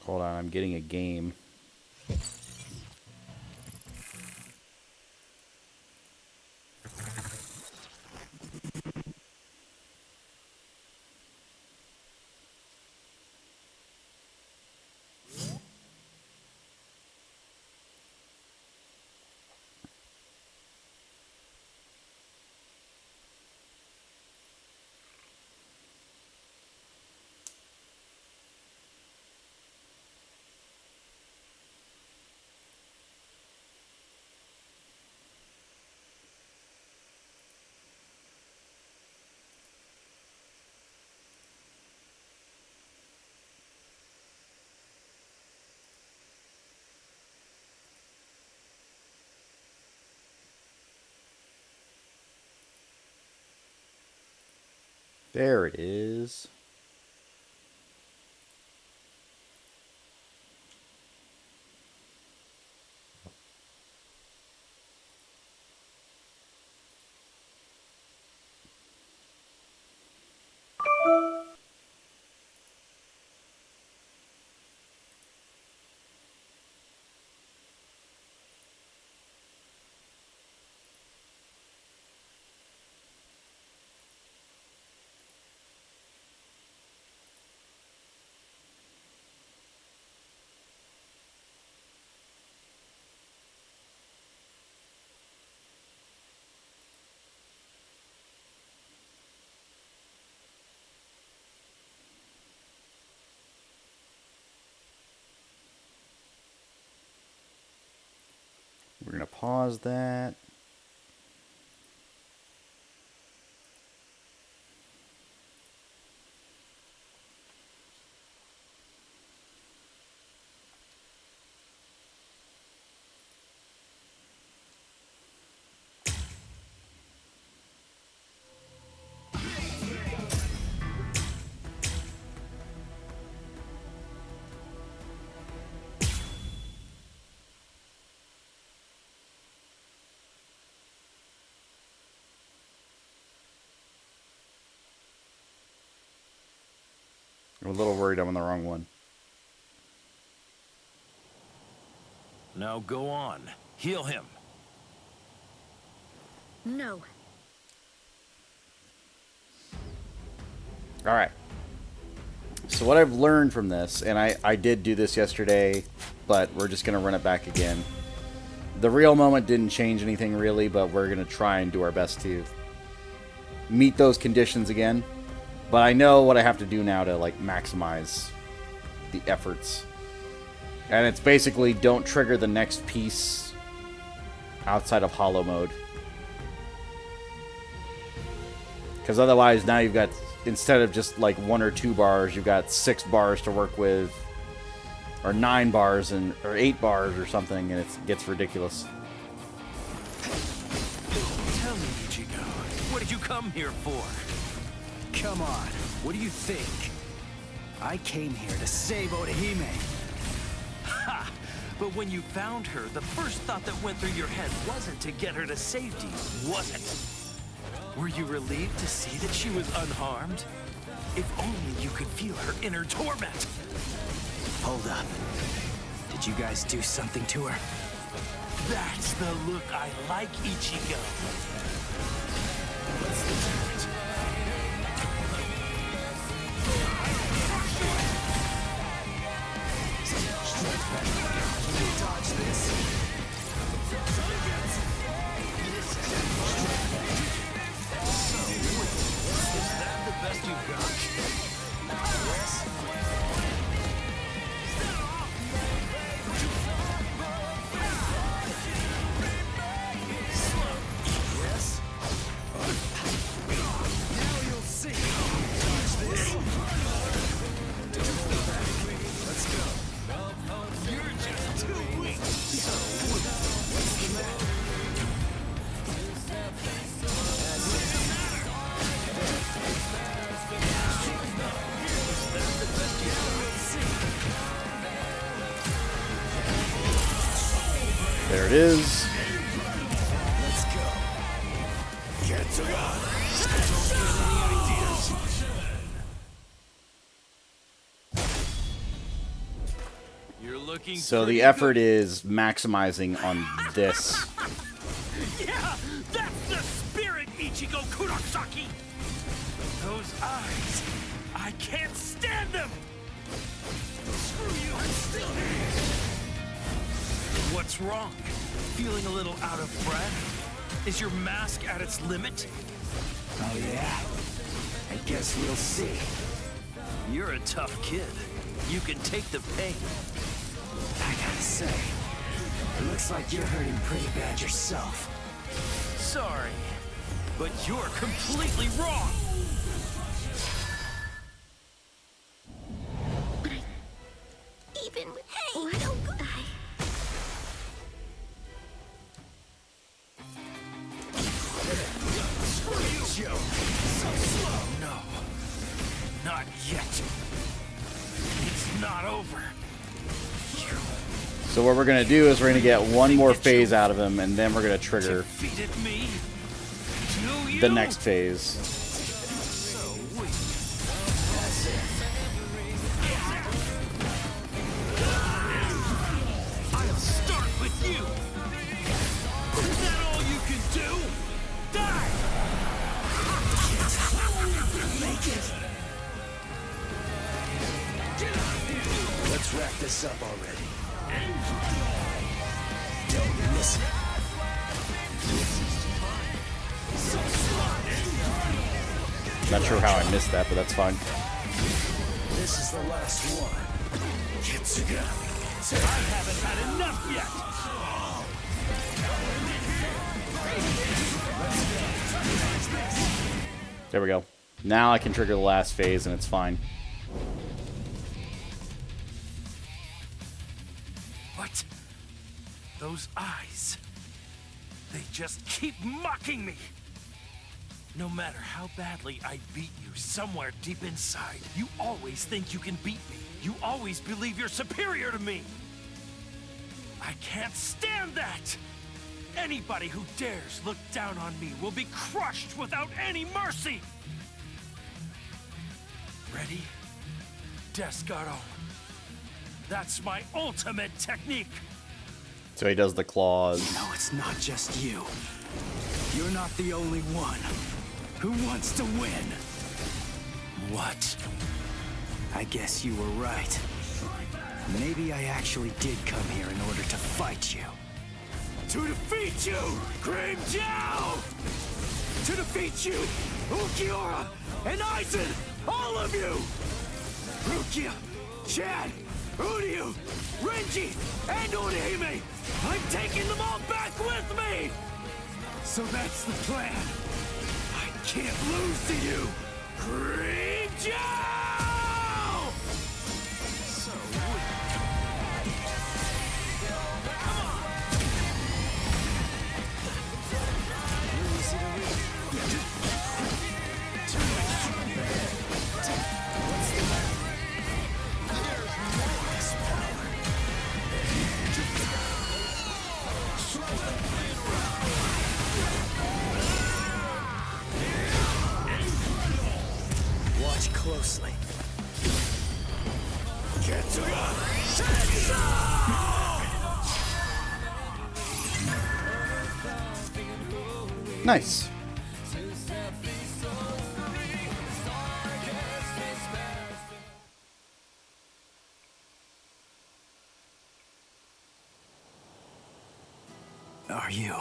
Hold on, I'm getting a game. There it is. We're going to pause that. I'm a little worried I'm on the wrong one. Now go on. Heal him. No. All right. So what I've learned from this, and I did do this yesterday, but we're just going to run it back again. The real moment didn't change anything really, but we're going to try and do our best to meet those conditions again. But I know what I have to do now to like maximize the efforts. And it's basically don't trigger the next piece outside of hollow mode. Because otherwise now you've got, instead of just like 1 or 2 bars, you've got 6 bars to work with. Or 9 bars, or 8 bars or something, and it gets ridiculous. Tell me, Ichigo, what did you come here for? Come on, what do you think? I came here to save Orihime. Ha! But when you found her, the first thought that went through your head wasn't to get her to safety, was it? Were you relieved to see that she was unharmed? If only you could feel her inner torment. Hold up. Did you guys do something to her? That's the look I like, Ichigo. What's the difference? Dodge this. Is that the best you've got? Yes. There it is. Let's go. Get to God. looking So the pretty effort good. is maximizing on this. Yeah, that's the spirit, Ichigo Kurosaki! Those eyes, I can't stand them! Screw you, I'm still here! What's wrong? Feeling a little out of breath? Is your mask at its limit? Oh yeah? I guess we'll see. You're a tough kid. You can take the pain. I gotta say, it looks like you're hurting pretty bad yourself. Sorry, but you're completely wrong! Even hey, why don't No, not yet. It's not over. So what we're gonna do is we're gonna get one more phase out of him, and then we're gonna trigger Defeated me? Do you? the next phase. So weak. I'll start with you. Is that all you can do? Die! Let's wrap this up already. Don't miss it. Not sure how I missed that, but that's fine. This is the last one. I haven't had enough yet. There we go. Now I can trigger the last phase, and it's fine. What? Those eyes. They just keep mocking me. No matter how badly I beat you, somewhere deep inside, you always think you can beat me. You always believe you're superior to me. I can't stand that. Anybody who dares look down on me will be crushed without any mercy. Ready? Descaro. That's my ultimate technique. So he does the claws. No, it's not just you. You're not the only one who wants to win. What? I guess you were right. Maybe I actually did come here in order to fight you. To defeat you, Grim Jow! To defeat you, Ukiura and Aizen! All of you! Rukia, Chad, Uryu, Renji, and Orihime! I'm taking them all back with me! So that's the plan. I can't lose to you, Grim Jow! So weak. Watch closely. Nice. Are you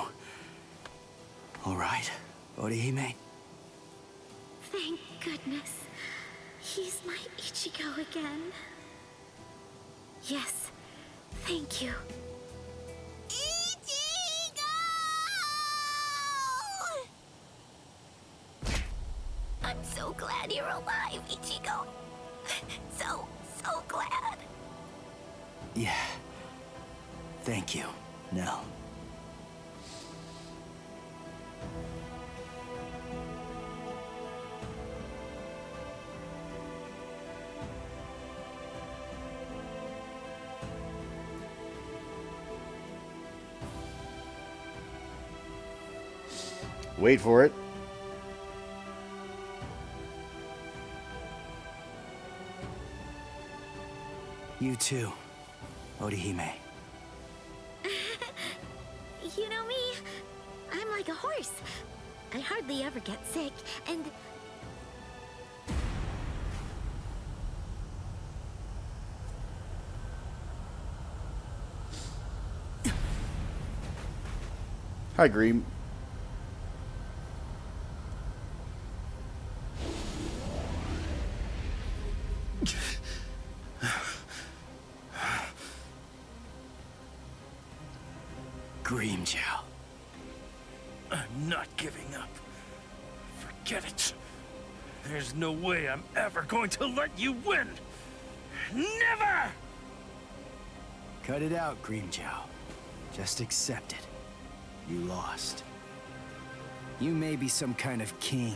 all right, Orihime? thank goodness. He's my Ichigo again. Yes, thank you. Ichigo! I'm so glad you're alive, Ichigo. So glad. Yeah. Thank you, Nell. Wait for it. You too. Orihime. You know me, I'm like a horse. I hardly ever get sick, and Hi, Green. Grimmjow. I'm not giving up. Forget it. There's no way I'm ever going to let you win. Never! Cut it out, Grimmjow. Just accept it. You lost. You may be some kind of king,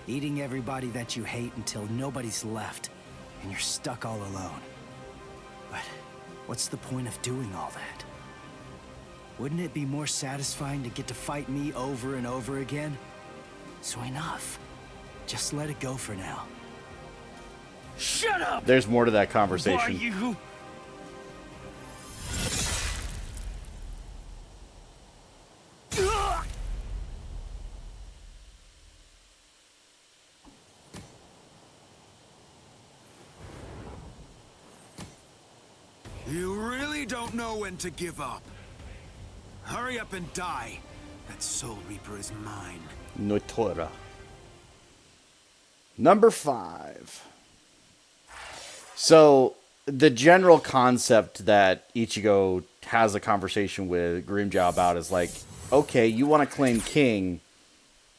eating everybody that you hate until nobody's left, and you're stuck all alone. But what's the point of doing all that? Wouldn't it be more satisfying to get to fight me over and over again? So enough. Just let it go for now. Shut up! There's more to that Why conversation. you? You really don't know when to give up. Hurry up and die. That Soul Reaper is mine. Notora. Number 5. So, the general concept that Ichigo has a conversation with Grimmjow about is like, okay, you want to claim king,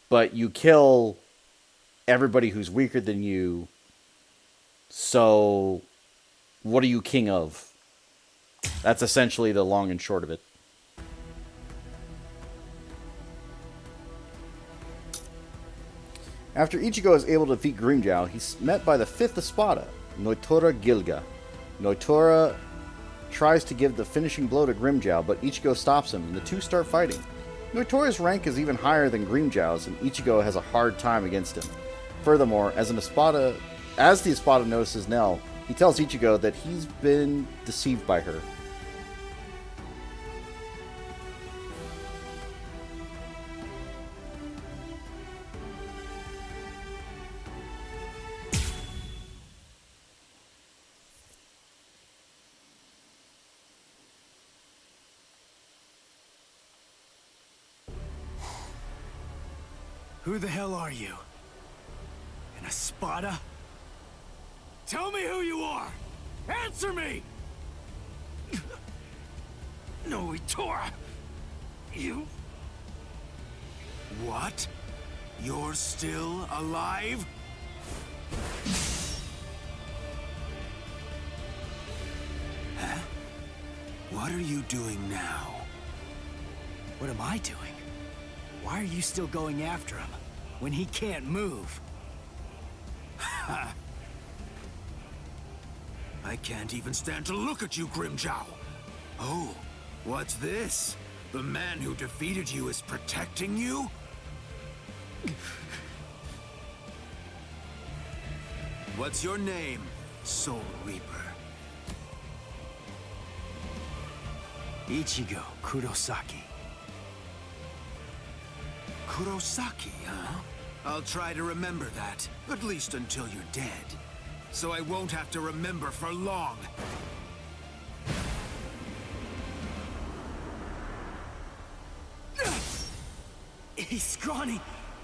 but you kill everybody who's weaker than you, so what are you king of? That's essentially the long and short of it. After Ichigo is able to defeat Grimmjow, he's met by the 5th Espada, Noitora Gilga. Noitora tries to give the finishing blow to Grimmjow, but Ichigo stops him, and the two start fighting. Noitora's rank is even higher than Grimmjow's, and Ichigo has a hard time against him. Furthermore, as the Espada notices Nell, he tells Ichigo that he's been deceived by her. Who the hell are you? An Espada? Tell me who you are! Answer me! Noitora! You... What? You're still alive? Huh? What are you doing now? What am I doing? Why are you still going after him when he can't move? I can't even stand to look at you, Grimmjow. Oh, what's this? The man who defeated you is protecting you? What's your name, Soul Reaper? Ichigo Kurosaki. Kurosaki, huh? I'll try to remember that, at least until you're dead. So I won't have to remember for long. He's scrawny,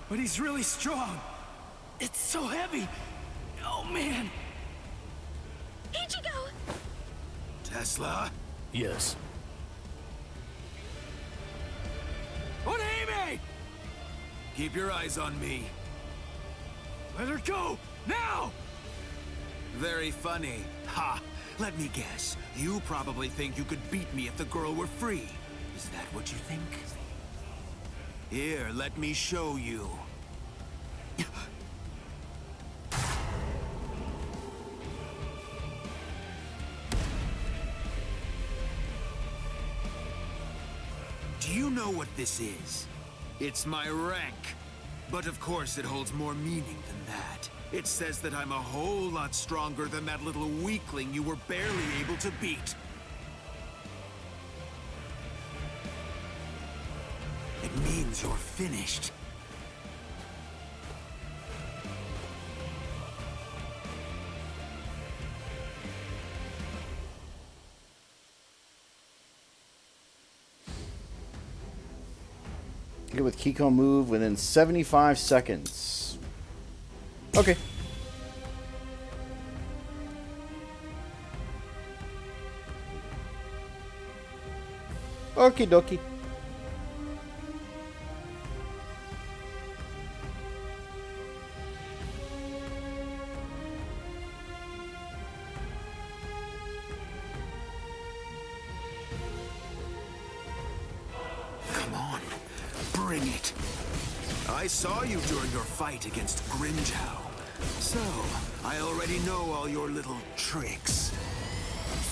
but he's really strong. It's so heavy. Oh, man. Ichigo! Tesla? Yes. Orihime! Keep your eyes on me. Let her go, now! Very funny. Ha! Let me guess. You probably think you could beat me if the girl were free. Is that what you think? Here, let me show you. Do you know what this is? It's my rank. But of course it holds more meaning than that. It says that I'm a whole lot stronger than that little weakling you were barely able to beat. It means you're finished. Get with Kiko move within 75 seconds. Okay. Okie dokie. Come on, bring it. I saw you during your fight against Grimjow. So, I already know all your little tricks.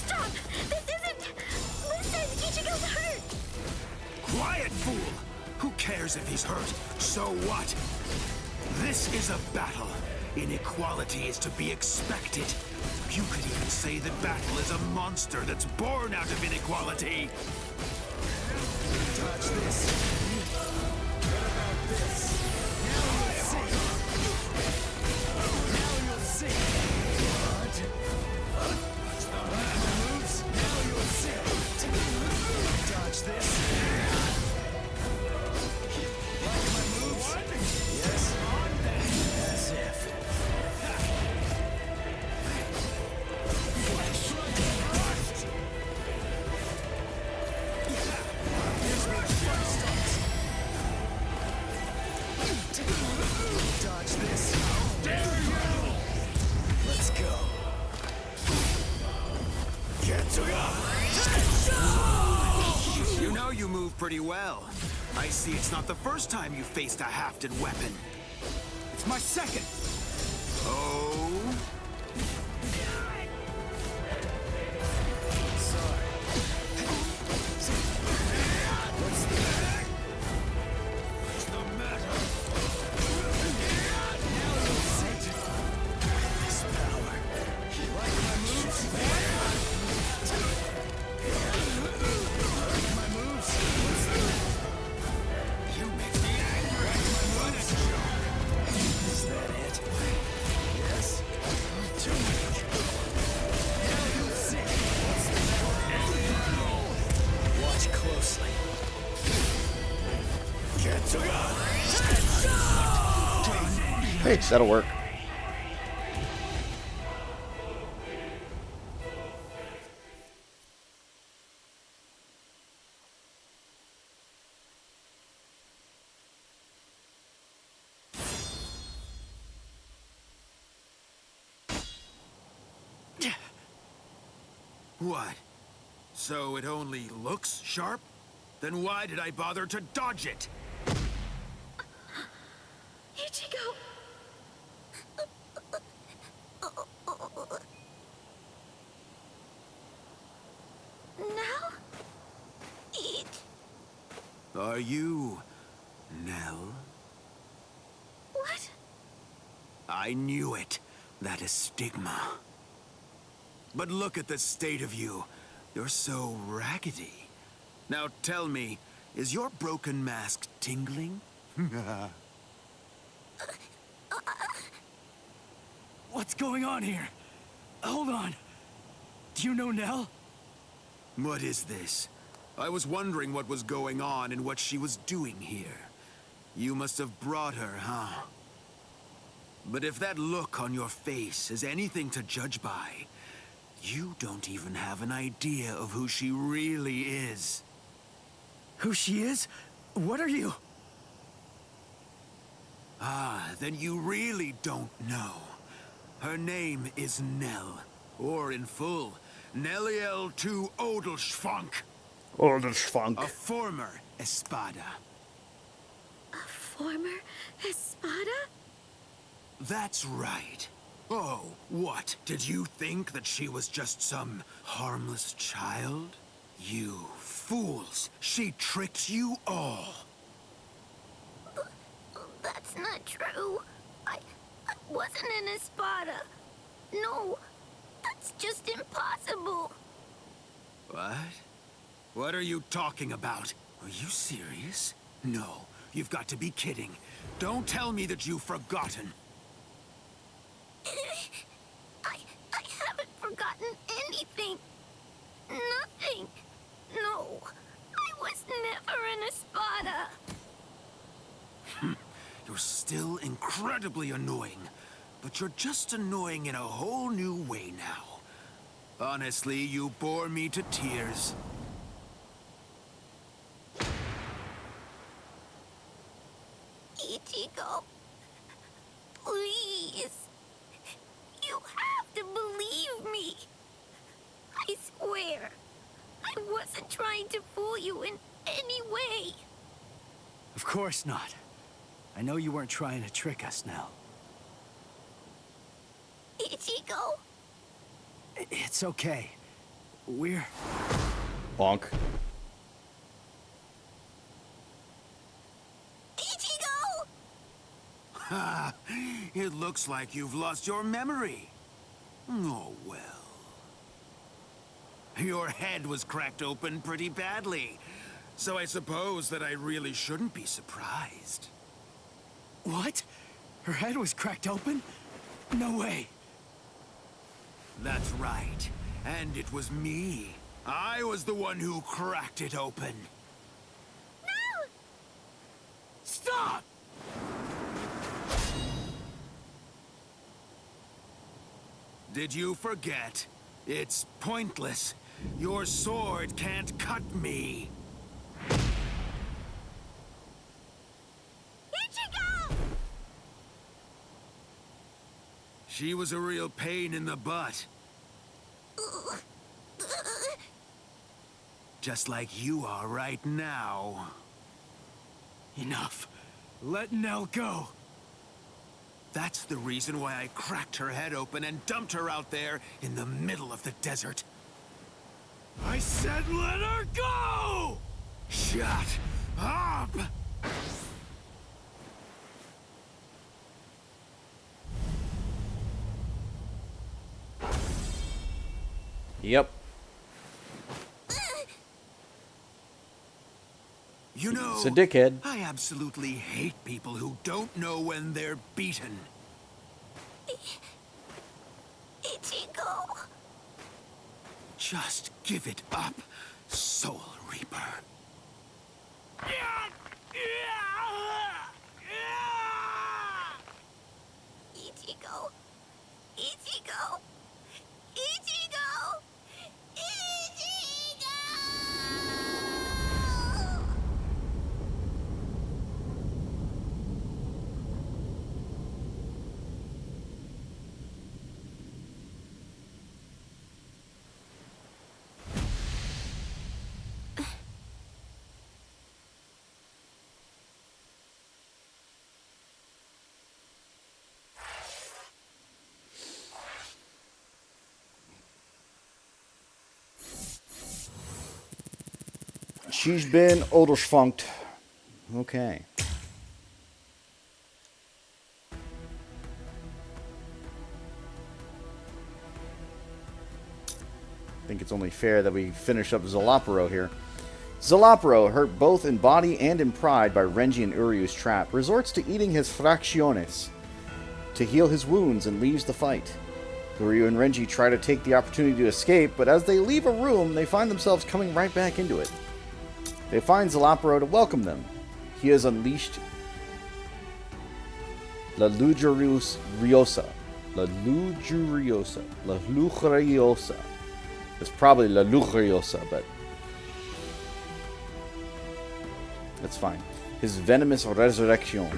Stop! This isn't... Listen, Ichigo's hurt! Quiet, fool! Who cares if he's hurt? So what? This is a battle. Inequality is to be expected. You could even say that battle is a monster that's born out of inequality. Touch this. What about this? Now you'll see. What? Watch the moves. Now you'll see. Dodge this. Like my moves? Yes. As if. Here's where the fun starts. Dodge this. Dare you! Let's go. You know you move pretty well. I see it's not the first time you faced a hafted weapon. It's my second. Oh? Sorry. What's the matter? What's the matter? Now you'll see. This power. Like my moves? Like my moves? You make me angry. What a joke. Is that it? Yes. Too weak. Now you'll see. What's the matter? Watch closely. Hey, that'll work. What? So it only looks sharp? Then why did I bother to dodge it? Ichigo! Now? Eat. Are you Nell? What? I knew it. That is stigma. But look at the state of you. You're so raggedy. Now tell me, is your broken mask tingling? What's going on here? Hold on. Do you know Nell? What is this? I was wondering what was going on and what she was doing here. You must have brought her, huh? But if that look on your face is anything to judge by, you don't even have an idea of who she really is. Who she is? What are you? Ah, then you really don't know. Her name is Nell, or in full, Nelliel to Odelschfunk, Oh, the funk. a former Espada. A former Espada? That's right. Oh, what? Did you think that she was just some harmless child? You fools! She tricked you all! That's not true. I wasn't an Espada. No, that's just impossible. What? What are you talking about? Are you serious? No, you've got to be kidding. Don't tell me that you've forgotten. I haven't forgotten anything. Nothing. No. I was never an Espada. You're still incredibly annoying, but you're just annoying in a whole new way now. Honestly, you bore me to tears. Ichigo, please. You have to believe me. I swear, I wasn't trying to fool you in any way. Of course not. I know you weren't trying to trick us now. Ichigo, It's okay. We're... Bonk. Ichigo! Ha! It looks like you've lost your memory. Oh, well. Your head was cracked open pretty badly, so I suppose that I really shouldn't be surprised. What? Her head was cracked open? No way. That's right. And it was me. I was the one who cracked it open. No! Stop! Did you forget? It's pointless. Your sword can't cut me. Ichigo! She was a real pain in the butt. Just like you are right now. Enough. Let Nell go. That's the reason why I cracked her head open and dumped her out there in the middle of the desert. I said let her go! Shut up! Yep. You know, It's a dickhead. I absolutely hate people who don't know when they're beaten. Ichigo. Just give it up, Soul Reaper. Ichigo. Ichigo. Ichigo. Ichigo! She's been Oderspunkt. Okay. I think it's only fair that we finish up Zalaparo here. Zalaparo, hurt both in body and in pride by Renji and Uryu's trap, resorts to eating his fracciones to heal his wounds and leaves the fight. Uryu and Renji try to take the opportunity to escape, but as they leave a room, they find themselves coming right back into it. They find Zalaparo to welcome them. He has unleashed La Lujuriosa. La Lujuriosa. La Lujuriosa. It's probably La Lujuriosa, but that's fine. His venomous resurrection.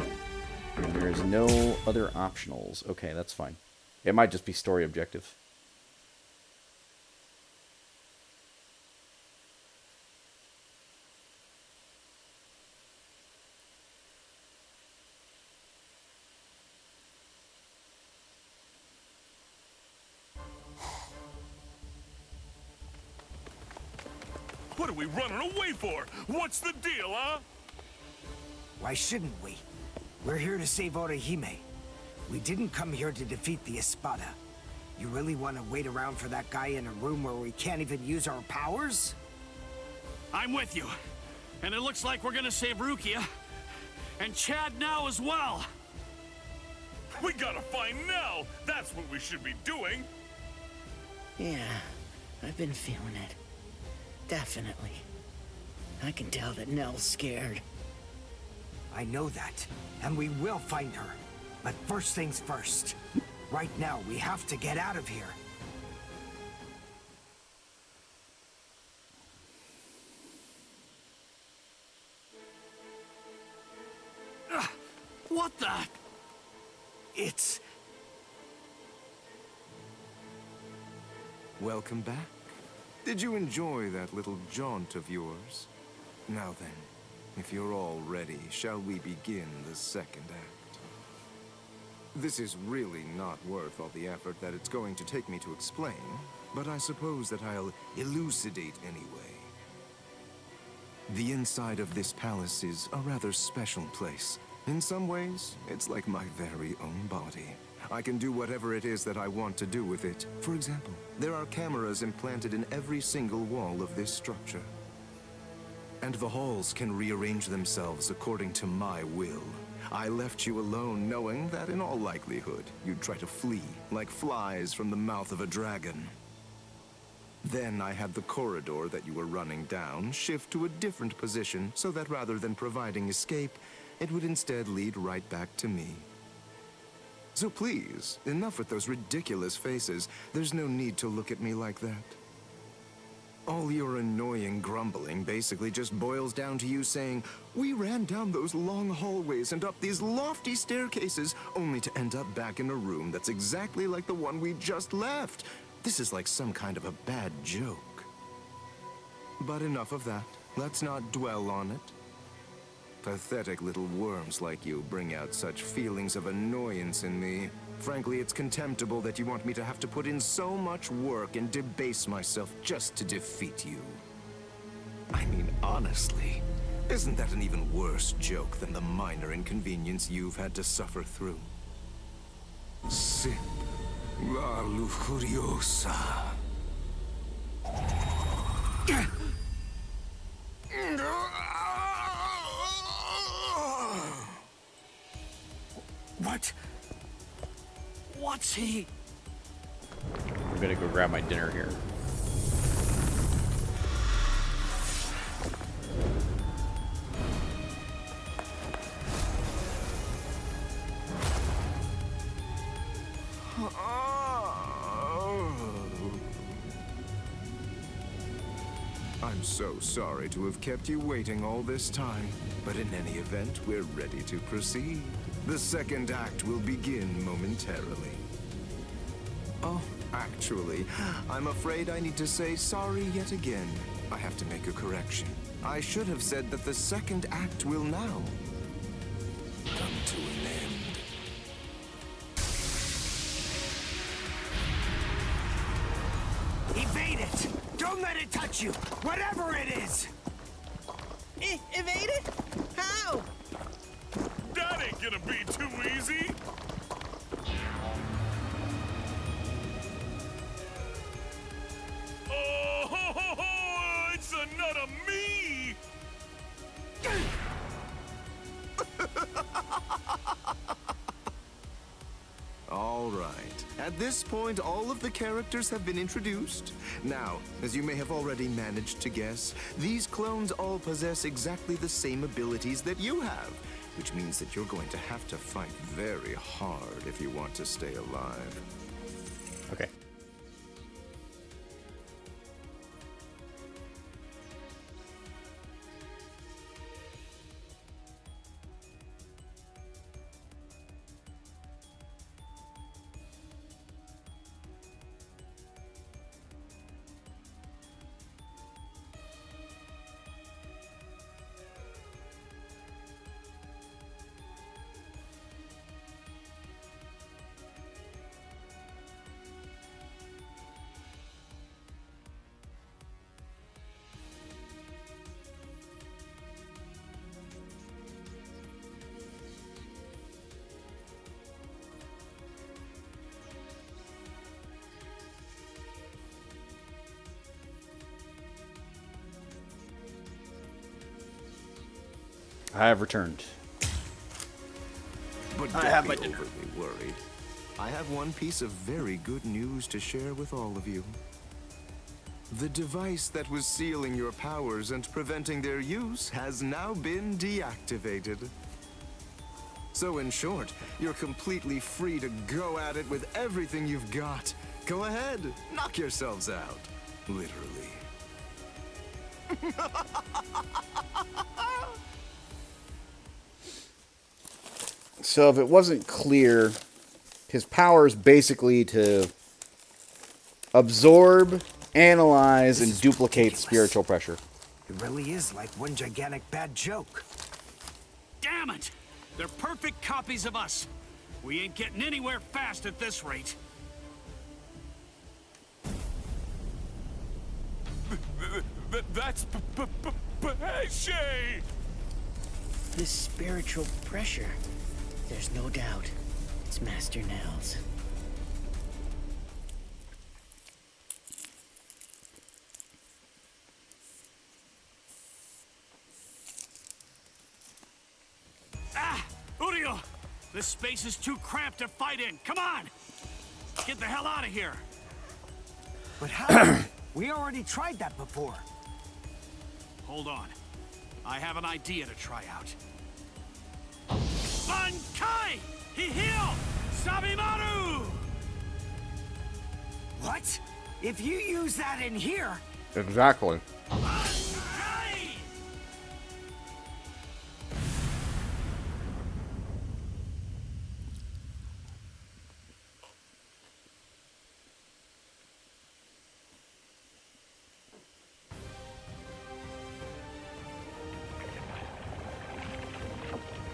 And there's no other optionals. Okay, that's fine. It might just be story objective. What are we running away for? What's the deal, huh? Why shouldn't we? We're here to save Orihime. We didn't come here to defeat the Espada. You really want to wait around for that guy in a room where we can't even use our powers? I'm with you. And it looks like we're gonna save Rukia. And Chad now as well. We gotta find Nell! That's what we should be doing! Yeah, I've been feeling it. Definitely. I can tell that Nell's scared. I know that, and we will find her. But first things first. Right now, we have to get out of here. What the? It's... Welcome back. Did you enjoy that little jaunt of yours? Now then, if you're all ready, shall we begin the second act? This is really not worth all the effort that it's going to take me to explain, but I suppose that I'll elucidate anyway. The inside of this palace is a rather special place. In some ways, it's like my very own body. I can do whatever it is that I want to do with it. For example, there are cameras implanted in every single wall of this structure. And the halls can rearrange themselves according to my will. I left you alone knowing that in all likelihood, you'd try to flee, like flies from the mouth of a dragon. Then I had the corridor that you were running down shift to a different position so that rather than providing escape, it would instead lead right back to me. So please, enough with those ridiculous faces. There's no need to look at me like that. All your annoying grumbling basically just boils down to you saying, "We ran down those long hallways and up these lofty staircases, only to end up back in a room that's exactly like the one we just left." This is like some kind of a bad joke. But enough of that. Let's not dwell on it. Pathetic little worms like you bring out such feelings of annoyance in me. Frankly, it's contemptible that you want me to have to put in so much work and debase myself just to defeat you. I mean, honestly, isn't that an even worse joke than the minor inconvenience you've had to suffer through? Sip la lujuriosa. What? What's he? I'm gonna go grab my dinner here. I'm so sorry to have kept you waiting all this time, but in any event, we're ready to proceed. The second act will begin momentarily. Oh, actually, I'm afraid I need to say sorry yet again. I have to make a correction. I should have said that the second act will now come to an end. Evade it! Don't let it touch you! Whatever it is! Evade it? How? That ain't gonna be too easy! Oh, ho, ho, ho, it's another me! All right. At this point, all of the characters have been introduced. Now, as you may have already managed to guess, these clones all possess exactly the same abilities that you have, which means that you're going to have to fight very hard if you want to stay alive. Okay. I have returned. But I don't have be my dinner. overly worried. I have one piece of very good news to share with all of you. The device that was sealing your powers and preventing their use has now been deactivated. So in short, you're completely free to go at it with everything you've got. Go ahead, knock yourselves out. Literally. So if it wasn't clear, his power is basically to absorb, analyze, and duplicate ridiculous. spiritual pressure. It really is like one gigantic bad joke. Damn it! They're perfect copies of us. We ain't getting anywhere fast at this rate. That's Pesce! This spiritual pressure, there's no doubt it's Master Nels. Uriel! This space is too cramped to fight in. Come on! Get the hell out of here! But how? We already tried that before. Hold on. I have an idea to try out. Bankai! Hihio! Sabimaru! What? If you use that in here... Exactly. Bankai!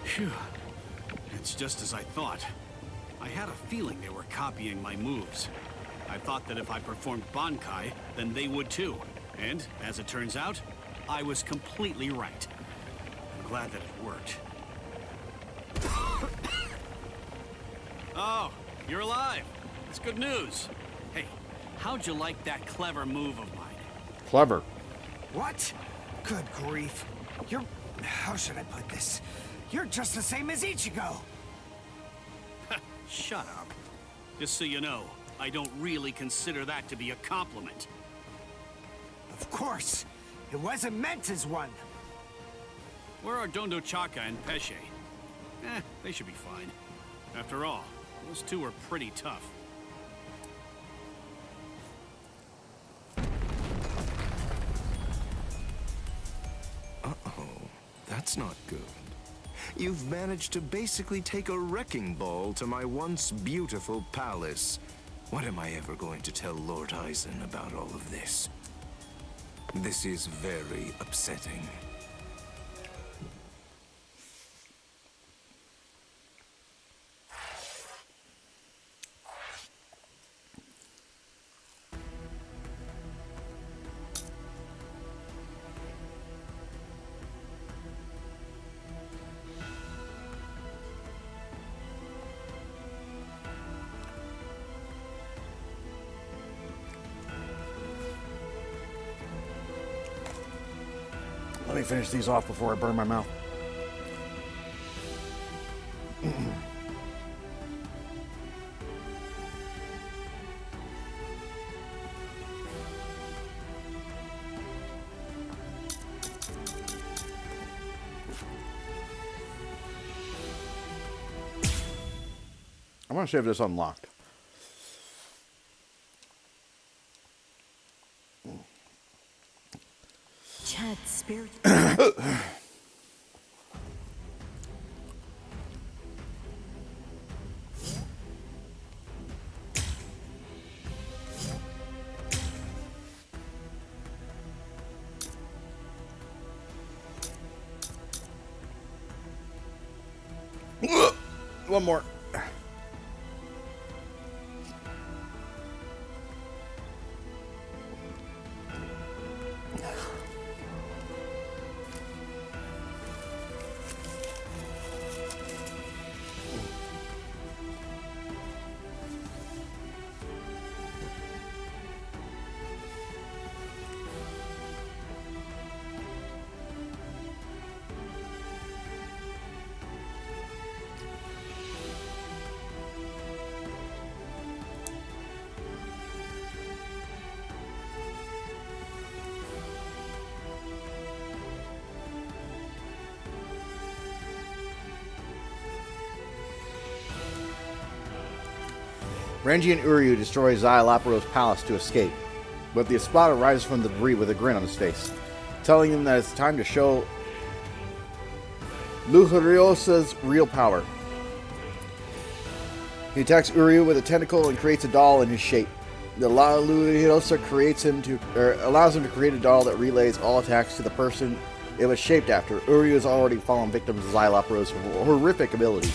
Phew. It's just as I thought. I had a feeling they were copying my moves. I thought that if I performed Bankai, then they would too. And, as it turns out, I was completely right. I'm glad that it worked. Oh, you're alive. That's good news. Hey, how'd you like that clever move of mine? Clever. What? Good grief. You're... How should I put this? You're just the same as Ichigo. Shut up. Just so you know, I don't really consider that to be a compliment. Of course. It wasn't meant as one. Where are Dondo Chaka and Pesce? They should be fine. After all, those two are pretty tough. Uh-oh. That's not good. You've managed to basically take a wrecking ball to my once beautiful palace. What am I ever going to tell Lord Eisen about all of this? This is very upsetting. Let me finish these off before I burn my mouth. I'm gonna save this unlocked. Chad's spirit. One more. Renji and Uryu destroy Zailapero's palace to escape, but the Espada rises from the debris with a grin on his face, telling them that it's time to show Lujuriosa's real power. He attacks Uryu with a tentacle and creates a doll in his shape. The Lujuriosa allows him to create a doll that relays all attacks to the person it was shaped after. Uryu has already fallen victim to Zailapero's horrific ability.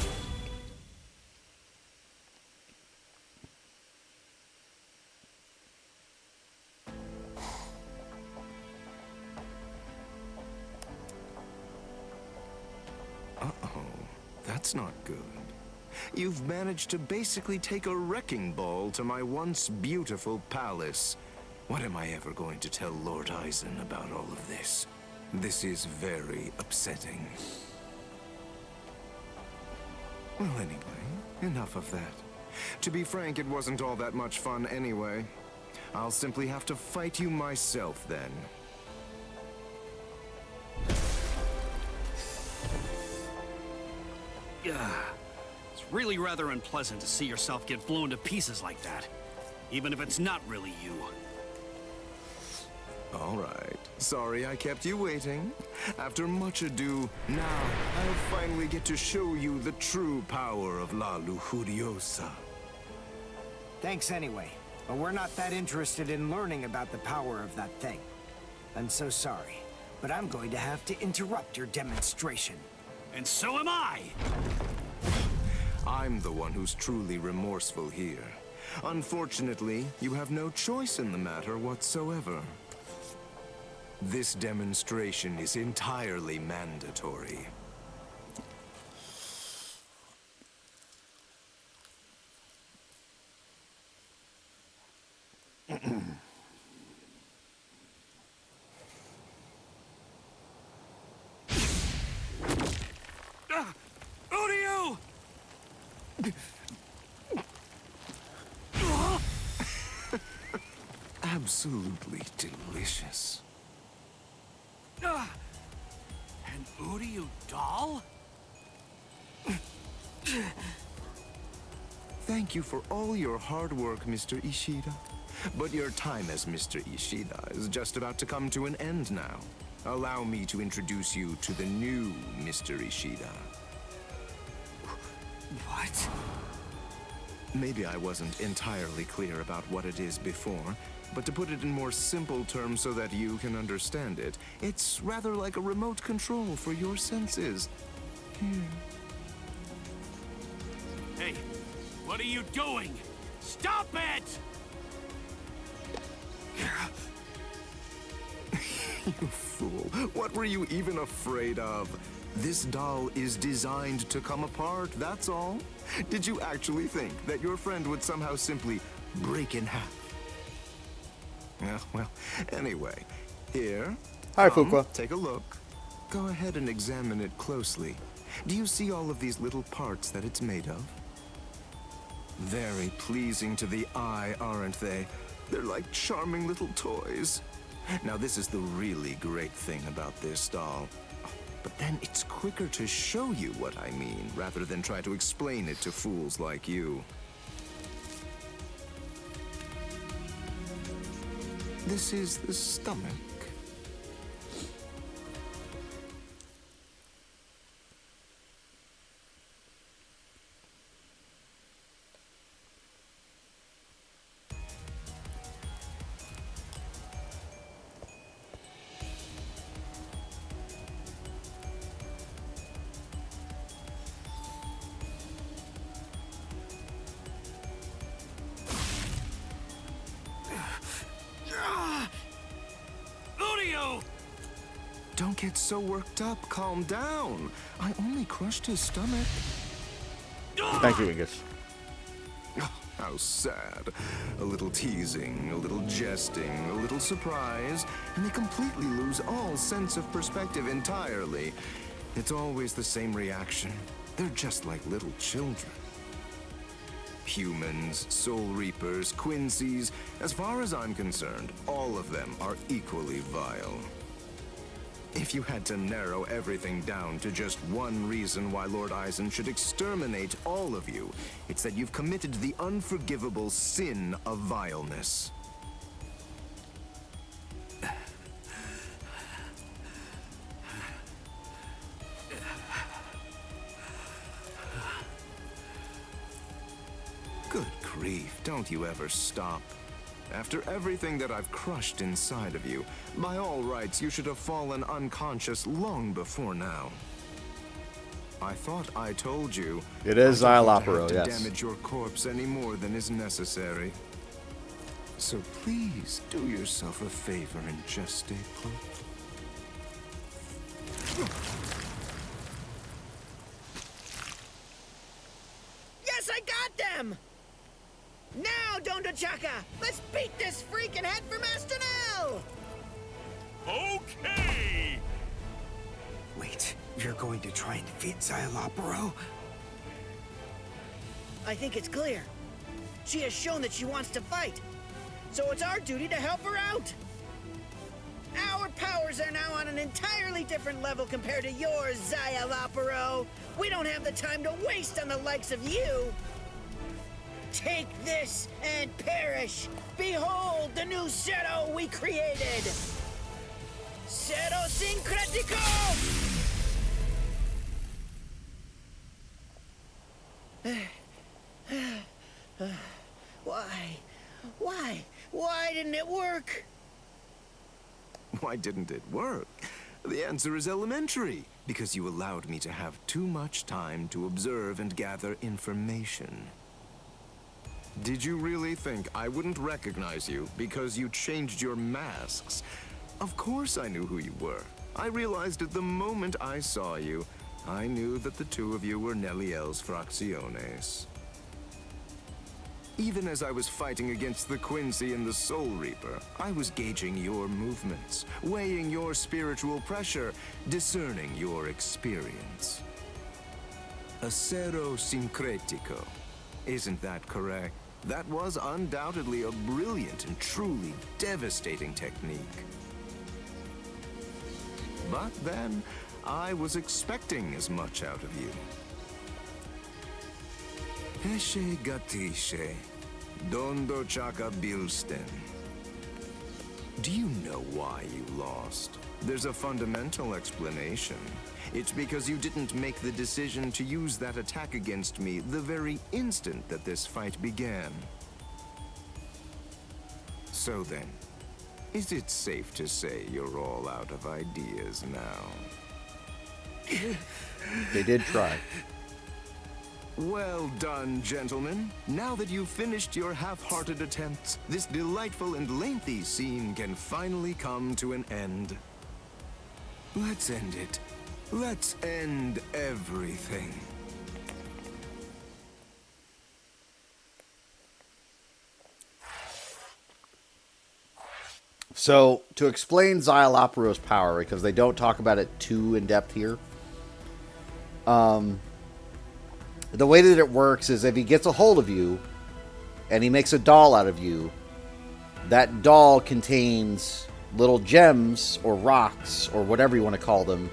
That's not good. You've managed to basically take a wrecking ball to my once beautiful palace. What am I ever going to tell Lord Eisen about all of this? This is very upsetting. Well, anyway, enough of that. To be frank, it wasn't all that much fun anyway. I'll simply have to fight you myself then. It's really rather unpleasant to see yourself get blown to pieces like that, even if it's not really you. All right. Sorry I kept you waiting. After much ado, now I'll finally get to show you the true power of La Lujuriosa. Thanks anyway, but we're not that interested in learning about the power of that thing. I'm so sorry, but I'm going to have to interrupt your demonstration. And so am I! I'm the one who's truly remorseful here. Unfortunately, you have no choice in the matter whatsoever. This demonstration is entirely mandatory. Uryu! Absolutely delicious. An Uryu doll? Thank you for all your hard work, Mr. Ishida. But your time as Mr. Ishida is just about to come to an end now. Allow me to introduce you to the new Mr. Ishida. What? Maybe I wasn't entirely clear about what it is before, but to put it in more simple terms so that you can understand it, it's rather like a remote control for your senses. Hey, what are you doing? Stop it! You fool. What were you even afraid of? This doll is designed to come apart, that's all. Did you actually think that your friend would somehow simply break in half? Well, anyway, here. Hi, Fuqua. Take a look. Go ahead and examine it closely. Do you see all of these little parts that it's made of? Very pleasing to the eye, aren't they? They're like charming little toys. Now, this is the really great thing about this doll. But then it's quicker to show you what I mean, rather than try to explain it to fools like you. This is the stomach. Don't get so worked up. Calm down. I only crushed his stomach. Thank you, Ingus. Oh, how sad. A little teasing, a little jesting, a little surprise, and they completely lose all sense of perspective entirely. It's always the same reaction. They're just like little children. Humans, Soul Reapers, Quincy's, as far as I'm concerned, all of them are equally vile. If you had to narrow everything down to just one reason why Lord Eisen should exterminate all of you, it's that you've committed the unforgivable sin of vileness. Good grief, don't you ever stop. After everything that I've crushed inside of you, by all rights, you should have fallen unconscious long before now. I thought I told you. It is Xylopero, to yes. damage your corpse any more than is necessary. So please do yourself a favor and just stay put. Yes, I got them! Now, Don Chaka, let's beat this freak and head for Master Nell! Okay! Wait, you're going to try and defeat Xylopero? I think it's clear. She has shown that she wants to fight. So it's our duty to help her out. Our powers are now on an entirely different level compared to yours, Xylopero. We don't have the time to waste on the likes of you. Take this and perish. Behold the new Zero we created. Zero Syncretico! Why didn't it work? Why didn't it work? The answer is elementary. Because you allowed me to have too much time to observe and gather information. Did you really think I wouldn't recognize you because you changed your masks? Of course I knew who you were. I realized it the moment I saw you. I knew that the two of you were Neliel's Fracciones. Even as I was fighting against the Quincy and the Soul Reaper, I was gauging your movements, weighing your spiritual pressure, discerning your experience. Acero Syncretico. Isn't that correct? That was undoubtedly a brilliant and truly devastating technique. But then, I was expecting as much out of you. Heshe Gatishe, Dondo Chaka Bilsten. Do you know why you lost? There's a fundamental explanation. It's because you didn't make the decision to use that attack against me the very instant that this fight began. So then, is it safe to say you're all out of ideas now? They did try. Well done, gentlemen. Now that you've finished your half-hearted attempts, this delightful and lengthy scene can finally come to an end. Let's end it. Let's end everything. So, to explain Xylopero's power, because they don't talk about it too in depth here, the way that it works is if he gets a hold of you and he makes a doll out of you, that doll contains little gems or rocks or whatever you want to call them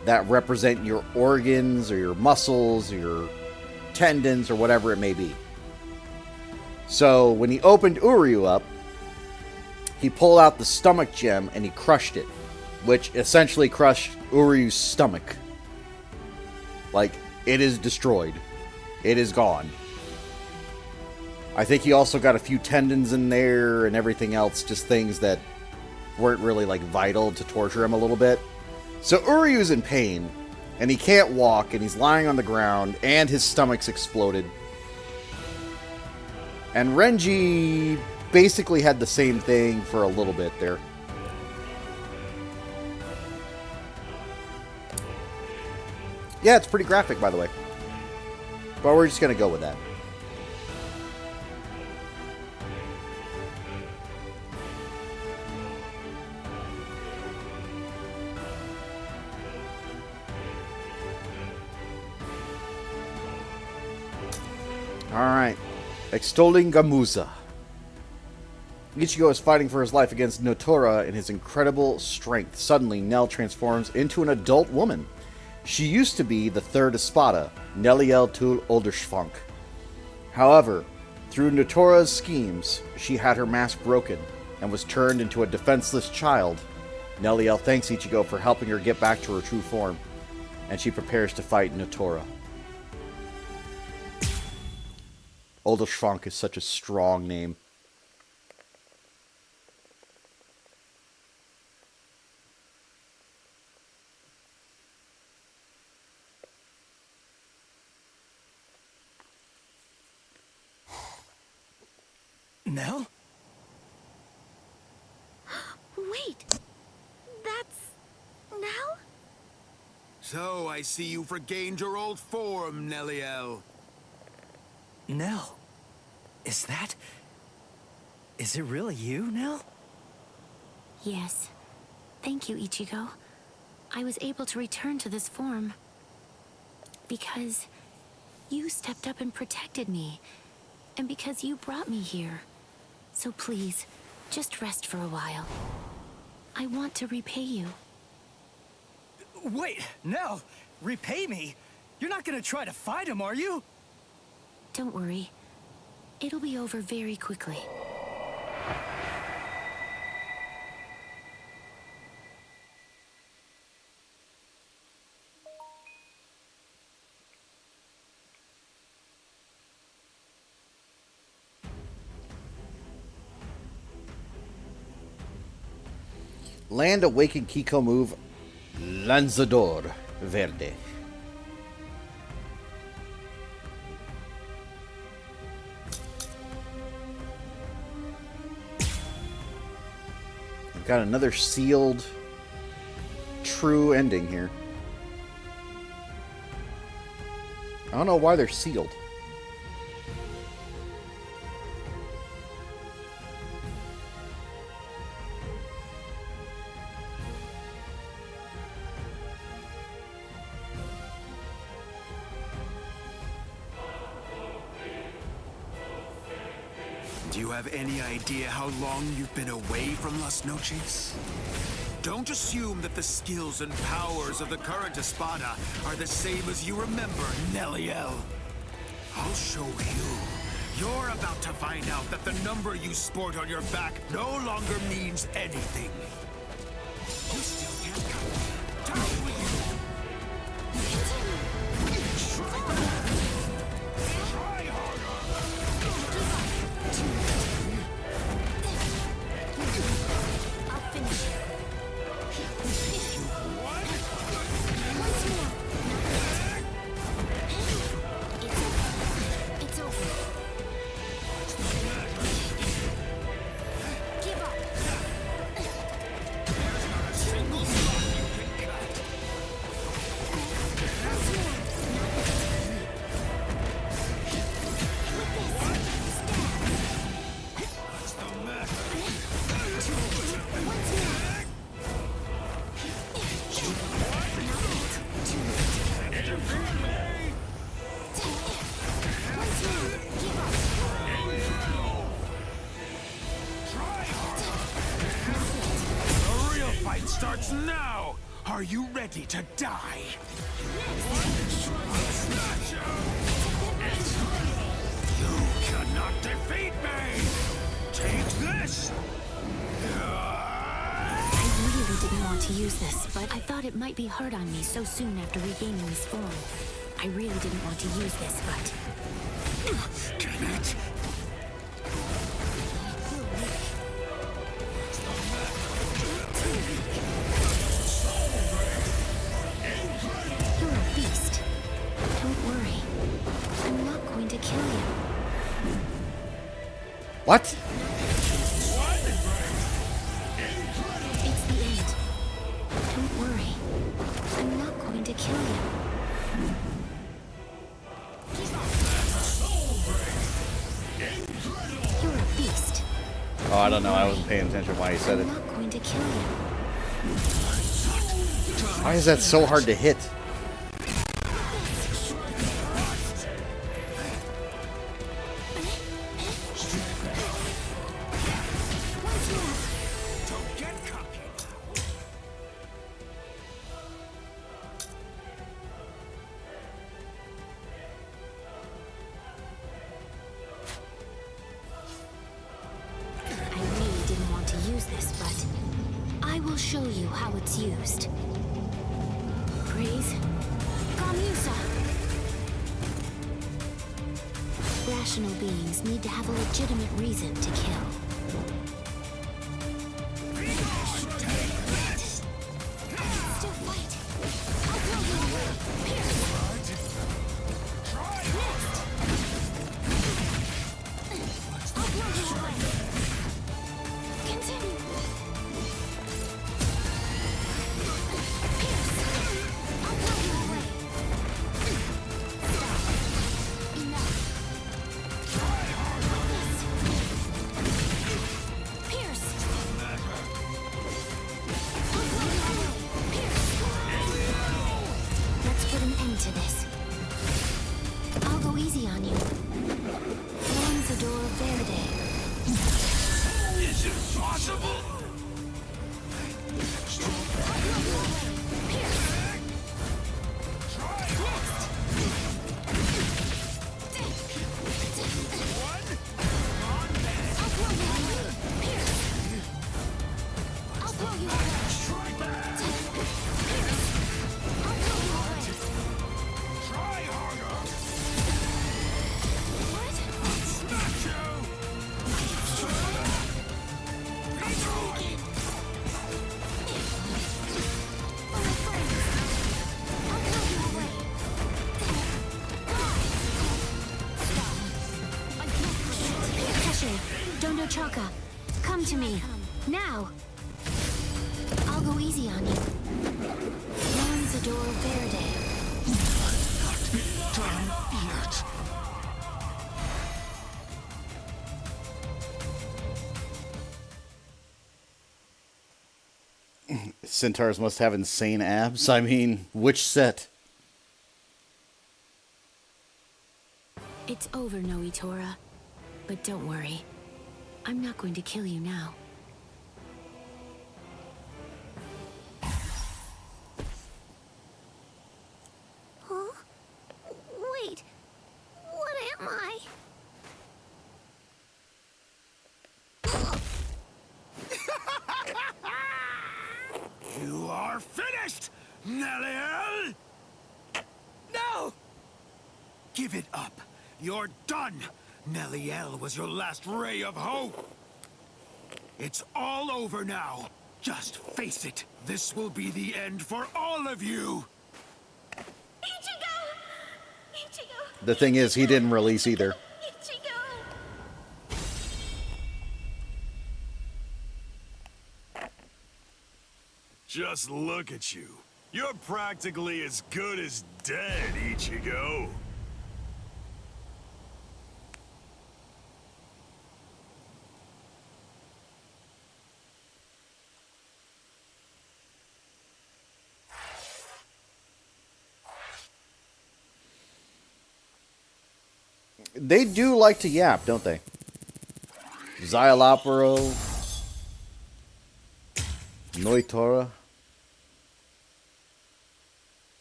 that represent your organs or your muscles or your tendons or whatever it may be. So when he opened Uryu up, he pulled out the stomach gem and he crushed it, which essentially crushed Uryu's stomach. Like, it is destroyed. It is gone. I think he also got a few tendons in there and everything else, just things that weren't really, like, vital to torture him a little bit. So Uryu's in pain, and he can't walk, and he's lying on the ground, and his stomach's exploded. And Renji basically had the same thing for a little bit there. Yeah, it's pretty graphic, by the way. But we're just going to go with that. Alright. Extolling Gamuza. Ichigo is fighting for his life against Notora in his incredible strength. Suddenly, Nell transforms into an adult woman. She used to be the third Espada, Neliel Tul Olderschwank. However, through Notora's schemes, she had her mask broken and was turned into a defenseless child. Neliel thanks Ichigo for helping her get back to her true form, and she prepares to fight Notora. Olderschwank is such a strong name. Nell? Wait, that's Nell? So I see you've regained your old form, Neliel. Nell? Is it really you, Nell? Yes. Thank you, Ichigo. I was able to return to this form because you stepped up and protected me, and because you brought me here. So please, just rest for a while. I want to repay you. Wait, Nell! Repay me? You're not gonna try to fight him, are you? Don't worry. It'll be over very quickly. Land Awakened Kiko move Lanzador Verde. I've got another sealed true ending here. I don't know why they're sealed. Do you have any idea how long you've been away from Las Noches? Don't assume that the skills and powers of the current Espada are the same as you remember, Neliel. I'll show you. You're about to find out that the number you sport on your back no longer means anything. You still can't come down with you. Try harder. I'll finish it. It's over. Give up. There's not a single spot you can cut. What's the matter? The real fight starts now! Are you ready to die? You cannot defeat me! Take this! I really didn't want to use this, but I thought it might be hard on me so soon after regaining this form. I really didn't want to use this, but... Damn it! You're a beast. Don't worry. I'm not going to kill you. What? It's the end. Don't worry. I'm not going to kill you. You're a beast. Oh, I don't know. I wasn't paying attention why he said it. I'm not going to kill you. Why is that so hard to hit? will show you how it's used. Praise Gamusa. Rational beings need to have a legitimate reason to kill. Still fight. I'll blow you away. Pierce. Next. I'll blow you away. Continue. Pierce. I'll blow you away. Stop. Enough. Pierce. I'll blow you away. Pierce. Let's put an end to this. I'll go easy on you. Lanzador Verde. Is it possible? I'll blow you away. Pierce. Next. I'll blow you away. Pierce. I'll blow you away. Pierce. I'll blow you away. Try harder. What? Smash you. Oh, my friends. I'll blow you away. Die. Stop. I can't quit. Keshe, Dondo Chaka, come to me. Now. I'll go easy on you. Lanzador Verde. Done yet. Centaurs must have insane abs. I mean, which set? It's over, Noitora. But don't worry. I'm not going to kill you now. Huh? Wait. What am I? You are finished, Neliel! No! Give it up. You're done. Neliel was your last ray of hope. It's all over now. Just face it. This will be the end for all of you. Ichigo! Ichigo! The thing is, he didn't release either. Ichigo! Just look at you. You're practically as good as dead, Ichigo. They do like to yap, don't they? Xylopero, Noitora.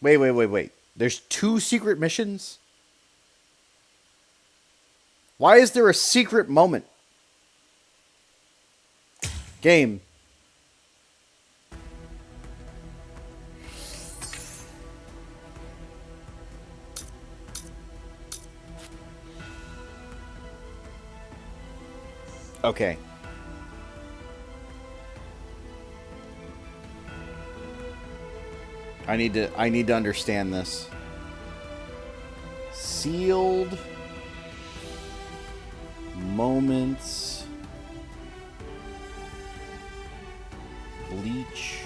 Wait. There's 2 secret missions? Why is there a secret moment? Game. Okay. I need to understand this. Sealed moments. Bleach.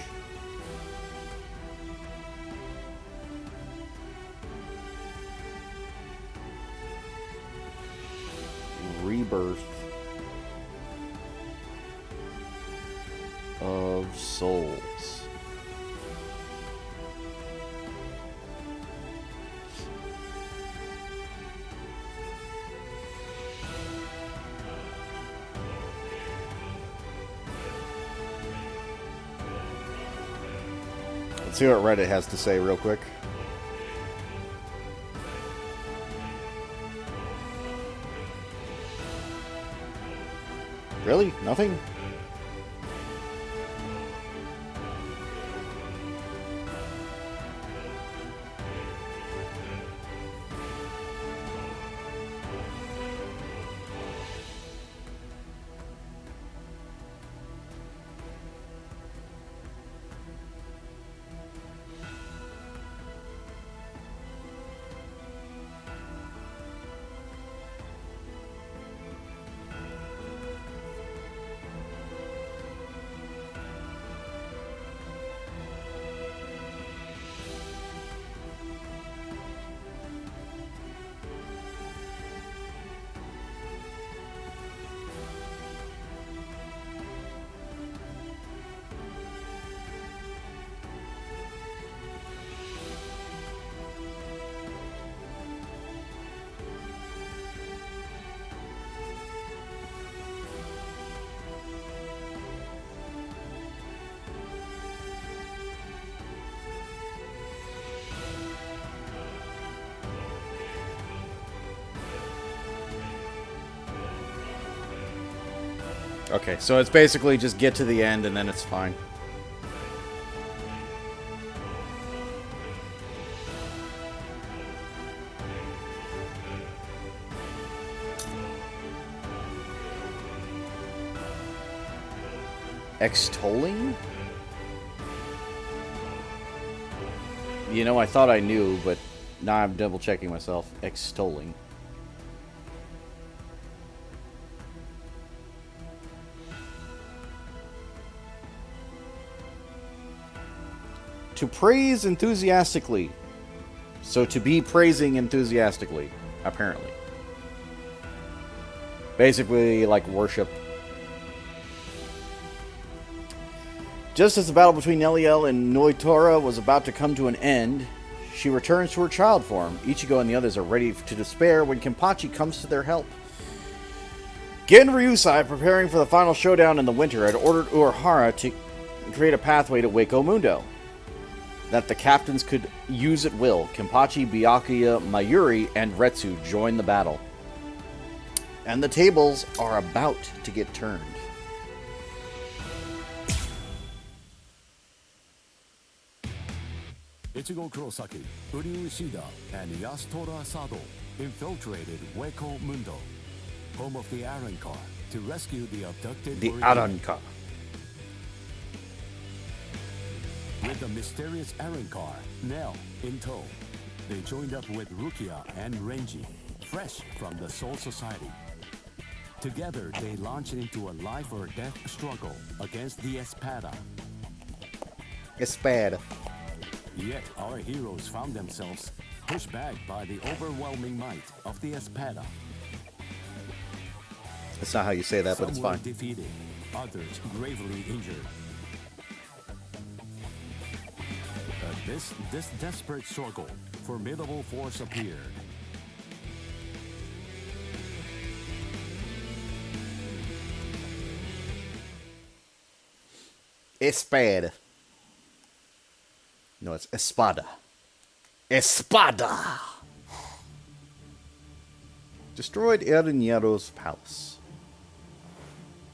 Rebirth of Souls. Let's see what Reddit has to say real quick. Really? Nothing? Okay, so it's basically just get to the end and then it's fine. Extolling? You know, I thought I knew, but now I'm double checking myself. Extolling. To praise enthusiastically. So to be praising enthusiastically, apparently. Basically, like worship. Just as the battle between Neliel and Noitora was about to come to an end, she returns to her child form. Ichigo and the others are ready to despair when Kenpachi comes to their help. Gen Ryusai, preparing for the final showdown in the winter, had ordered Urahara to create a pathway to Hueco Mundo that the captains could use at will. Kenpachi, Byakuya, Mayuri, and Retsu join the battle. And the tables are about to get turned. Ichigo Kurosaki, Uryu Ishida, and Yasutora Sado infiltrated Hueco Mundo, home of the Arrancar, to rescue the abducted The Orihime. Arrancar. With the mysterious Arrancar, Nell, in tow, they joined up with Rukia and Renji, fresh from the Soul Society. Together, they launched into a life-or-death struggle against the Espada. Espada. Yet, our heroes found themselves pushed back by the overwhelming might of the Espada. That's not how you say that, but it's Some were fine. defeated, others gravely injured. This desperate struggle, formidable force appeared. Espada. No, it's Espada. Espada! Destroyed Erinyero's palace.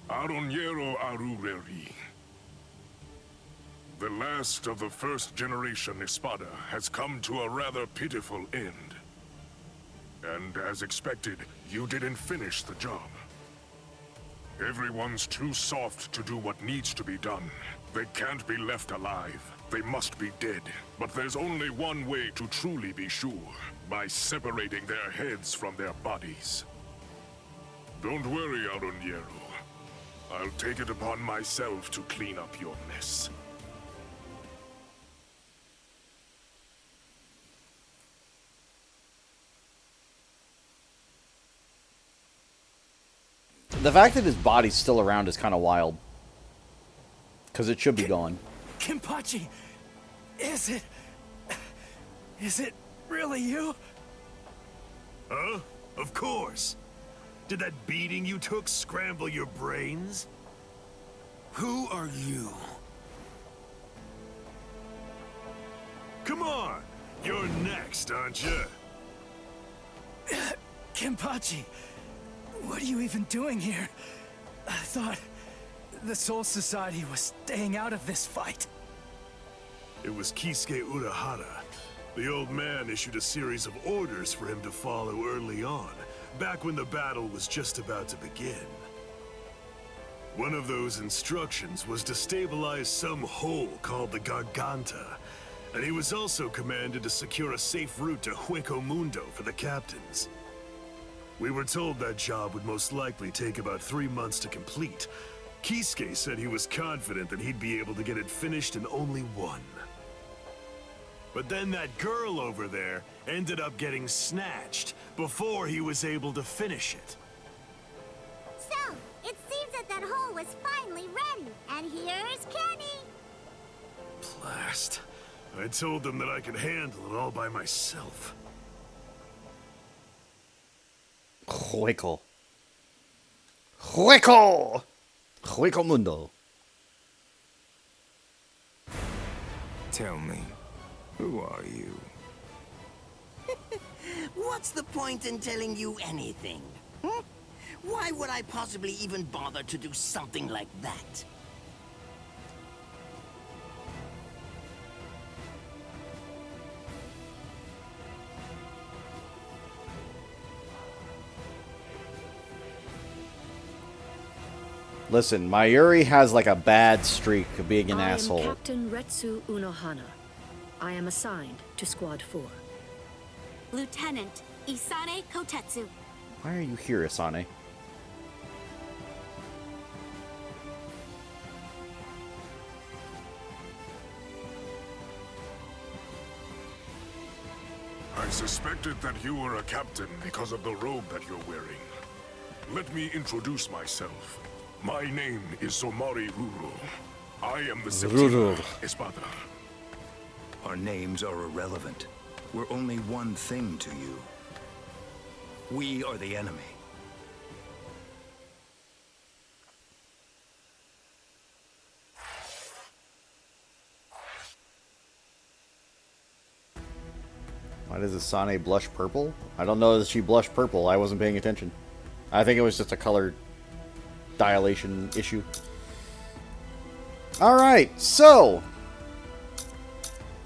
Aronyero Arureri. The last of the first generation Espada has come to a rather pitiful end. And as expected, you didn't finish the job. Everyone's too soft to do what needs to be done. They can't be left alive. They must be dead. But there's only one way to truly be sure, by separating their heads from their bodies. Don't worry, Aronyero. I'll take it upon myself to clean up your mess. The fact that his body's still around is kind of wild. Because it should be gone. Kenpachi, is it really you? Huh? Of course. Did that beating you took scramble your brains? Who are you? Come on! You're next, aren't you? Kenpachi, what are you even doing here? I thought the Soul Society was staying out of this fight. It was Kisuke Urahara. The old man issued a series of orders for him to follow early on, back when the battle was just about to begin. One of those instructions was to stabilize some hole called the Garganta, and he was also commanded to secure a safe route to Hueco Mundo for the captains. We were told that job would most likely take about 3 months to complete. Kisuke said he was confident that he'd be able to get it finished in only one. But then that girl over there ended up getting snatched before he was able to finish it. So, it seems that hole was finally ready, and here's Kenny! Blast. I told them that I could handle it all by myself. Hueco. Hueco! Hueco Mundo. Tell me, who are you? What's the point in telling you anything? Hmm? Why would I possibly even bother to do something like that? Listen, Mayuri has like a bad streak of being an asshole. I am Captain Retsu Unohana. I am assigned to Squad 4. Lieutenant Isane Kotetsu. Why are you here, Asane? I suspected that you were a captain because of the robe that you're wearing. Let me introduce myself. My name is Somari Ruro. I am the Septima Espada. Our names are irrelevant. We're only one thing to you. We are the enemy. Why does Asane blush purple? I don't know that she blushed purple. I wasn't paying attention. I think it was just a color dilation issue. Alright, so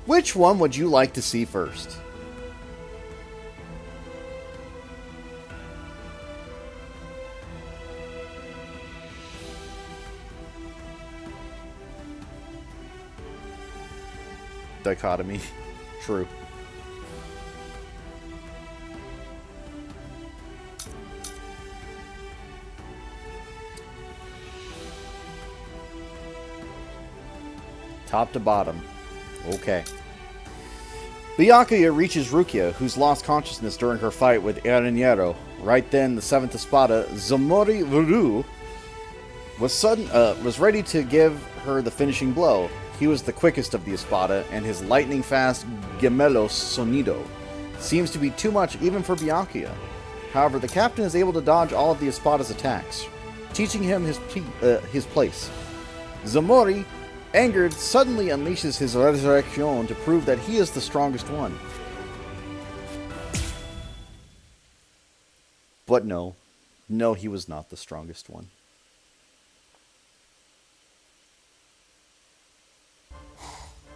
which one would you like to see first? Dichotomy. True. Top to bottom. Okay. Byakuya reaches Rukia, who's lost consciousness during her fight with Erinero. Right then, the 7th Espada, Zomori Vuru, was ready to give her the finishing blow. He was the quickest of the Espada, and his lightning-fast Gemelos Sonido seems to be too much even for Byakuya. However, the captain is able to dodge all of the Espada's attacks, teaching him his place. Zomori, angered, suddenly unleashes his Resurrection to prove that he is the strongest one. But no, he was not the strongest one.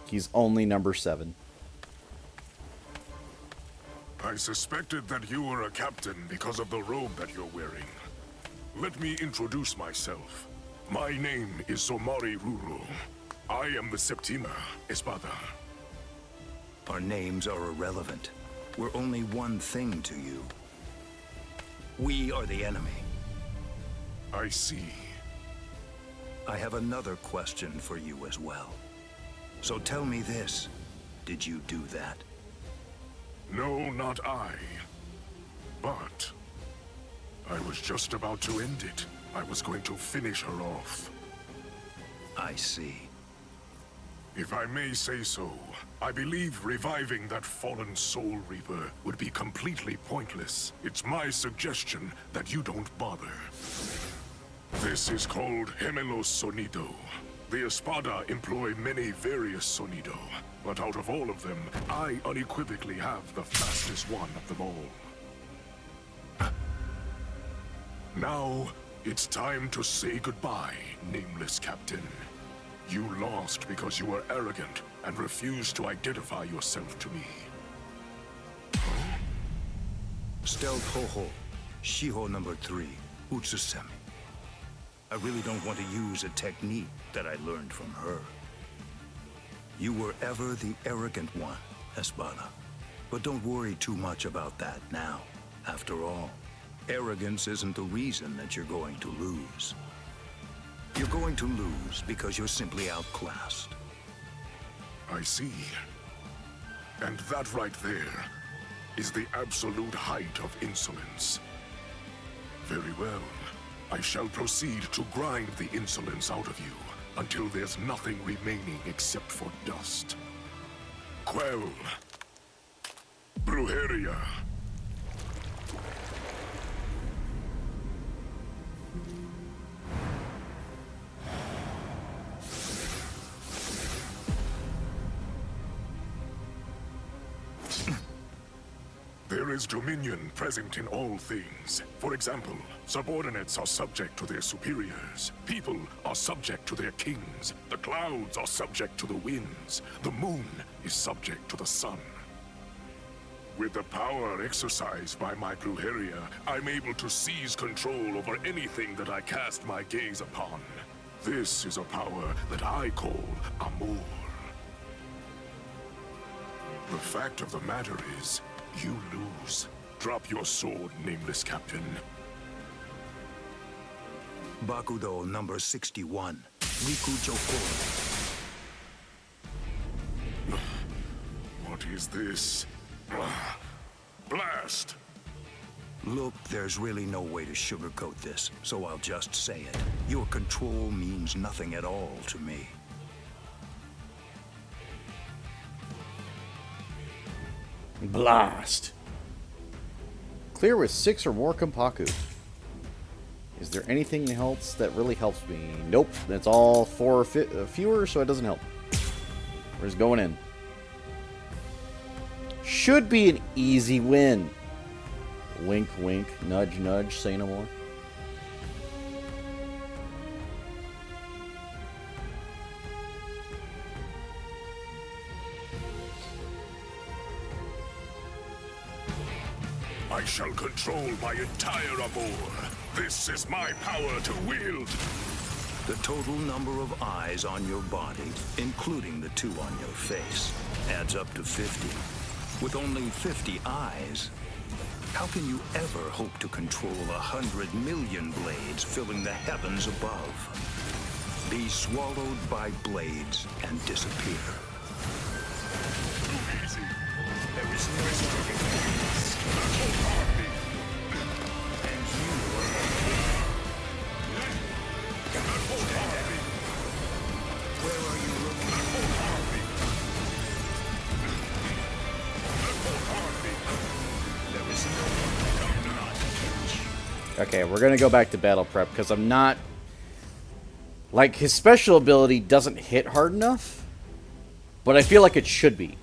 He's only number 7. I suspected that you were a captain because of the robe that you're wearing. Let me introduce myself. My name is Somari Ruro. I am the Septima Espada. Our names are irrelevant. We're only one thing to you. We are the enemy. I see. I have another question for you as well. So tell me this. Did you do that? No, not I. But I was just about to end it. I was going to finish her off. I see. If I may say so, I believe reviving that fallen Soul Reaper would be completely pointless. It's my suggestion that you don't bother. This is called Gemelos Sonido. The Espada employ many various Sonido, but out of all of them, I unequivocally have the fastest one of them all. Now, it's time to say goodbye, nameless captain. You lost because you were arrogant and refused to identify yourself to me. Stealth Ho-Ho, Shiho number 3, Utsusemi. I really don't want to use a technique that I learned from her. You were ever the arrogant one, Espada. But don't worry too much about that now. After all, arrogance isn't the reason that you're going to lose. You're going to lose because you're simply outclassed. I see. And that right there is the absolute height of insolence. Very well. I shall proceed to grind the insolence out of you until there's nothing remaining except for dust. Quell. Brujeria. There There is dominion present in all things. For example, subordinates are subject to their superiors. People are subject to their kings. The clouds are subject to the winds. The moon is subject to the sun. With the power exercised by my Brujeria, I'm able to seize control over anything that I cast my gaze upon. This is a power that I call Amor. The fact of the matter is, you lose. Drop your sword, nameless captain. Bakudo number 61. Riku Joko. What is this? Blast! Look, there's really no way to sugarcoat this, so I'll just say it. Your control means nothing at all to me. Blast. Clear with 6 or more Kompaku. Is there anything else that really helps me? Nope. It's all 4 or fewer, so it doesn't help. We're just going in. Should be an easy win. Wink, wink. Nudge, nudge. Say no more. I shall control my entire Amor. This is my power to wield. The total number of eyes on your body, including the 2 on your face, adds up to 50. With only 50 eyes, how can you ever hope to control 100 million blades filling the heavens above? Be swallowed by blades and disappear. Too easy. There is no escape. And you are where are you looking? There is no one not catch. Okay, we're gonna go back to battle prep because I'm not... Like, his special ability doesn't hit hard enough, but I feel like it should be.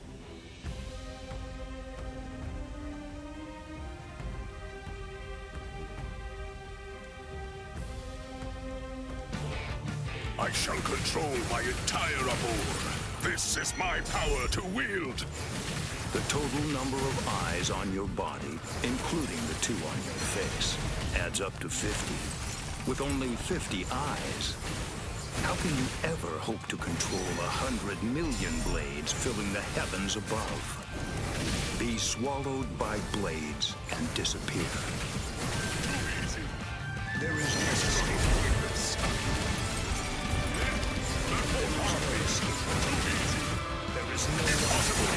I shall control my entire Amor. This is my power to wield. The total number of eyes on your body, including the 2 on your face, adds up to 50. With only 50 eyes, how can you ever hope to control 100 million blades filling the heavens above? Be swallowed by blades and disappear. There is no escape. There is no possible.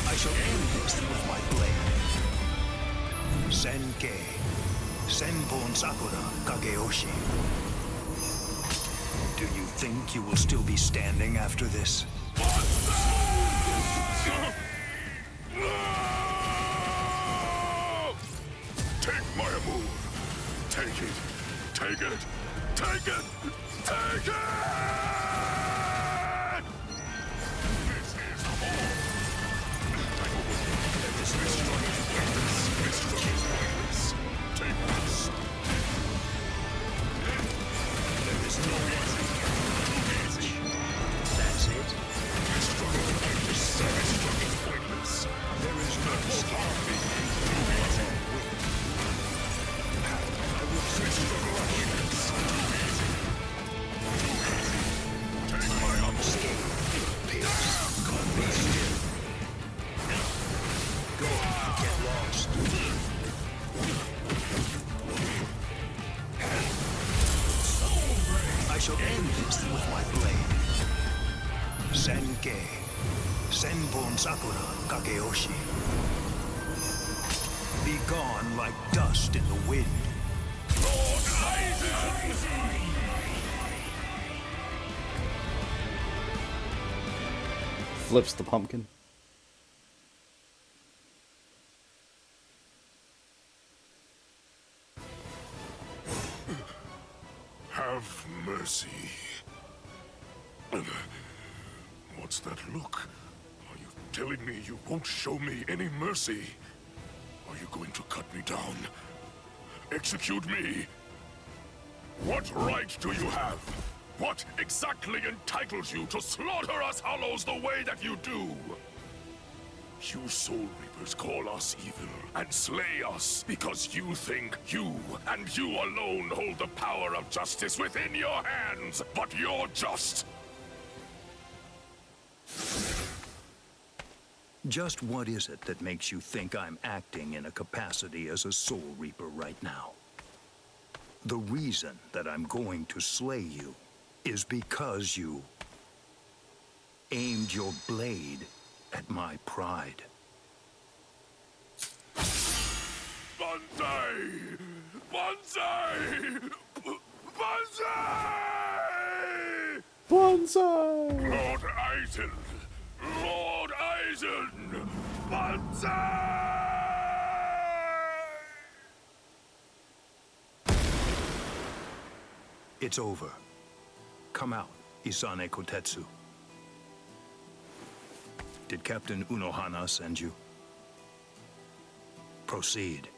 I shall end this with my blade. Senkei. Senpon Sakura Kageoshi. Do you think you will still be standing after this? Take my Amor. Take it. Take it. Take it. Take it! This is Amor. This is pointless. Take this. There is no one. That's it. This struggle is pointless. There is no escape. I shall end this with my blade. Senkei. Senpon Sakura Kageoshi. Be gone like dust in the wind. Flips the pumpkin. mercy. What's that look? Are you telling me you won't show me any mercy? Are you going to cut me down? Execute me? What right do you have? What exactly entitles you to slaughter us Hollows the way that you do? You Soul Reapers call us evil and slay us because you think you and you alone hold the power of justice within your hands, but you're just... Just what is it that makes you think I'm acting in a capacity as a Soul Reaper right now? The reason that I'm going to slay you is because you aimed your blade at my pride. Banzai! Banzai! Banzai! Bonsai! Lord Eisen! Lord Eisen! Banzai! It's over. Come out, Isane Kotetsu. Did Captain Unohana send you? Proceed.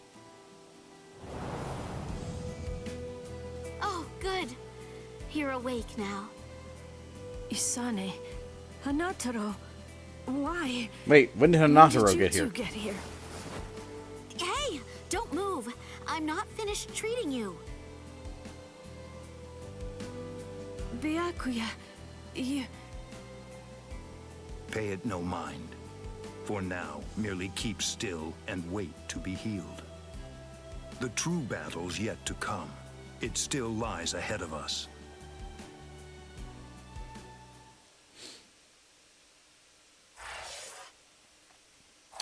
Oh, good. You're awake now. Isane, Hanataro, why? Wait, when did Hanataro get here? Get here? Hey, don't move. I'm not finished treating you. Byakuya, you... Pay it no mind. For now, merely keep still and wait to be healed. The true battle's yet to come. It still lies ahead of us.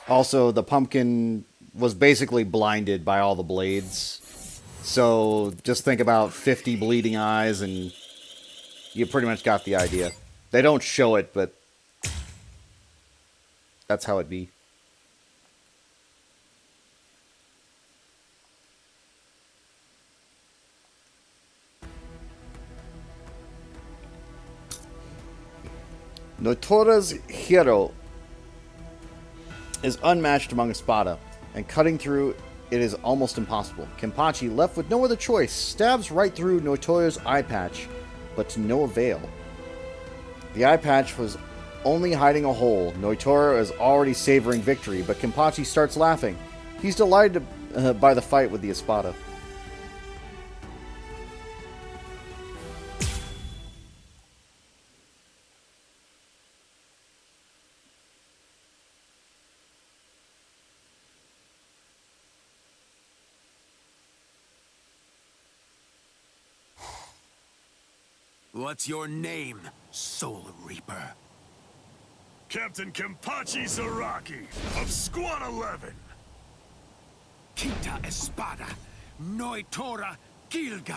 Also, the pumpkin was basically blinded by all the blades. So just think about 50 bleeding eyes and you pretty much got the idea. They don't show it, but that's how it be. Notora's hero is unmatched among Espada, and cutting through it is almost impossible. Kenpachi, left with no other choice, stabs right through Notora's eye patch, but to no avail. The eye patch was only hiding a hole. Notora is already savoring victory, but Kenpachi starts laughing. He's delighted by the fight with the Espada. What's your name, Soul Reaper? Captain Kenpachi Zaraki of Squad 11. Kita Espada, Noitora Gilga.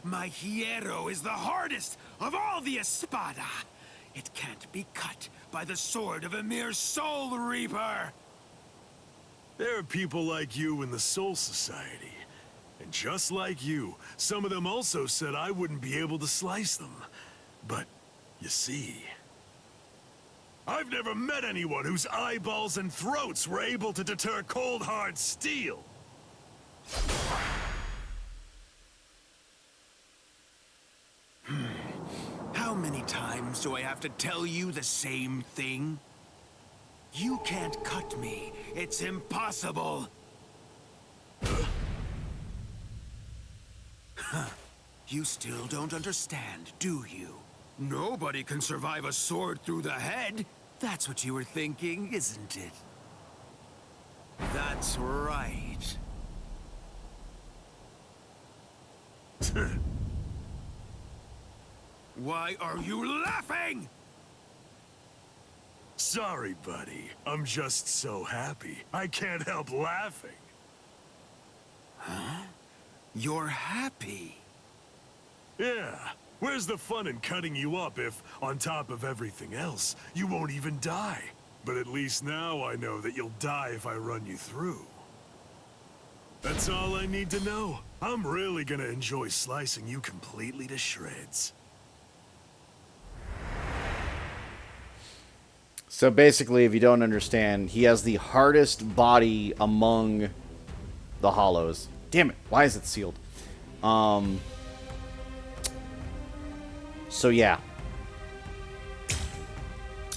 My hierro is the hardest of all the Espada. It can't be cut by the sword of a mere Soul Reaper. There are people like you in the Soul Society. And just like you, some of them also said I wouldn't be able to slice them. But, you see... I've never met anyone whose eyeballs and throats were able to deter cold, hard steel. How many times do I have to tell you the same thing? You can't cut me. It's impossible. You still don't understand, do you? Nobody can survive a sword through the head. That's what you were thinking, isn't it? That's right. Why are you laughing? Sorry, buddy. I'm just so happy. I can't help laughing. Huh? You're happy? Yeah. Where's the fun in cutting you up if, on top of everything else, you won't even die? but at least now I know that you'll die if I run you through. That's all I need to know. I'm really gonna enjoy slicing you completely to shreds. So basically, if you don't understand, he has the hardest body among the hollows. Damn it, why is it sealed? So yeah.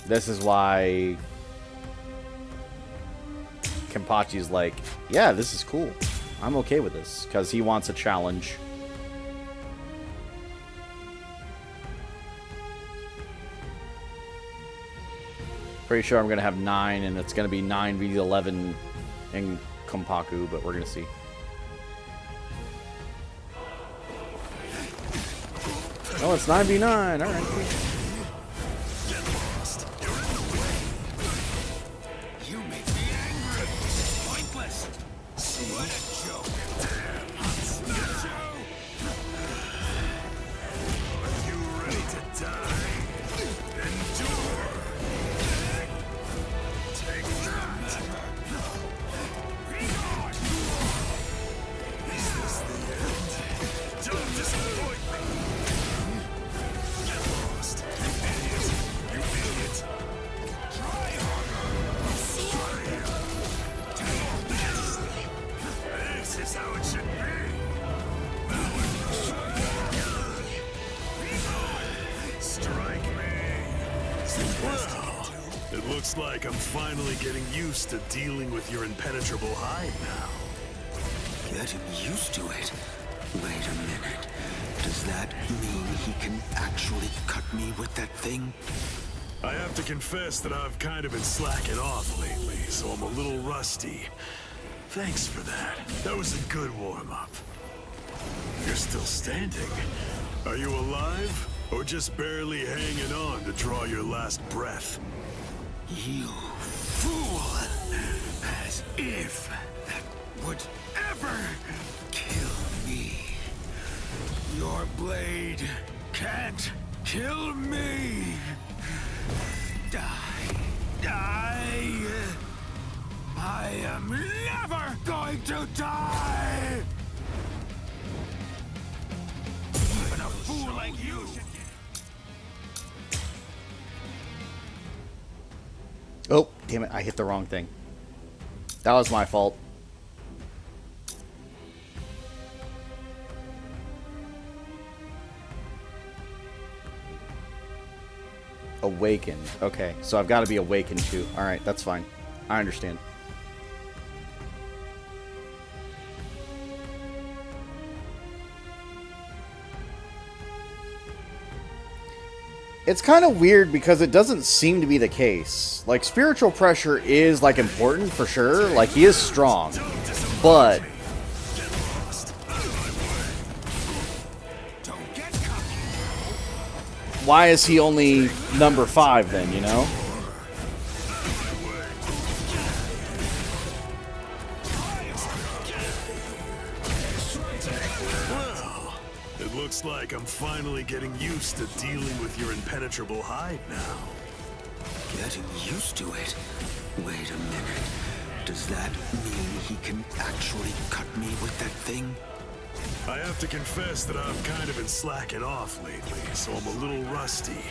This is why Kenpachi's like, yeah, this is cool. I'm okay with this, because he wants a challenge. Pretty sure I'm going to have 9, and it's going to be 9v11 in Kompaku, but we're going to see. Oh, it's 9v9. All right. You make me angry. Pointless. What a joke. Are you ready to die? Endure. Take that. Is this the end? Don't disappoint me. Get lost. You idiot. You idiot. Try harder. This is how it should be. Strike me. Well, it looks like I'm finally getting used to dealing with your impenetrable hide now. Getting used to it? Wait a minute. Does that mean he can actually cut me with that thing? I have to confess that I've kind of been slacking off lately, so I'm a little rusty. Thanks for that. That was a good warm-up. You're still standing. Are you alive? Or just barely hanging on to draw your last breath? You fool! As if that would ever kill me. Your blade can't kill me. Die. Die. I am never going to die. Even a fool like you should get... Oh, damn it, I hit the wrong thing. That was my fault. Awakened. Okay, so I've got to be awakened too. Alright, that's fine. I understand. It's kind of weird because it doesn't seem to be the case. Like, spiritual pressure is, like, important for sure. Like, he is strong. But why is he only number 5 then, you know? Looks like I'm finally getting used to dealing with your impenetrable hide now. Getting used to it? Wait a minute. Does that mean he can actually cut me with that thing? I have to confess that I've kind of been slacking off lately, so I'm a little rusty.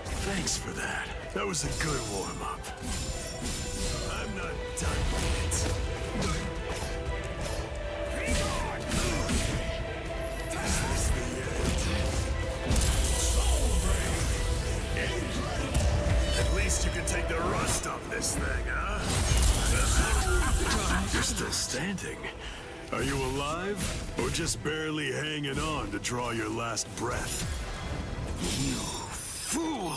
Thanks for that. That was a good warm-up. I'm not done yet. At least you can take the rust off this thing, huh? You're still standing. Are you alive? Or just barely hanging on to draw your last breath? You fool!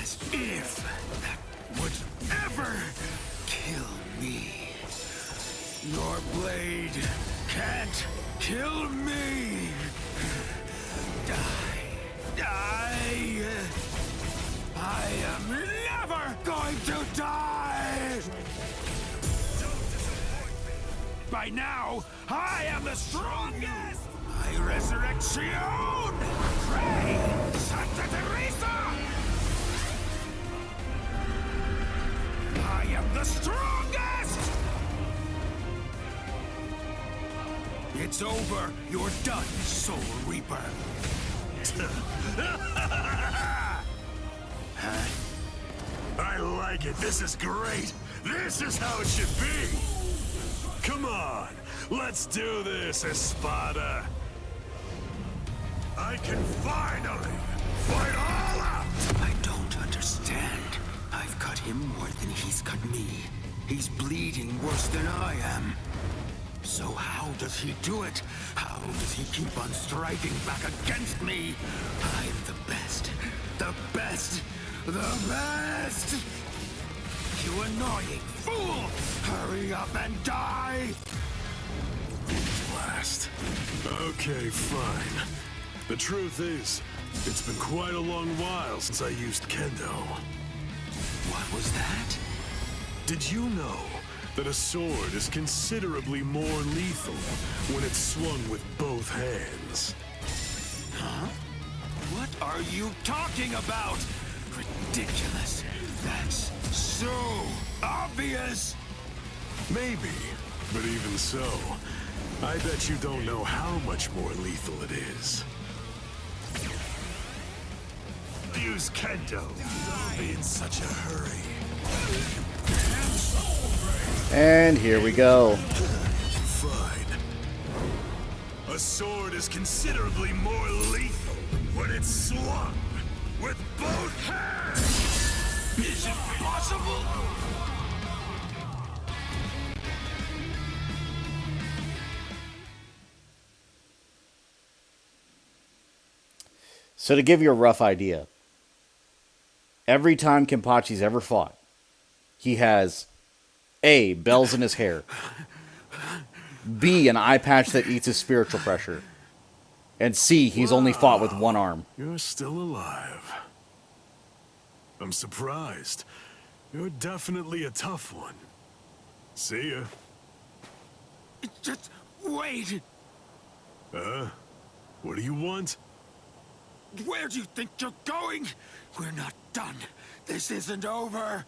As if that would ever kill me. Your blade can't kill me. Die. Die. I am never going to die! By now, I am the strongest! My resurrection! Pray, Santa Teresa! the strongest! It's over. You're done, Soul Reaper. Huh? I like it. This is great. This is how it should be. Come on. Let's do this, Espada. I can finally fight all out. I don't understand. I've cut him more than he's cut me. He's bleeding worse than I am. So how does he do it? How does he keep on striking back against me? I'm the best. The best. The best! You annoying fool! Hurry up and die! Blast. Okay, fine. The truth is, it's been quite a long while since I used Kendo. What was that? Did you know that a sword is considerably more lethal when it's swung with both hands? Huh? What are you talking about? Ridiculous. That's so obvious. Maybe, but even so, I bet you don't know how much more lethal it is. Use Kendo. Don't be in such a hurry. And here we go. Fine. A sword is considerably more lethal when it's swung with both hands. Is it possible? So to give you a rough idea, every time Kenpachi's ever fought, he has A, bells in his hair, B, an eye patch that eats his spiritual pressure, and C, he's only fought with one arm. You're still alive. I'm surprised. You're definitely a tough one. See ya. Just wait. What do you want? Where do you think you're going? We're not done. This isn't over.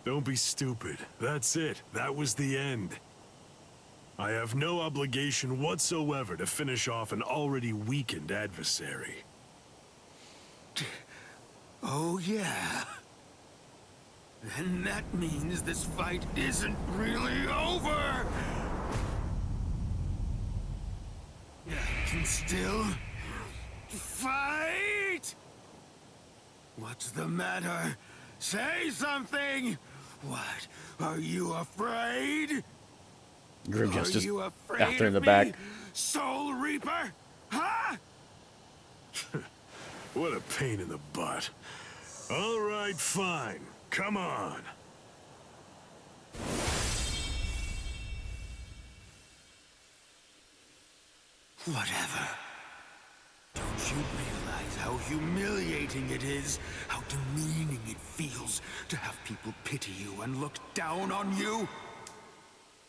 Don't be stupid. That's it. That was the end. I have no obligation whatsoever to finish off an already weakened adversary. Oh, yeah. Then that means this fight isn't really over. I can still fight. What's the matter? Say something. What? Are you afraid? Grim just Are you afraid after in the of back. me, Soul Reaper? Huh? What a pain in the butt. All right, fine. Come on. Whatever. Don't you realize how humiliating it is? How demeaning it feels to have people pity you and look down on you?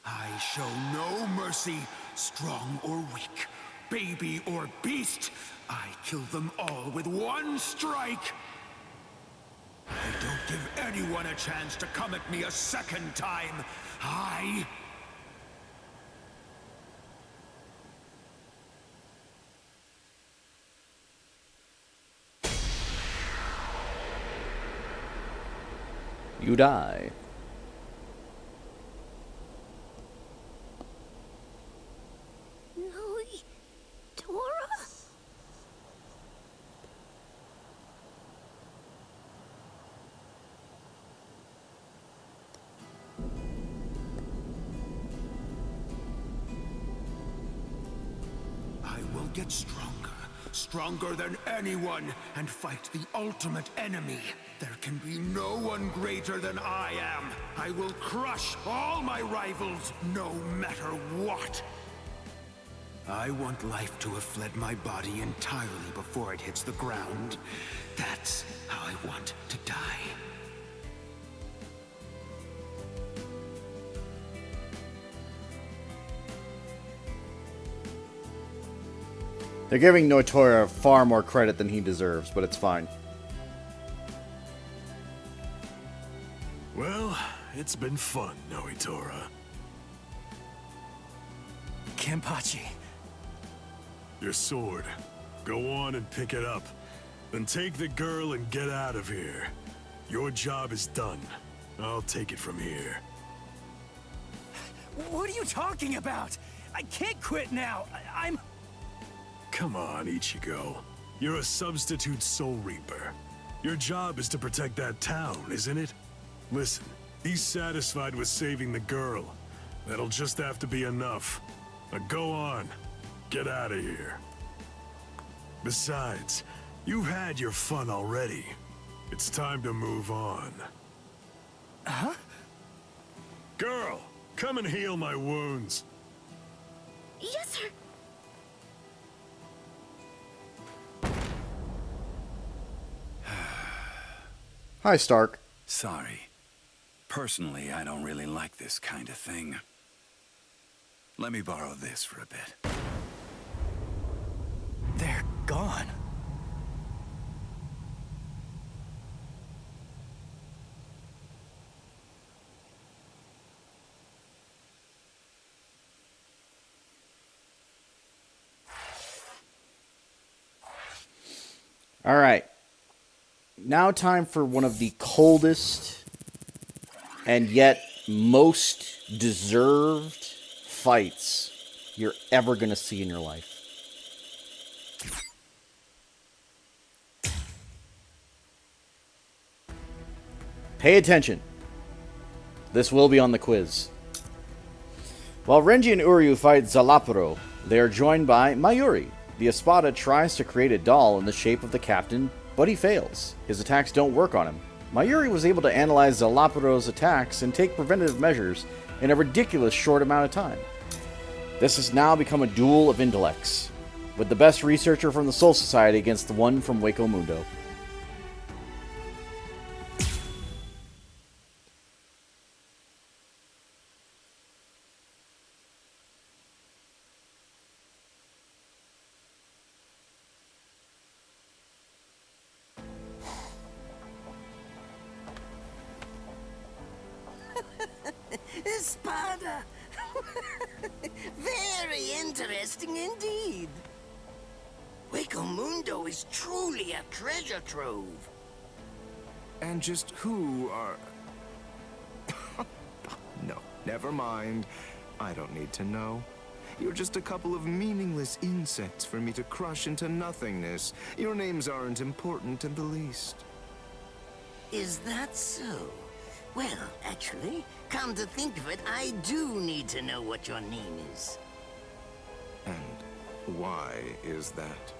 I show no mercy, strong or weak, baby or beast. I kill them all with one strike. I don't give anyone a chance to come at me a second time. You die. Get stronger, stronger than anyone, and fight the ultimate enemy. There can be no one greater than I am. I will crush all my rivals, no matter what. I want life to have fled my body entirely before it hits the ground. That's how I want to die. They're giving Notora far more credit than he deserves, but it's fine. Well, It's been fun, Noitora. Kenpachi. Your sword. Go on and pick it up. Then take the girl and get out of here. Your job is done. I'll take it from here. What are you talking about? I can't quit now. I'm... Come on, Ichigo. You're a substitute Soul Reaper. Your job is to protect that town, isn't it? Listen, be satisfied with saving the girl. That'll just have to be enough. Now go on. Get out of here. Besides, you've had your fun already. It's time to move on. Huh? Girl, come and heal my wounds. Yes, sir. Hi, Stark. Sorry. Personally, I don't really like this kind of thing. Let me borrow this for a bit. They're gone. All right. Now time for one of the coldest and yet most deserved fights you're ever going to see in your life. Pay attention. This will be on the quiz. While Renji and Uryu fight Zalapuro, they are joined by Mayuri. The Espada tries to create a doll in the shape of the captain, but he fails. His attacks don't work on him. Mayuri was able to analyze Zalapuro's attacks and take preventative measures in a ridiculous short amount of time. This has now become a duel of intellects, with the best researcher from the Soul Society against the one from Waco Mundo. Espada! Very interesting indeed. Waco Mundo is truly a treasure trove. And just who are... No, never mind. I don't need to know. You're just a couple of meaningless insects for me to crush into nothingness. Your names aren't important in the least. Is that so? Well, actually, come to think of it, I do need to know what your name is. And why is that?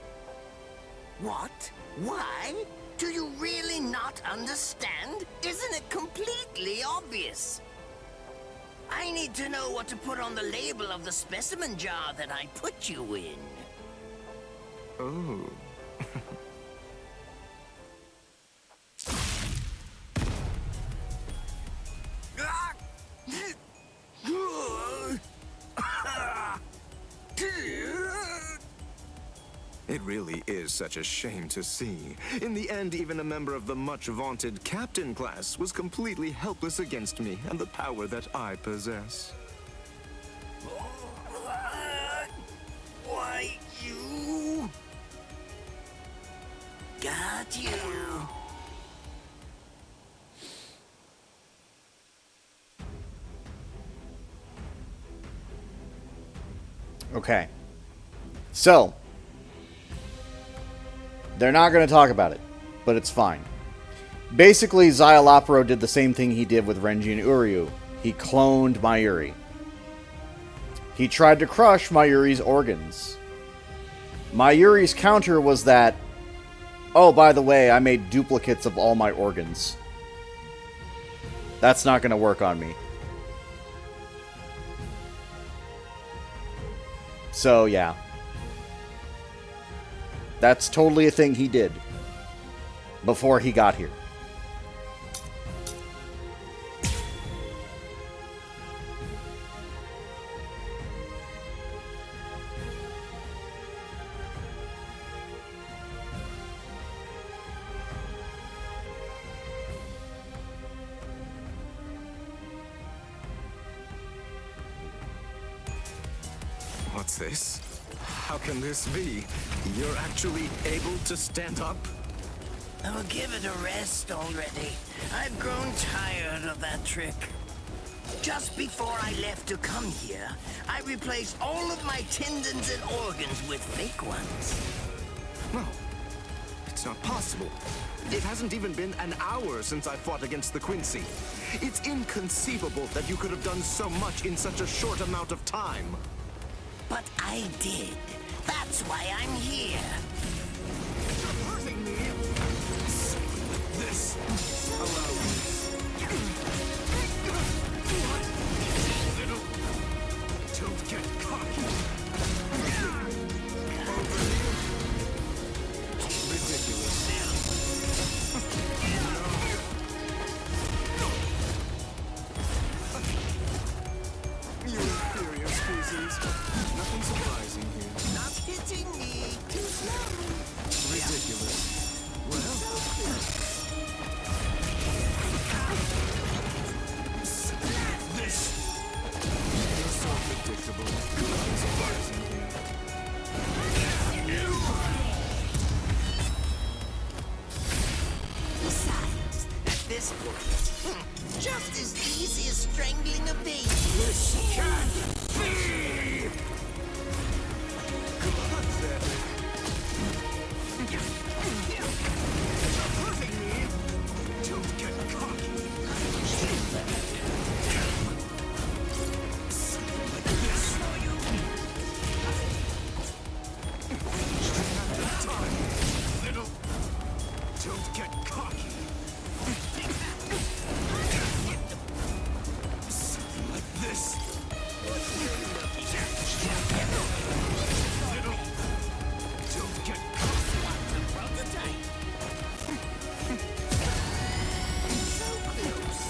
What? Why? Do you really not understand? Isn't it completely obvious? I need to know what to put on the label of the specimen jar that I put you in. Oh. It really is such a shame to see. In the end, even a member of the much-vaunted captain class was completely helpless against me and the power that I possess. Why, you... Got you. Okay. So, they're not going to talk about it, but it's fine. Basically, Zalapuro did the same thing he did with Renji and Uryu. He cloned Mayuri. He tried to crush Mayuri's organs. Mayuri's counter was that, oh, by the way, I made duplicates of all my organs. That's not going to work on me. So, yeah. That's totally a thing he did before he got here. What's this? How can this be? You're actually able to stand up? Oh, give it a rest already. I've grown tired of that trick. Just before I left to come here, I replaced all of my tendons and organs with fake ones. No, it's not possible. It hasn't even been an hour since I fought against the Quincy. It's inconceivable that you could have done so much in such a short amount of time. But I did. That's why I'm here. You're hurting me. This. Allow me. Little. Don't get cocky. Over here. Ridiculous. You inferior species. Nothing surprising here. Not hitting me. Too slow. Ridiculous. Well. This. You're so predictable. Nothing surprising here. Besides, at this point, just as easy as strangling a baby. This can't be! You're hurting me! Don't get cocky! This! Time, little! Don't get cocky! Like this! Little! Don't get cocky! Prototype. So close.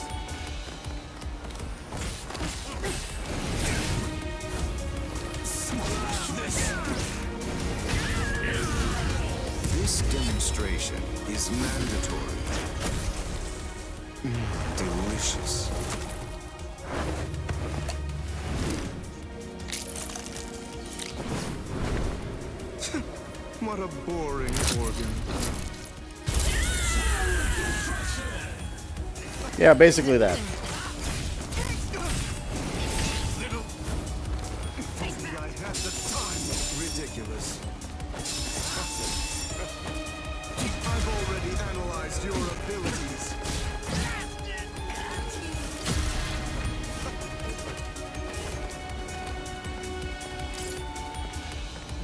This demonstration is mandatory. Delicious. What a boring organ. Yeah, basically that. Little. If only I had the time. Ridiculous. I've already analyzed your abilities.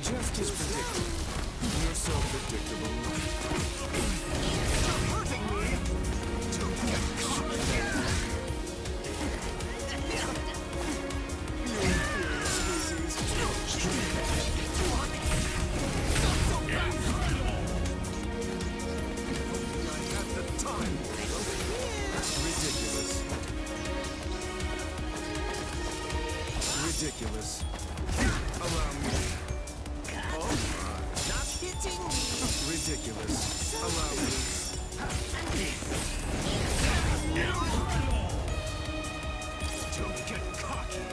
Just as predictable. You're so predictable. You're hurting me. Don't get caught. You inferior species. I had the time. Ridiculous. Ridiculous. Allow me. Not hitting me. Ridiculous. Allow me. Don't get cocky.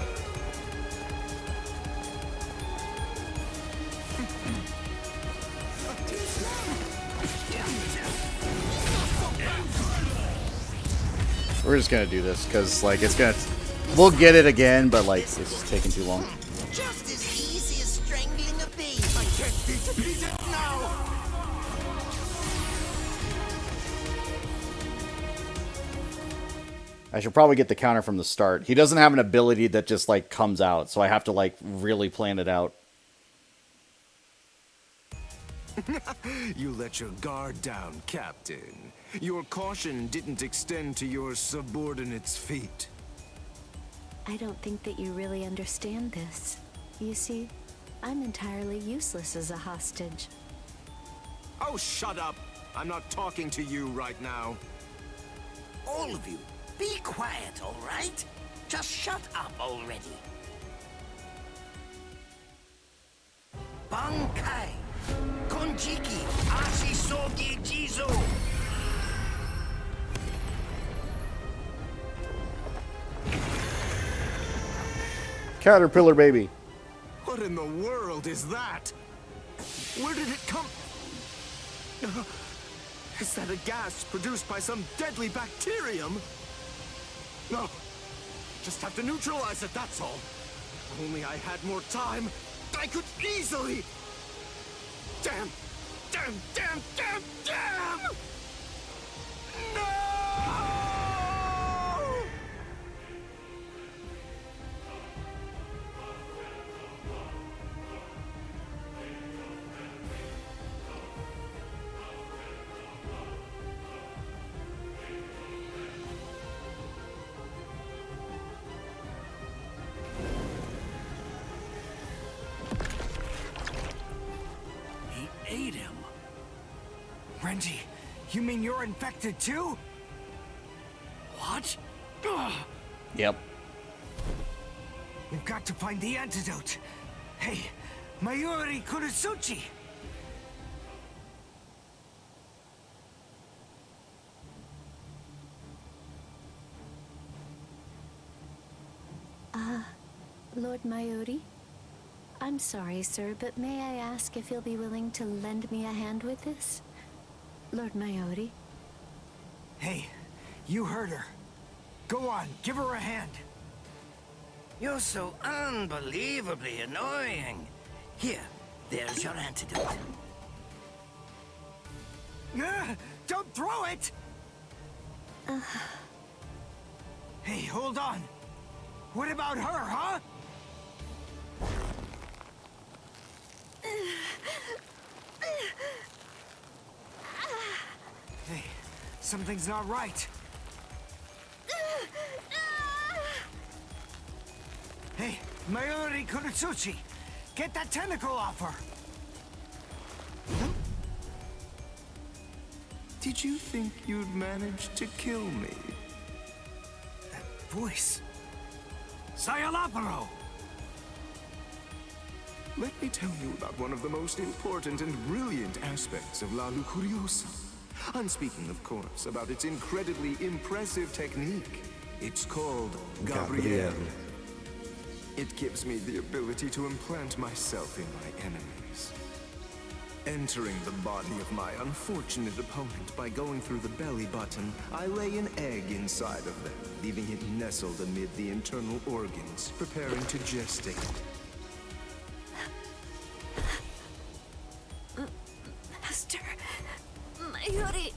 We're just gonna do this because, like, it's gonna. We'll get it again, but like, it's just taking too long. Just as easy as strangling a baby. I can't be defeated now! I should probably get the counter from the start. He doesn't have an ability that just like comes out, so I have to like really plan it out. You let your guard down, Captain. Your caution didn't extend to your subordinates' feet. I don't think that you really understand this. You see, I'm entirely useless as a hostage. Oh, shut up! I'm not talking to you right now. All of you, be quiet, all right? Just shut up already. Bankai, Konjiki, Ashisogi Jizo. Caterpillar baby. What in the world is that? Where did it come? Is that a gas produced by some deadly bacterium? No. Just have to neutralize it, that's all. If only I had more time, I could easily... Damn! Damn! Damn! Damn! Damn! No! Ate him. Renji, you mean you're infected too? What? Ugh. Yep. We've got to find the antidote. Hey, Mayuri Kurosuchi! Lord Mayuri? I'm sorry, sir, but may I ask if you'll be willing to lend me a hand with this? Lord Mayuri? Hey, you heard her. Go on, give her a hand. You're so unbelievably annoying. Here, there's your antidote. Don't throw it! Hey, hold on. What about her, huh? Hey, something's not right. Hey, Mayuri Kurosuchi, get that tentacle off her. Did you think you'd manage to kill me? That voice. Sayalaparo! Let me tell you about one of the most important and brilliant aspects of La Lucuriosa. I'm speaking, of course, about its incredibly impressive technique. It's called Gabriel. It gives me the ability to implant myself in my enemies. Entering the body of my unfortunate opponent by going through the belly button, I lay an egg inside of them, leaving it nestled amid the internal organs, preparing to gestate. Master... Mayuri...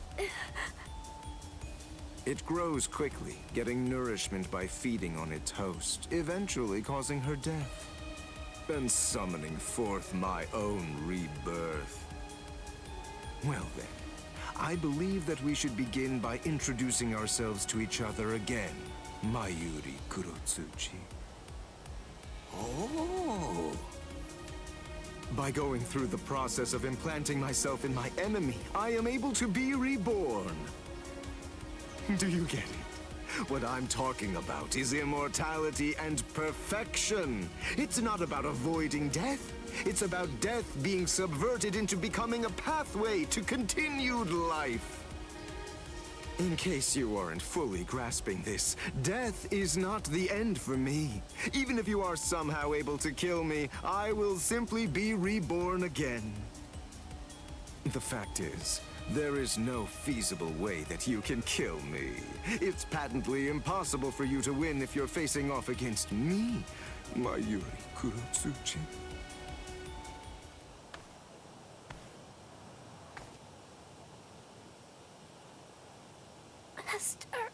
It grows quickly, getting nourishment by feeding on its host, eventually causing her death, and summoning forth my own rebirth. Well then, I believe that we should begin by introducing ourselves to each other again, Mayuri Kurosuchi. Oh. By going through the process of implanting myself in my enemy, I am able to be reborn. Do you get it? What I'm talking about is immortality and perfection. It's not about avoiding death. It's about death being subverted into becoming a pathway to continued life. In case you aren't fully grasping this, death is not the end for me. Even if you are somehow able to kill me, I will simply be reborn again. The fact is, there is no feasible way that you can kill me. It's patently impossible for you to win if you're facing off against me, Mayuri Kurosuchi. Master...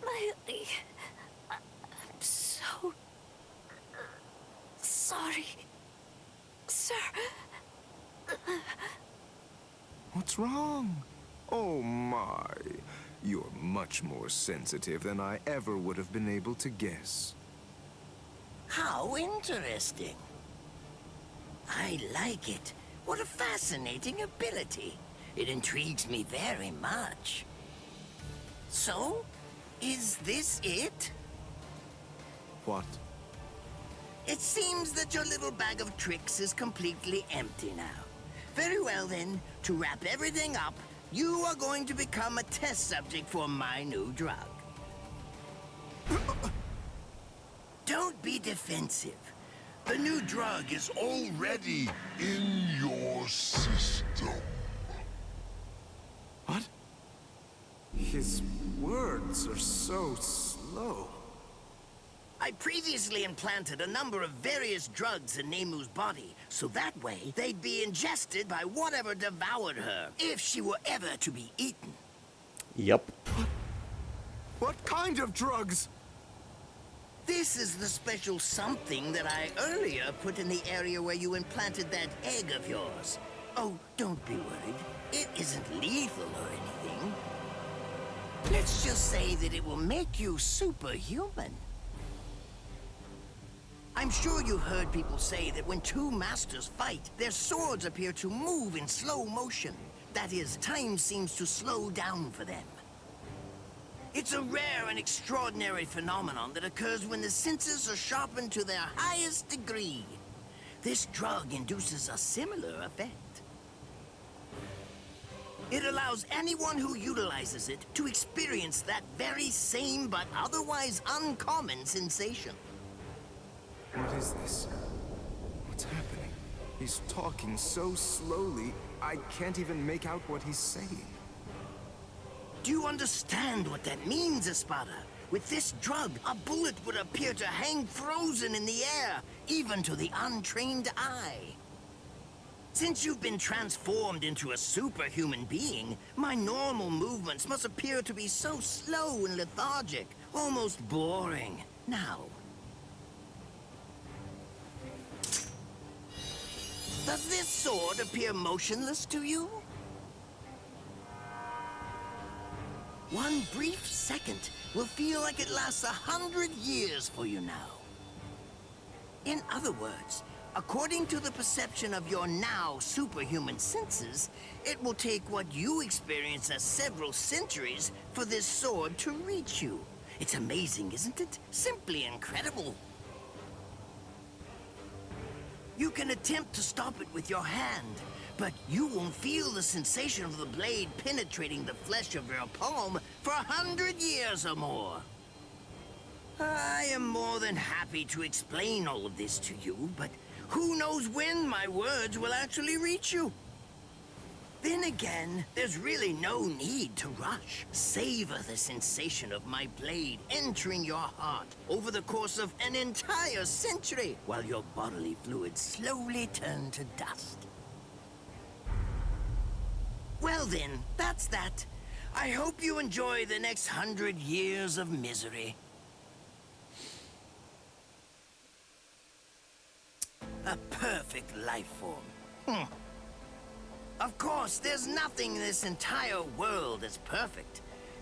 Mayuri... I'm so... sorry... Sir... What's wrong? Oh my. You're much more sensitive than I ever would have been able to guess. How interesting. I like it. What a fascinating ability. It intrigues me very much. So, is this it? What? It seems that your little bag of tricks is completely empty now. Very well then, to wrap everything up, you are going to become a test subject for my new drug. Don't be defensive. The new drug is already in your system. What? His words are so slow. I previously implanted a number of various drugs in Nemu's body, so that way they'd be ingested by whatever devoured her, if she were ever to be eaten. Yep. What kind of drugs? This is the special something that I earlier put in the area where you implanted that egg of yours. Oh, don't be worried. It isn't lethal or anything. Let's just say that it will make you superhuman. I'm sure you've heard people say that when two masters fight, their swords appear to move in slow motion. That is, time seems to slow down for them. It's a rare and extraordinary phenomenon that occurs when the senses are sharpened to their highest degree. This drug induces a similar effect. It allows anyone who utilizes it to experience that very same but otherwise uncommon sensation. What is this? What's happening? He's talking so slowly, I can't even make out what he's saying. Do you understand what that means, Espada? With this drug, a bullet would appear to hang frozen in the air, even to the untrained eye. Since you've been transformed into a superhuman being, my normal movements must appear to be so slow and lethargic, almost boring. Now, does this sword appear motionless to you? One brief second will feel like it lasts 100 years for you now. In other words, according to the perception of your now superhuman senses, it will take what you experience as several centuries for this sword to reach you. It's amazing, isn't it? Simply incredible. You can attempt to stop it with your hand, but you won't feel the sensation of the blade penetrating the flesh of your palm for 100 years or more. I am more than happy to explain all of this to you, but who knows when my words will actually reach you? Then again, there's really no need to rush. Savor the sensation of my blade entering your heart over the course of an entire century, while your bodily fluids slowly turn to dust. Well then, that's that. I hope you enjoy the next 100 years of misery. A perfect life form. Of course, there's nothing in this entire world that's perfect.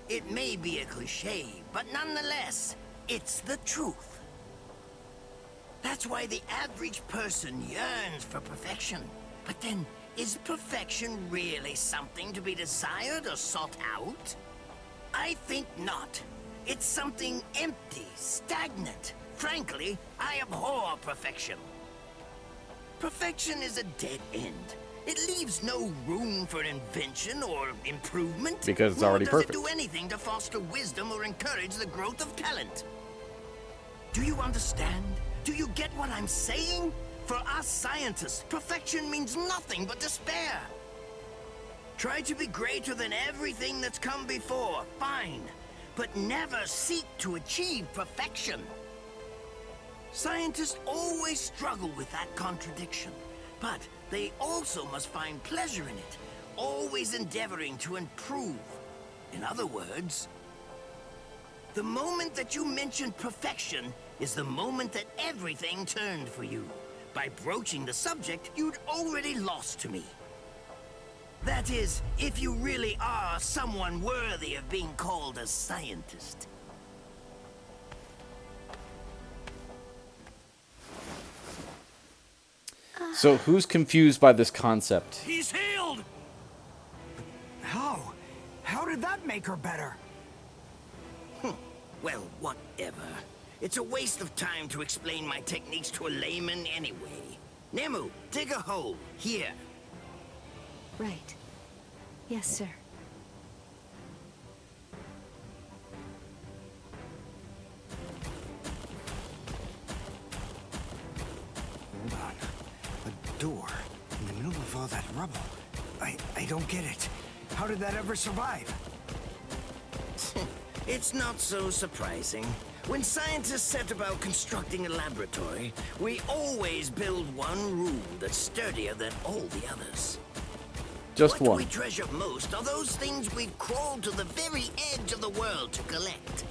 It may be a cliché, but nonetheless, it's the truth. That's why the average person yearns for perfection. But then, is perfection really something to be desired or sought out? I think not. It's something empty, stagnant. Frankly, I abhor perfection. Perfection is a dead end. It leaves no room for invention or improvement. Because it's already perfect. Nor does it do anything to foster wisdom or encourage the growth of talent. Do you understand? Do you get what I'm saying? For us scientists, perfection means nothing but despair. Try to be greater than everything that's come before, fine. But never seek to achieve perfection. Scientists always struggle with that contradiction, but they also must find pleasure in it, always endeavoring to improve. In other words, the moment that you mentioned perfection is the moment that everything turned for you. By broaching the subject, you'd already lost to me. That is, if you really are someone worthy of being called a scientist. So who's confused by this concept? He's healed! How? How did that make her better? Well, whatever. It's a waste of time to explain my techniques to a layman anyway. Nemu, dig a hole. Here. Right. Yes, sir. all that rubble? I don't get it. How did that ever survive? It's not so surprising. When scientists set about constructing a laboratory, we always build one room that's sturdier than all the others. Just What one. we treasure most are those things we've crawled to the very edge of the world to collect.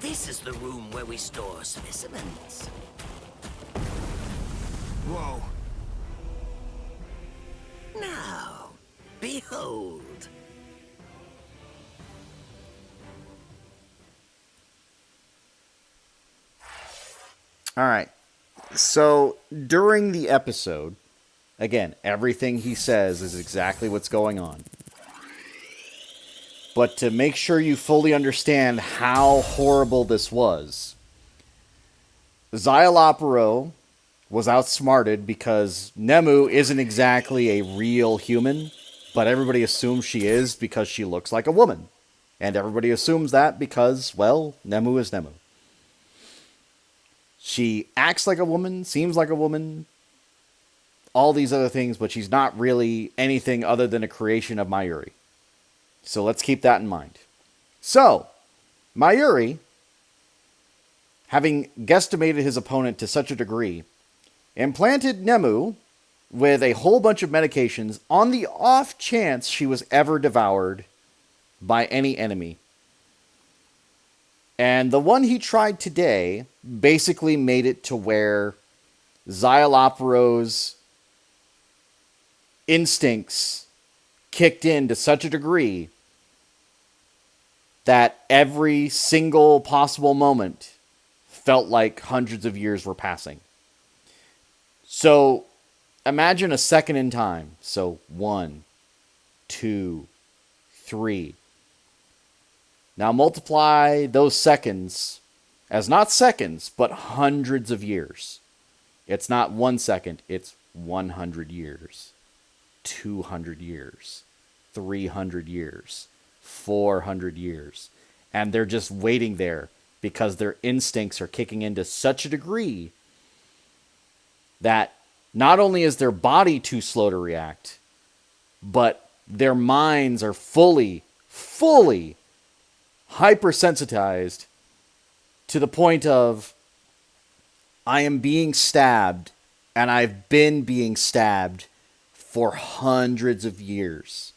This is the room where we store specimens. Whoa. Now, behold. All right. So during the episode, again, everything he says is exactly what's going on. But to make sure you fully understand how horrible this was, Xylopero was outsmarted because Nemu isn't exactly a real human, but everybody assumes she is because she looks like a woman. And everybody assumes that because, well, Nemu is Nemu. She acts like a woman, seems like a woman, all these other things, but she's not really anything other than a creation of Mayuri. So let's keep that in mind. So, Mayuri, having guesstimated his opponent to such a degree, implanted Nemu with a whole bunch of medications on the off chance she was ever devoured by any enemy. And the one he tried today basically made it to where Xylopero's instincts kicked in to such a degree that every single possible moment felt like hundreds of years were passing. So imagine a second in time. So 1, 2, 3. Now multiply those seconds as not seconds, but hundreds of years. It's not 1 second, it's 100 years, 200 years, 300 years, 400 years. And they're just waiting there because their instincts are kicking into such a degree that not only is their body too slow to react, but their minds are fully hypersensitized to the point of, I am being stabbed, and I've been being stabbed for hundreds of years.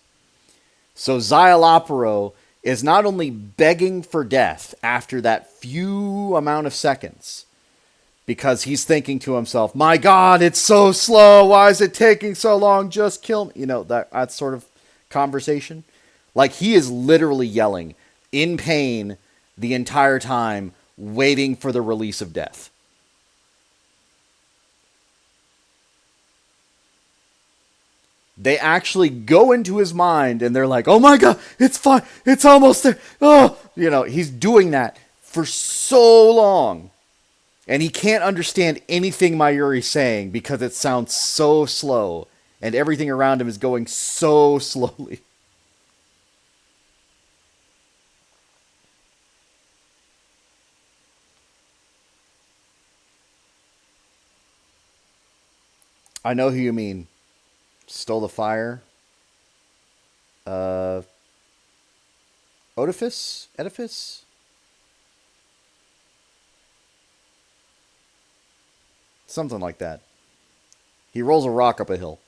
So Xylopero is not only begging for death after that few amount of seconds, because he's thinking to himself, my God, it's so slow. Why is it taking so long? Just kill me. You know, that sort of conversation. Like, he is literally yelling in pain the entire time, waiting for the release of death. They actually go into his mind and they're like, oh my God, it's fine. It's almost there. Oh, you know, he's doing that for so long. And he can't understand anything Mayuri's saying because it sounds so slow. And everything around him is going so slowly. I know who you mean. Stole the fire. Edifice? Something like that. He rolls a rock up a hill.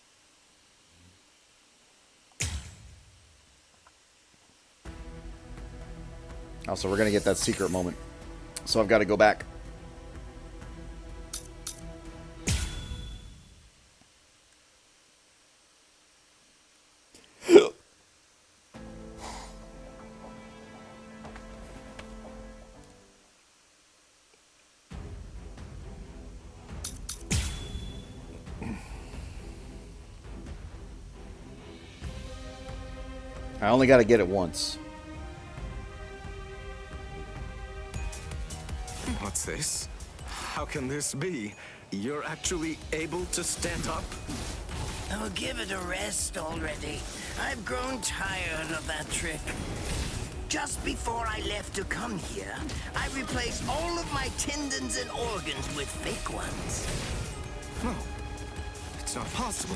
Also, we're going to get that secret moment. So I've got to go back. I only got to get it once. What's this? How can this be? You're actually able to stand up? Oh, give it a rest already. I've grown tired of that trick. Just before I left to come here, I replaced all of my tendons and organs with fake ones. No. It It's not possible.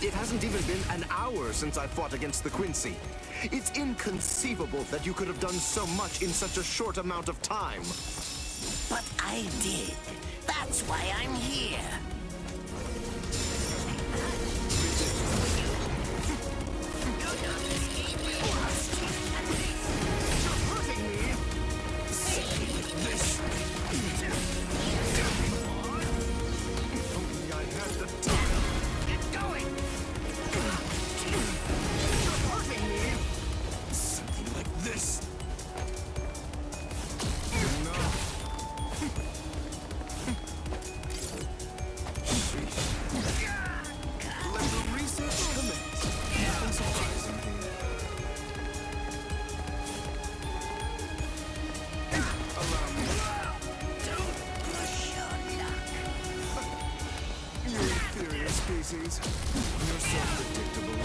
It hasn't even been an hour since I fought against the Quincy. It's inconceivable that you could have done so much in such a short amount of time. But I did. That's why I'm here. You're so predictable.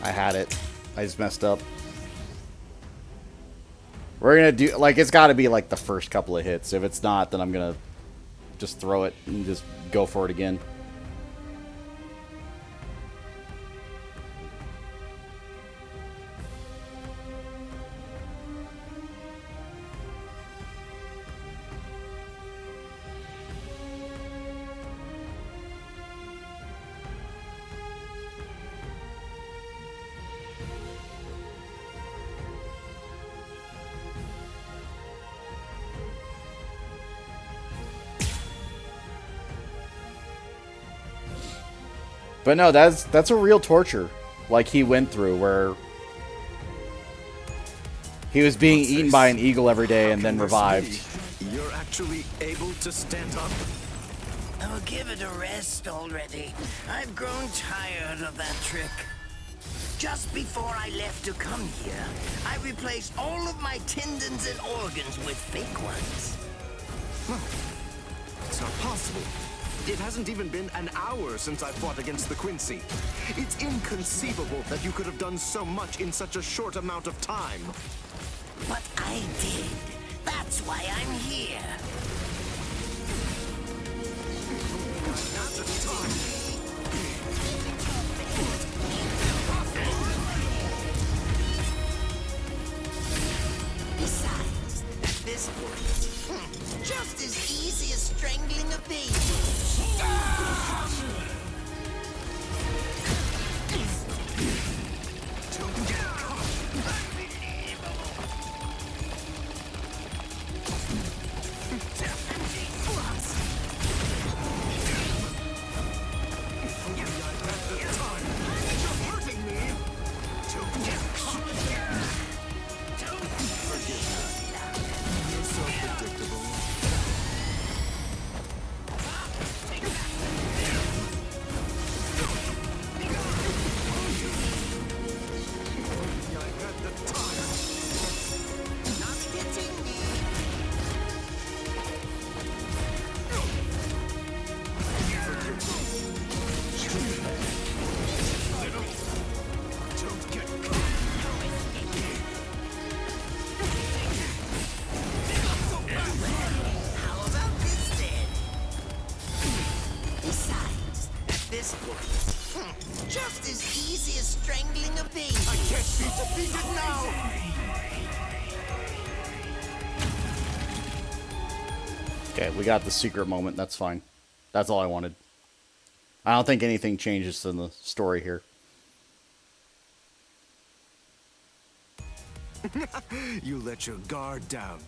I had it. I just messed up. We're gonna do, like, it's gotta be like the first couple of hits. If it's not, then I'm gonna just throw it and just go for it again. But no, that's a real torture, like he went through, where he was being eaten by an eagle every day and then revived. You're actually able to stand up? Oh, give it a rest already. I've grown tired of that trick. Just before I left to come here, I replaced all of my tendons and organs with fake ones. It's not possible. It hasn't even been an hour since I fought against the Quincy. It's inconceivable that you could have done so much in such a short amount of time. But I did. That's why I'm here. Not the time. Besides, at this point, just as easy as strangling a baby. Just as easy as strangling a baby. I can't be defeated now! Okay, we got the secret moment. That's fine. That's all I wanted. I don't think anything changes in the story here. You let your guard down.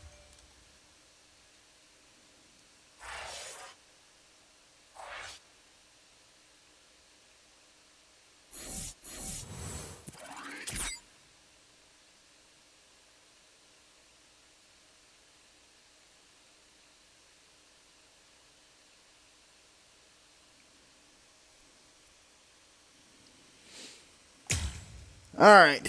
All right.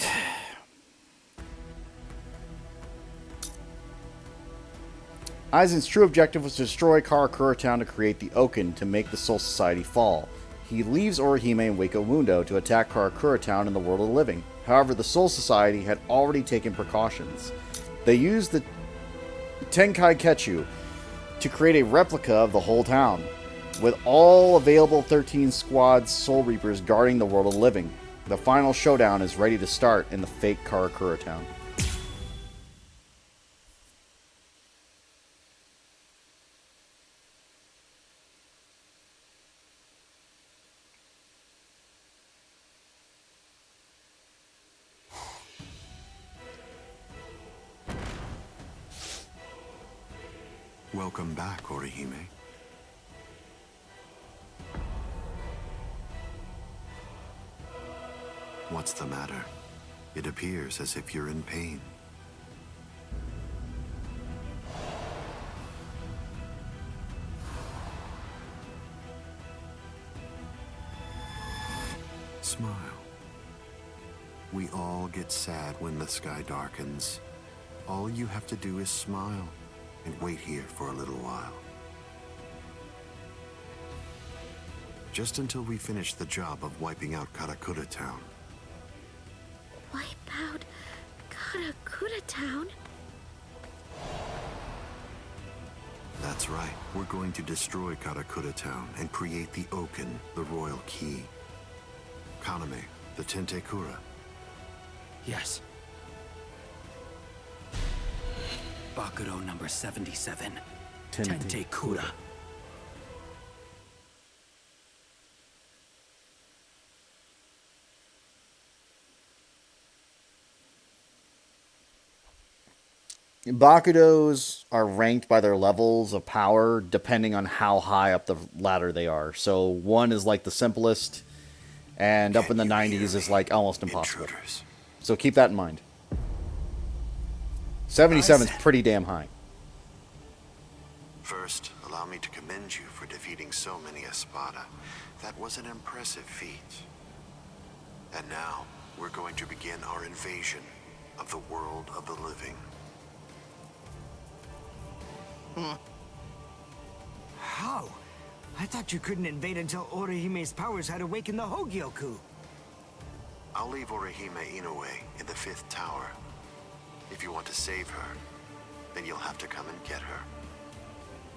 Aizen's true objective was to destroy Karakura Town to create the Oaken to make the Soul Society fall. he leaves Orihime and Wako Mundo to attack Karakura Town in the world of the living. However, the Soul Society had already taken precautions. They used the Tenkai Ketchu to create a replica of the whole town, with all available 13 squads Soul Reapers guarding the world of the living. The final showdown is ready to start in the fake Karakura Town. Welcome back, Orihime. What's the matter? It appears as if you're in pain. Smile. We all get sad when the sky darkens. All you have to do is smile and wait here for a little while. Just until we finish the job of wiping out Karakura Town. Wipe out Karakura Town? That's right. We're going to destroy Karakura Town and create the Oken, the royal key. Kaname, the Tentekura. Yes. Bakuro number 77. Tentekura. Bakudos are ranked by their levels of power depending on how high up the ladder they are. So 1 is like the simplest, and up in the 90s is like almost impossible. So keep that in mind. 77 is pretty damn high. First, allow me to commend you for defeating so many Espada. That was an impressive feat. And now, we're going to begin our invasion of the world of the living. How? I thought you couldn't invade until Orihime's powers had awakened the Hogyoku. I'll leave Orihime Inoue in the 5th tower. If you want to save her, then you'll have to come and get her.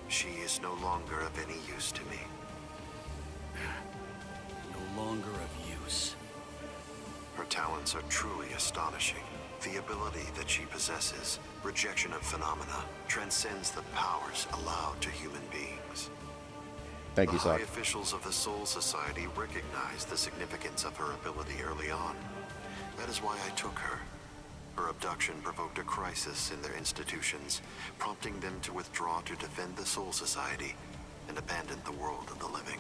She is no longer of any use to me. No longer of use. Her talents are truly astonishing. The ability that she possesses, rejection of phenomena, transcends the powers allowed to human beings. Thank you, The Sock. high officials of the Soul Society recognized the significance of her ability early on. That is why I took her. Her abduction provoked a crisis in their institutions, prompting them to withdraw to defend the Soul Society and abandon the world of the living.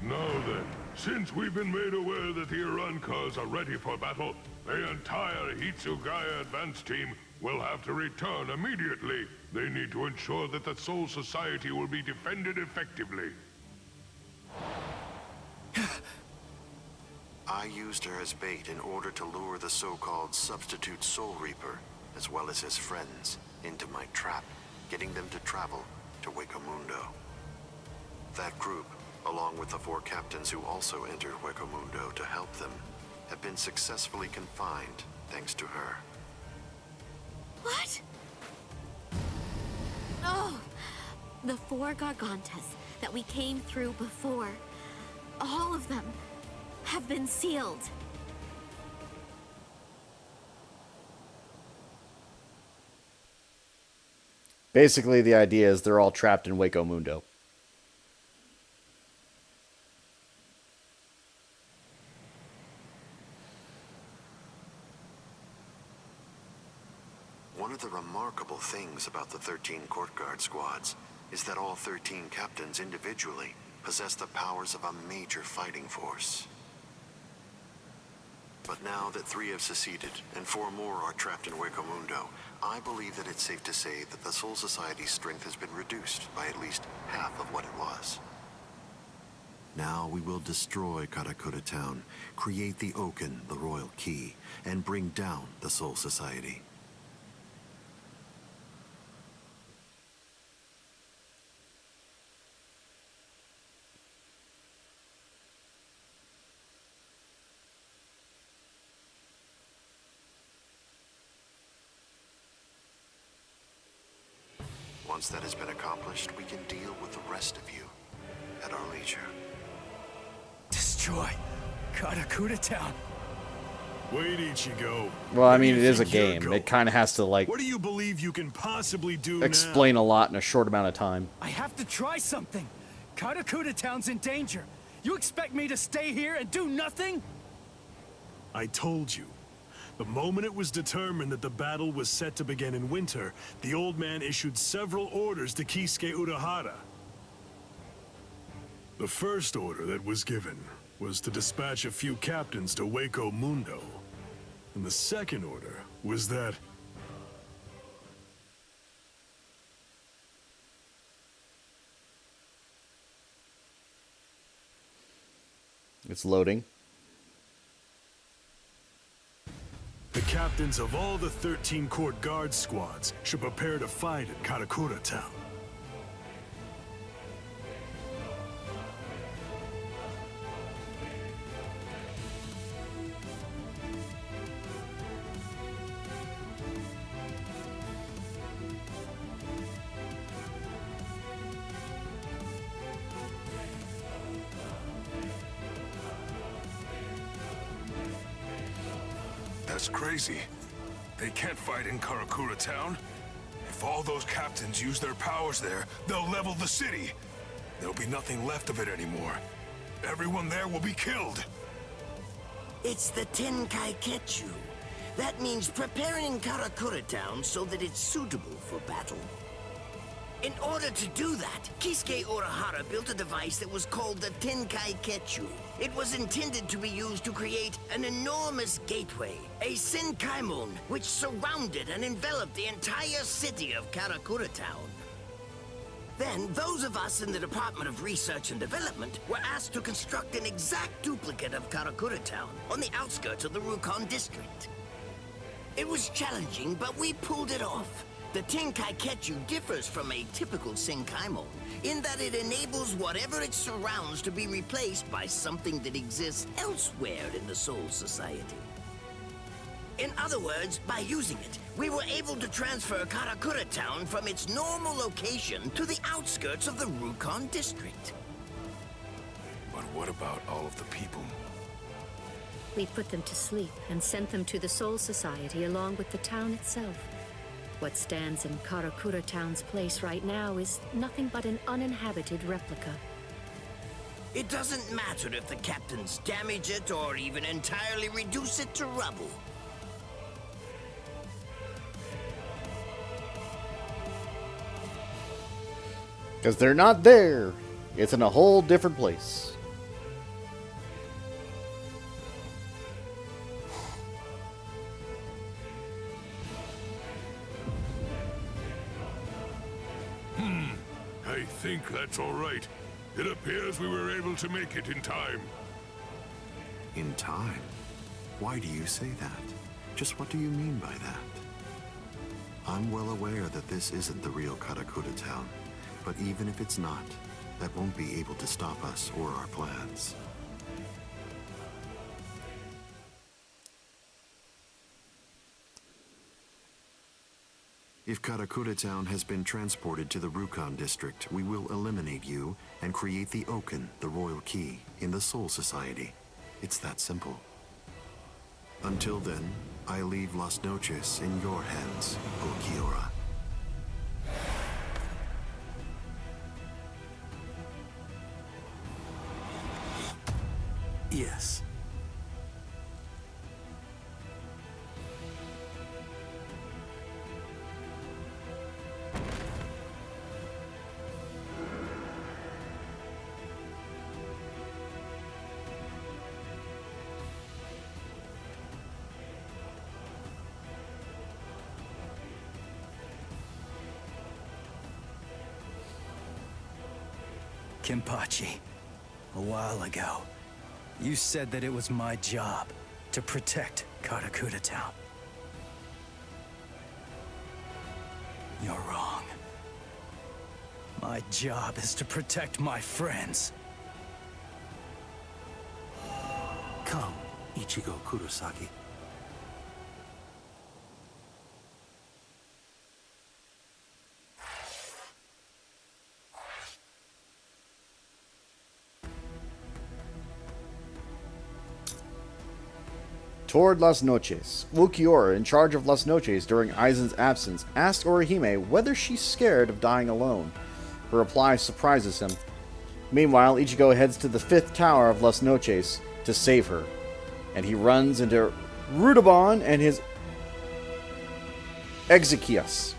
Now then, since we've been made aware that the Irankas are ready for battle, the entire Hitsugaya advance team will have to return immediately. They need to ensure that the Soul Society will be defended effectively. I used her as bait in order to lure the so-called substitute Soul Reaper, as well as his friends, into my trap, getting them to travel to Wakamundo. That group, along with the 4 captains who also entered Wakamundo to help them, have been successfully confined thanks to her. What? Oh, the 4 Gargantas that we came through before. All of them have been sealed. Basically, the idea is they're all trapped in Wako Mundo. One of the remarkable things about the 13 Court Guard squads is that all 13 captains individually possess the powers of a major fighting force. But now that 3 have seceded and 4 more are trapped in Wakamundo, I believe that it's safe to say that the Soul Society's strength has been reduced by at least half of what it was. Now we will destroy Karakura Town, create the Oken, the royal key, and bring down the Soul Society. Once that has been accomplished, we can deal with the rest of you at our leisure. Destroy Karakura Town. Wait, Ichigo. Well, I Where do mean, you it is a think you're game. going? It kind of has to, like, What do you believe you can possibly do explain a lot in a short amount of time. I have to try something. Karakura Town's in danger. You expect me to stay here and do nothing? I told you. The moment it was determined that the battle was set to begin in winter, the old man issued several orders to Kisuke Urahara. The first order that was given was to dispatch a few captains to Wako Mundo. And the second order was that... It's loading. The captains of all the 13 court guard squads should prepare to fight at Karakura Town. That's crazy. They can't fight in Karakura Town. If all those captains use their powers there, they'll level the city. There'll be nothing left of it anymore. Everyone there will be killed. It's the Tenkai-Ketchu. That means preparing Karakura Town so that it's suitable for battle. In order to do that, Kisuke Urahara built a device that was called the Tenkai-Ketchu. It was intended to be used to create an enormous gateway, a Senkaimon, which surrounded and enveloped the entire city of Karakura Town. Then, those of us in the Department of Research and Development were asked to construct an exact duplicate of Karakura Town on the outskirts of the Rukon district. It was challenging, but we pulled it off. The Tenkai-Ketchu differs from a typical Senkaimon in that it enables whatever it surrounds to be replaced by something that exists elsewhere in the Soul Society. In other words, by using it, we were able to transfer Karakura Town from its normal location to the outskirts of the Rukon district. But what about all of the people? We put them to sleep and sent them to the Soul Society along with the town itself. What stands in Karakura Town's place right now is nothing but an uninhabited replica. It doesn't matter if the captains damage it or even entirely reduce it to rubble. Because they're not there. It's in a whole different place. I think that's all right. It appears we were able to make it in time. In time? Why do you say that? Just what do you mean by that? I'm well aware that this isn't the real Karakura Town, but even if it's not, that won't be able to stop us or our plans. If Karakura Town has been transported to the Rukon district, we will eliminate you and create the Oken, the Royal Key, in the Soul Society. It's that simple. Until then, I leave Las Noches in your hands, Ulquiorra. Yes. Kenpachi, a while ago, you said that it was my job to protect Karakura Town. You're wrong. My job is to protect my friends. Come, Ichigo Kurosaki. Toward Las Noches. Ulquiorra, in charge of Las Noches during Aizen's absence, asked Orihime whether she's scared of dying alone. Her reply surprises him. Meanwhile, Ichigo heads to the 5th tower of Las Noches to save her, and he runs into Rudabon and his Exequias.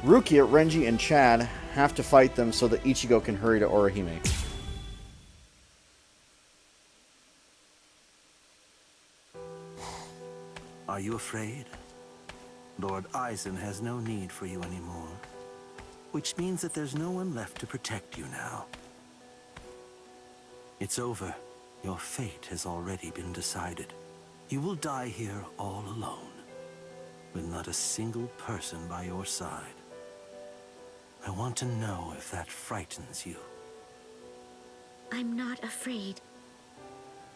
Rukia, Renji, and Chad have to fight them so that Ichigo can hurry to Orihime. Are you afraid? Lord Aizen has no need for you anymore, which means that there's no one left to protect you now. It's over. Your fate has already been decided. You will die here all alone, with not a single person by your side. I want to know if that frightens you. I'm not afraid.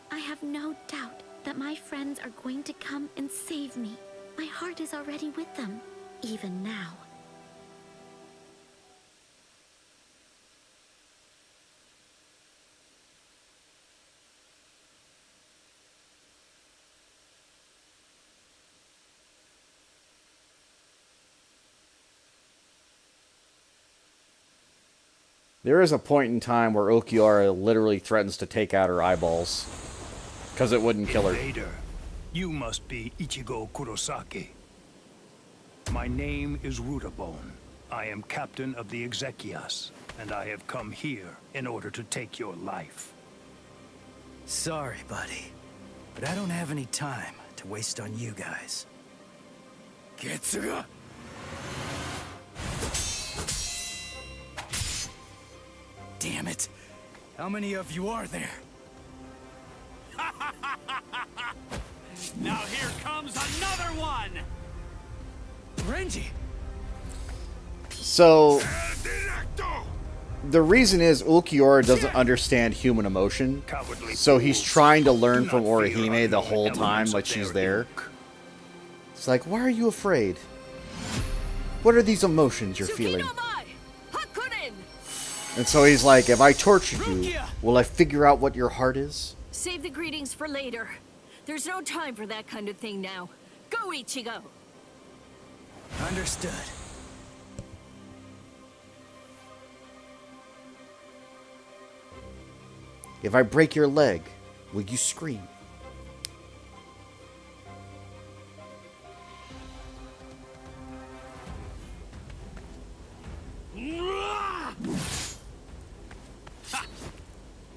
I have no doubt that my friends are going to come and save me. My heart is already with them, even now. There is a point in time where Ulquiorra literally threatens to take out her eyeballs because it wouldn't kill her. Invader, you must be Ichigo Kurosaki. My name is Rudabone. I am captain of the Exequias, and I have come here in order to take your life. Sorry, buddy, but I don't have any time to waste on you guys. Getsuga! Damn it! How many of you are there? Now here comes another one! Renji! So, the reason is Ulquiorra doesn't understand human emotion, so he's trying to learn from Orihime the whole time like she's there. It's like, why are you afraid? What are these emotions you're feeling? And so he's like, if I tortured you, will I figure out what your heart is? Save the greetings for later. There's no time for that kind of thing now. Go, Ichigo! Understood. If I break your leg, will you scream?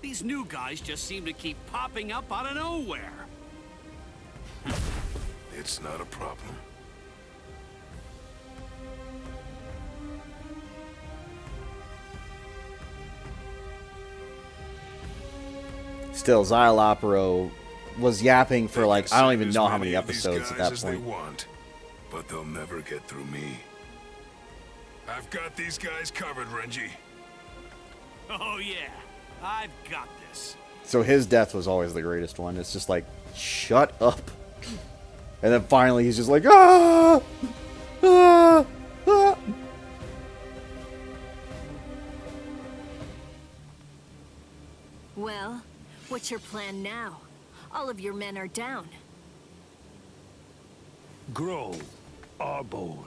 These new guys just seem to keep popping up out of nowhere. It's not a problem. Still, Xylopero was yapping for like, I don't even know how many episodes at that point. They want, but they'll never get through me. I've got these guys covered, Renji. Oh yeah, I've got this. So his death was always the greatest one. It's just like, shut up. And then finally he's just like, ah! Ah! Ah! Well, what's your plan now? All of your men are down. Grow, Arbol.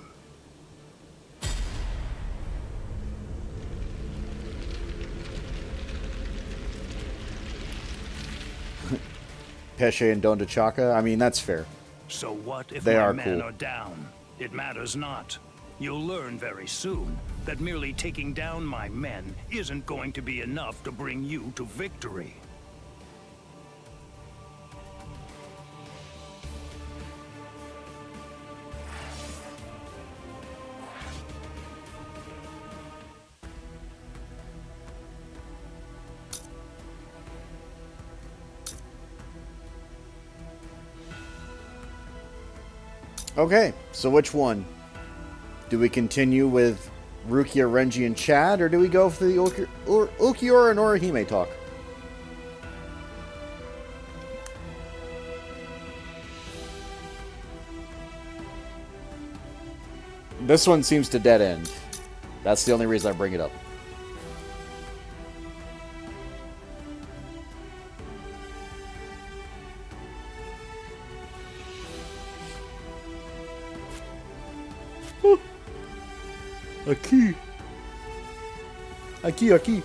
Pesce and Dondachaka, I mean, that's fair. So what if They my are men cool. are down? It matters not. You'll learn very soon that merely taking down my men isn't going to be enough to bring you to victory. Okay, so which one? Do we continue with Rukia, Renji, and Chad, or do we go for the Ulquiorra and Orihime talk? This one seems to dead end. That's the only reason I bring it up. A key. A key, a key.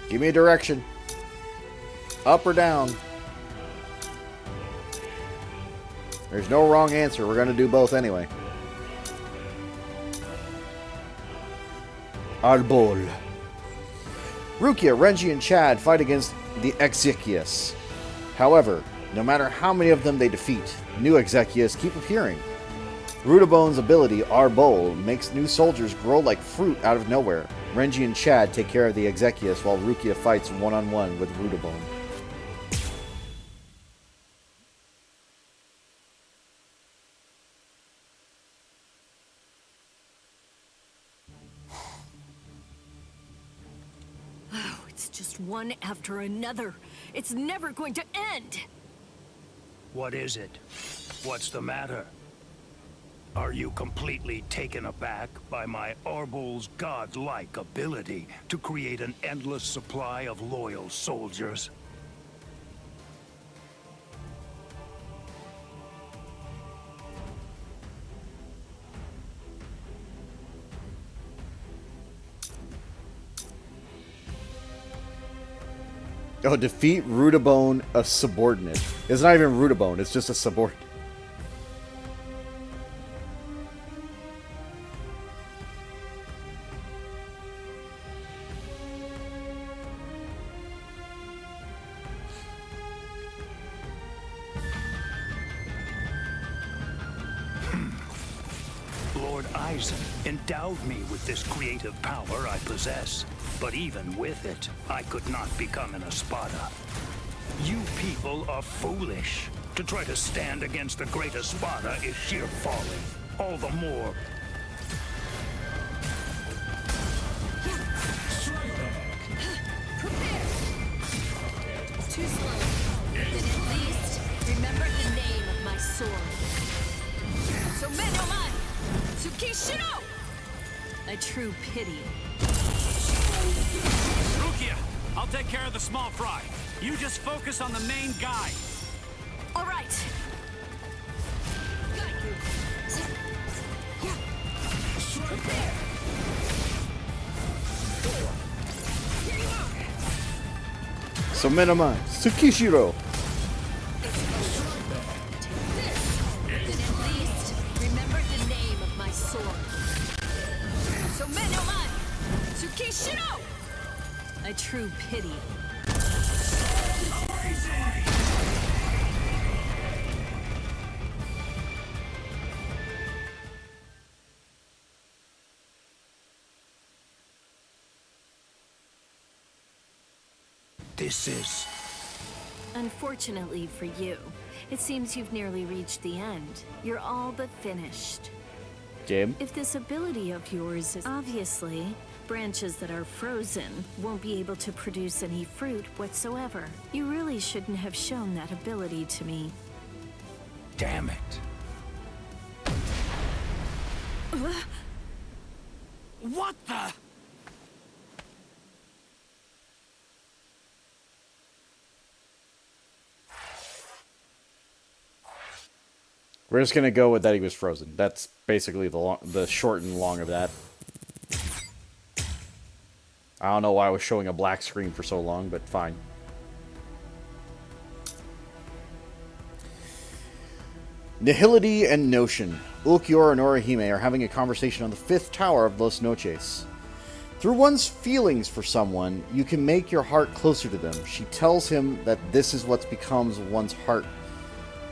Give me a direction. Up or down. There's no wrong answer. We're going to do both anyway. Arbol. Rukia, Renji, and Chad fight against the Exekias. However, no matter how many of them they defeat, new Exekias keep appearing. Rutabone's ability, Arbol, makes new soldiers grow like fruit out of nowhere. Renji and Chad take care of the Exekias while Rukia fights one-on-one with Rutabone. Oh, it's just one after another. It's never going to end! What is it? What's the matter? Are you completely taken aback by my Arbol's godlike ability to create an endless supply of loyal soldiers? Oh, defeat Rutabone, a subordinate. It's not even Rutabone, it's just a subordinate. Lord Aizen endowed me with this creative power I possess. But even with it, I could not become an Espada. You people are foolish. To try to stand against the great Espada is sheer folly. All the more. Too slow. Then at least, remember the name of my sword. So Menoman! Tsukishiro! A true pity. Rukia, I'll take care of the small fry. You just focus on the main guy. All right. So minimize. Tsukishiro. Then at least, remember the name of my sword. So Menoman! Tsukishiro! A true pity. This is... Unfortunately for you, it seems you've nearly reached the end. You're all but finished. Game. If this ability of yours is obviously, branches that are frozen won't be able to produce any fruit whatsoever. You really shouldn't have shown that ability to me. Damn it. What the? We're just gonna go with that he was frozen. That's basically the short and long of that. I don't know why I was showing a black screen for so long, but fine. Nihility and Notion. Ulquiorra and Orihime are having a conversation on the 5th tower of Los Noches. Through one's feelings for someone, you can make your heart closer to them. She tells him that this is what becomes one's heart,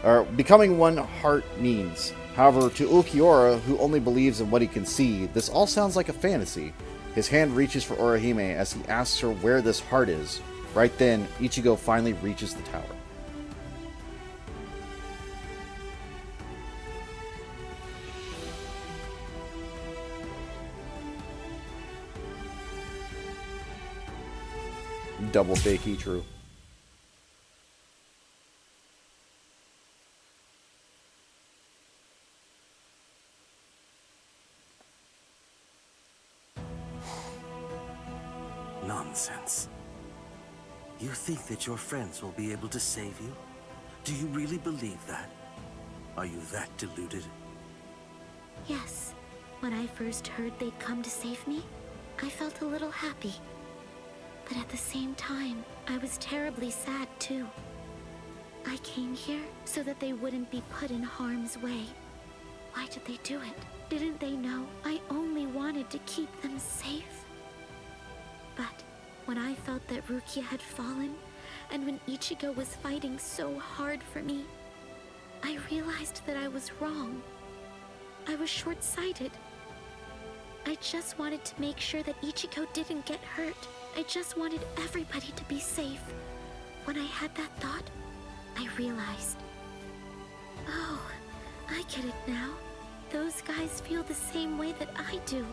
or becoming one heart means. However, to Ulquiorra, who only believes in what he can see, this all sounds like a fantasy. His hand reaches for Orihime as he asks her where this heart is. Right then, Ichigo finally reaches the tower. Double fake E-True. Nonsense. You think that your friends will be able to save you? Do you really believe that? Are you that deluded? Yes. When I first heard they'd come to save me, I felt a little happy. But at the same time, I was terribly sad too. I came here so that they wouldn't be put in harm's way. Why did they do it? Didn't they know I only wanted to keep them safe? But when I felt that Rukia had fallen, and when Ichigo was fighting so hard for me, I realized that I was wrong. I was short-sighted. I just wanted to make sure that Ichigo didn't get hurt. I just wanted everybody to be safe. When I had that thought, I realized. Oh, I get it now. Those guys feel the same way that I do.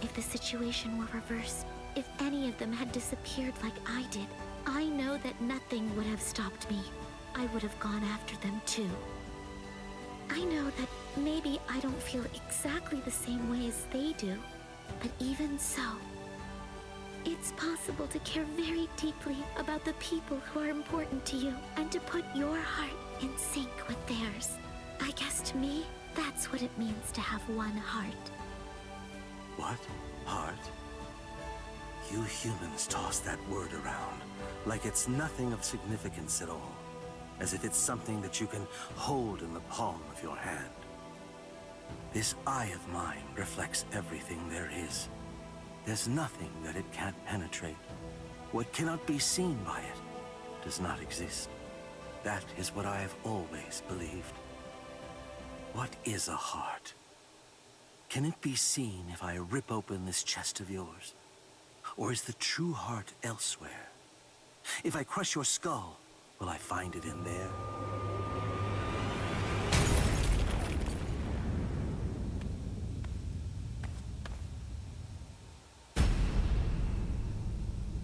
If the situation were reversed, if any of them had disappeared like I did, I know that nothing would have stopped me. I would have gone after them too. I know that maybe I don't feel exactly the same way as they do, but even so, it's possible to care very deeply about the people who are important to you and to put your heart in sync with theirs. I guess to me, that's what it means to have one heart. What? Heart? You humans toss that word around like it's nothing of significance at all, as if it's something that you can hold in the palm of your hand. This eye of mine reflects everything there is. There's nothing that it can't penetrate. What cannot be seen by it does not exist. That is what I have always believed. What is a heart? Can it be seen if I rip open this chest of yours? Or is the true heart elsewhere? If I crush your skull, will I find it in there?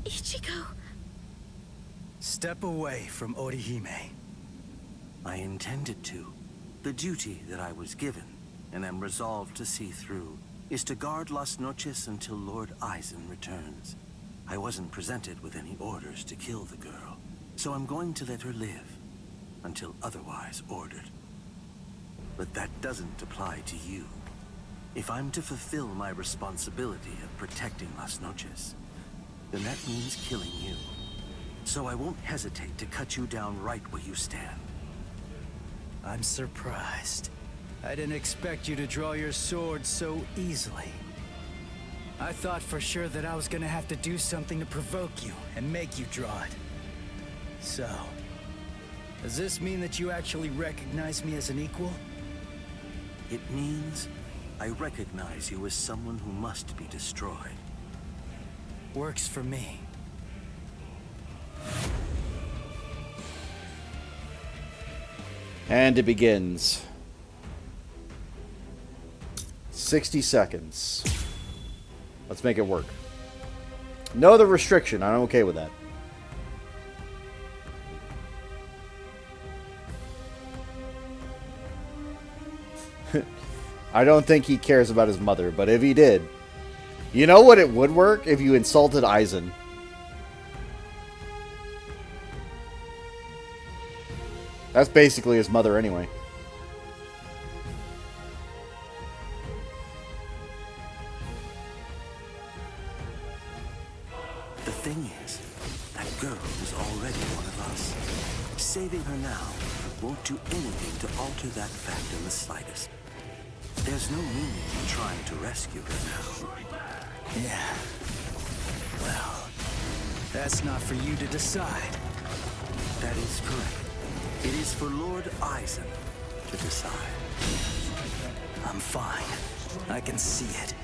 Ichigo! Step away from Orihime. I intended to. The duty that I was given, and am resolved to see through, is to guard Las Noches until Lord Aizen returns. I wasn't presented with any orders to kill the girl, so I'm going to let her live, until otherwise ordered. But that doesn't apply to you. If I'm to fulfill my responsibility of protecting Las Noches, then that means killing you. So I won't hesitate to cut you down right where you stand. I'm surprised. I didn't expect you to draw your sword so easily. I thought for sure that I was gonna have to do something to provoke you and make you draw it. So, does this mean that you actually recognize me as an equal? It means I recognize you as someone who must be destroyed. Works for me. And it begins. 60 seconds. Let's make it work. No other restriction. I'm okay with that. I don't think he cares about his mother, but if he did, you know what? It would work if you insulted Aizen. That's basically his mother anyway. The thing is, that girl is already one of us. Saving her now won't do anything to alter that fact in the slightest. There's no meaning in trying to rescue her now. Yeah. Well, that's not for you to decide. That is correct. It is for Lord Aizen to decide. I'm fine. I can see it.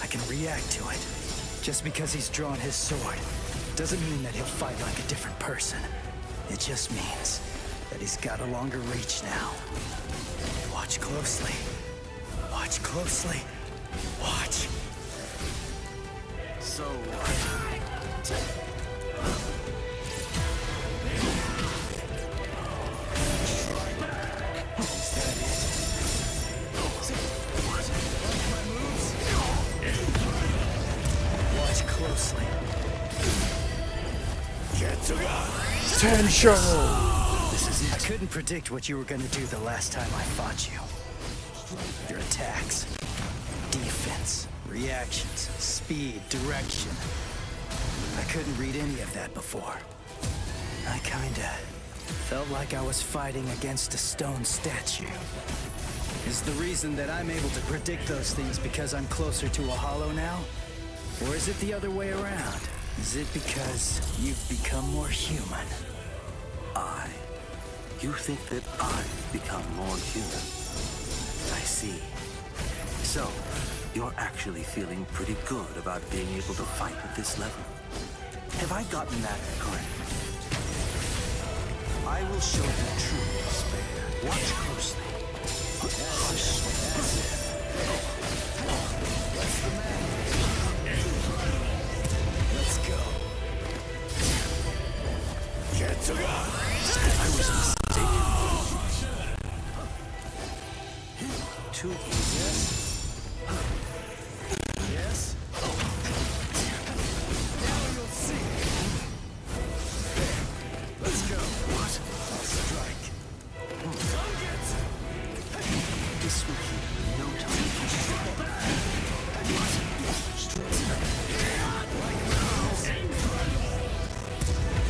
I can react to it. Just because he's drawn his sword doesn't mean that he'll fight like a different person. It just means that he's got a longer reach now. Watch closely. Watch closely. Watch. So Watch closely. Tension! This is I couldn't predict what you were gonna do the last time I fought you. Your attacks, defense, reactions, speed, direction. I couldn't read any of that before. I kinda felt like I was fighting against a stone statue. Is the reason that I'm able to predict those things because I'm closer to a hollow now? Or is it the other way around? Is it because you've become more human? You think that I've become more human? I see. So, you're actually feeling pretty good about being able to fight at this level. Have I gotten that correct? I will show you true despair. Watch closely. Let's go. I was mistaken. Too easy. Yes? Now you'll see. Let's go. What? Strike. This will keep no time.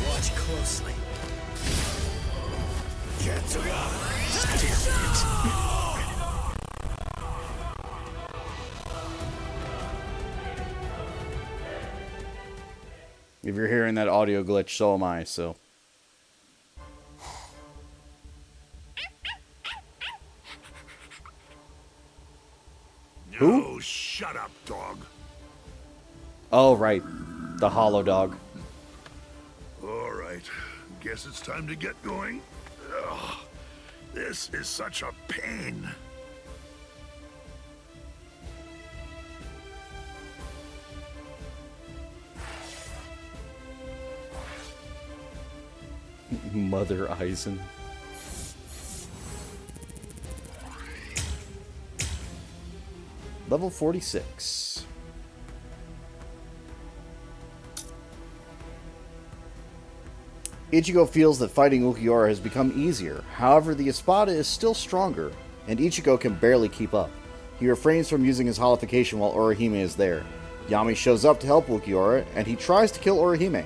Watch closely. If you're hearing that audio glitch, so am I, so. No, shut up, dog. Oh, right. The hollow dog. All right. Guess it's time to get going. Ugh, this is such a pain. Mother Eisen. Level 46. Ichigo feels that fighting Ulquiorra has become easier. However, the Espada is still stronger, and Ichigo can barely keep up. He refrains from using his holification while Orihime is there. Yami shows up to help Ulquiorra, and he tries to kill Orihime.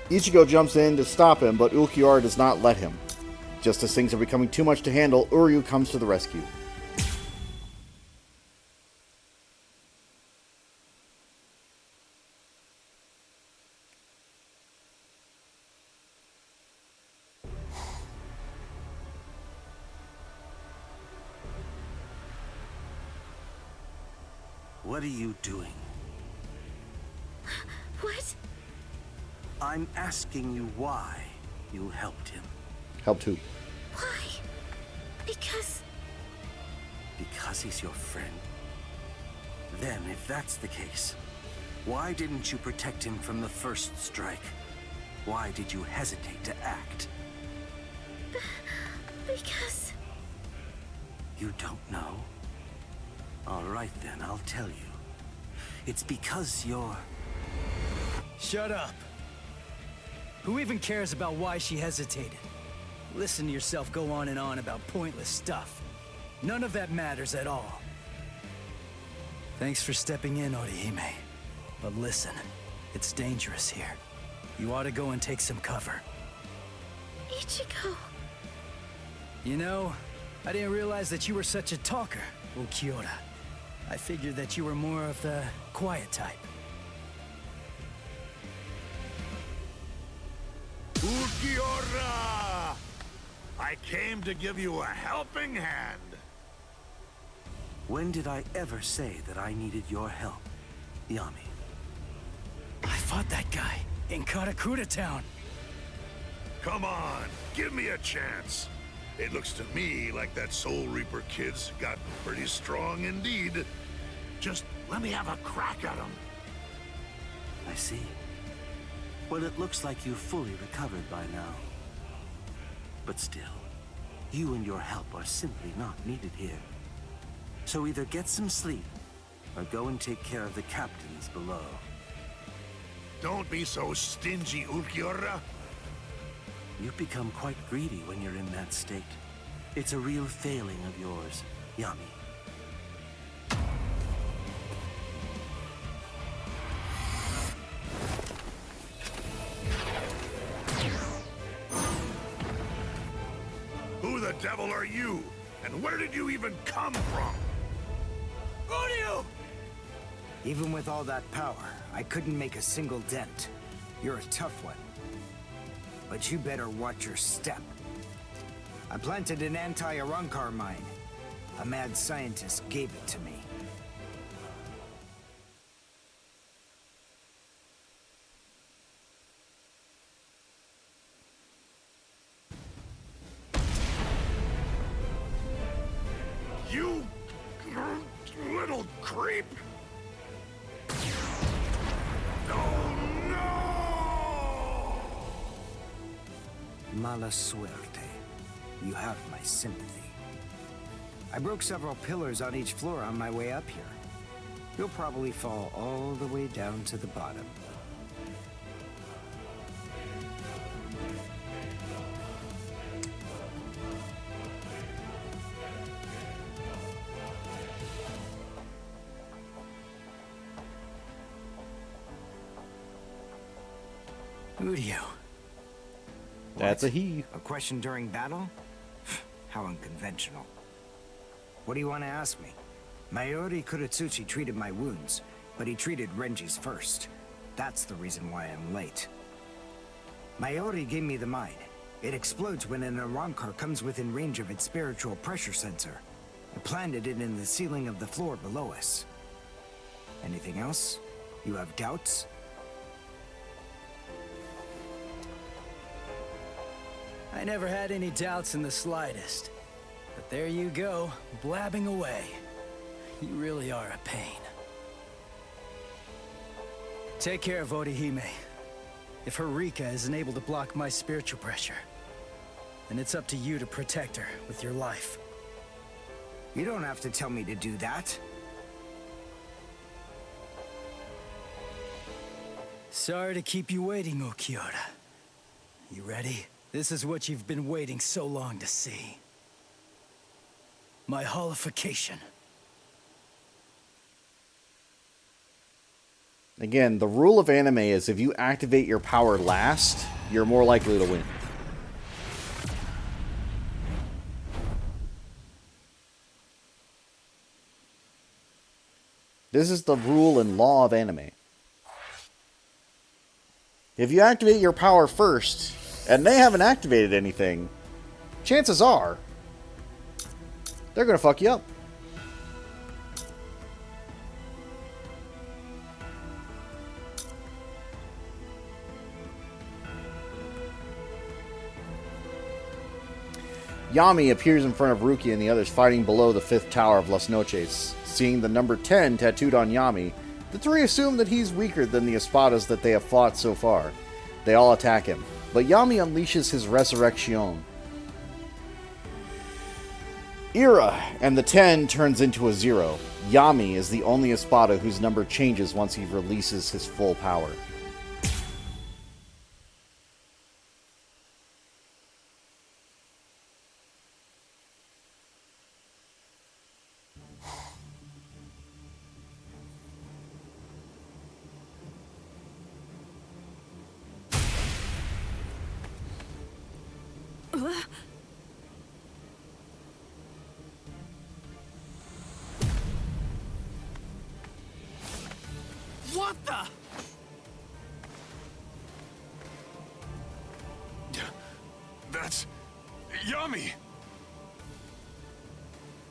Ichigo jumps in to stop him, but Ulquiorra does not let him. Just as things are becoming too much to handle, Uryu comes to the rescue. What are you doing? What? I'm asking you why you helped him. Helped who? Why? Because... Because he's your friend? Then, if that's the case, why didn't you protect him from the first strike? Why did you hesitate to act? Because... You don't know? All right then, I'll tell you. It's because you're... Shut up. Who even cares about why she hesitated? Listen to yourself go on and on about pointless stuff. None of that matters at all. Thanks for stepping in, Orihime. But listen, it's dangerous here. You ought to go and take some cover. Ichigo... You know, I didn't realize that you were such a talker, Ulquiorra. I figured that you were more of the quiet type. Ulquiorra! I came to give you a helping hand. When did I ever say that I needed your help, Yami? I fought that guy in Karakura Town. Come on, give me a chance. It looks to me like that Soul Reaper kid's gotten pretty strong indeed. Just let me have a crack at him. I see. Well, it looks like you've fully recovered by now. But still, you and your help are simply not needed here. So either get some sleep, or go and take care of the captains below. Don't be so stingy, Ulquiorra. You become quite greedy when you're in that state. It's a real failing of yours, Yami. Who the devil are you? And where did you even come from? Uryu! Even with all that power, I couldn't make a single dent. You're a tough one. But you better watch your step. I planted an anti-Arankar mine. A mad scientist gave it to me. You little creep! Oh no! Mala suerte. You have my sympathy. I broke several pillars on each floor on my way up here. You'll probably fall all the way down to the bottom. Uryu. That's a he. A question during battle? How unconventional. What do you want to ask me? Mayuri Kuratsuchi treated my wounds, but he treated Renji's first. That's the reason why I'm late. Mayuri gave me the mine. It explodes when an Arankar comes within range of its spiritual pressure sensor. I planted it in the ceiling of the floor below us. Anything else? You have doubts? I never had any doubts in the slightest. But there you go, blabbing away. You really are a pain. Take care of Orihime. If her Rika isn't able to block my spiritual pressure, then it's up to you to protect her with your life. You don't have to tell me to do that. Sorry to keep you waiting, Okiura. You ready? This is what you've been waiting so long to see. My holification. Again, the rule of anime is if you activate your power last, you're more likely to win. This is the rule and law of anime. If you activate your power first, and they haven't activated anything, chances are they're gonna fuck you up. Yami appears in front of Rukia and the others fighting below the 5th tower of Las Noches. Seeing the number 10 tattooed on Yami, the three assume that he's weaker than the Espadas that they have fought so far. They all attack him, but Yami unleashes his Resurrection. Ira and the 10 turns into a 0. Yami is the only Espada whose number changes once he releases his full power. What the? That's... Yami!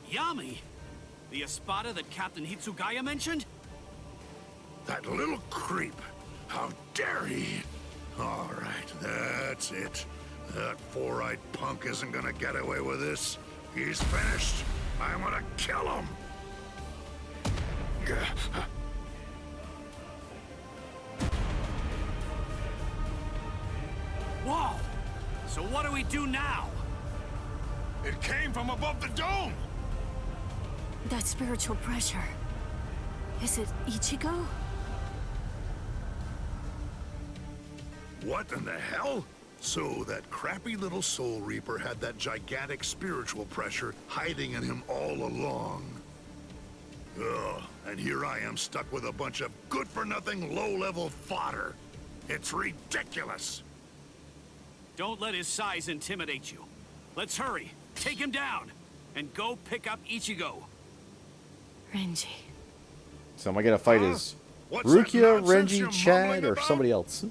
Yami? The Espada that Captain Hitsugaya mentioned? That little creep! How dare he! All right, that's it. That four-eyed punk isn't gonna get away with this. He's finished. I'm gonna kill him! Whoa! So what do we do now? It came from above the dome! That spiritual pressure. Is it Ichigo? What in the hell? So that crappy little Soul Reaper had that gigantic spiritual pressure hiding in him all along. Ugh, and here I am stuck with a bunch of good-for-nothing, low-level fodder. It's ridiculous! Don't let his size intimidate you. Let's hurry, take him down, and go pick up Ichigo. Renji. So am I gonna fight as What's that Rukia, nonsense Renji, you're Chad, mumbling or about? somebody else?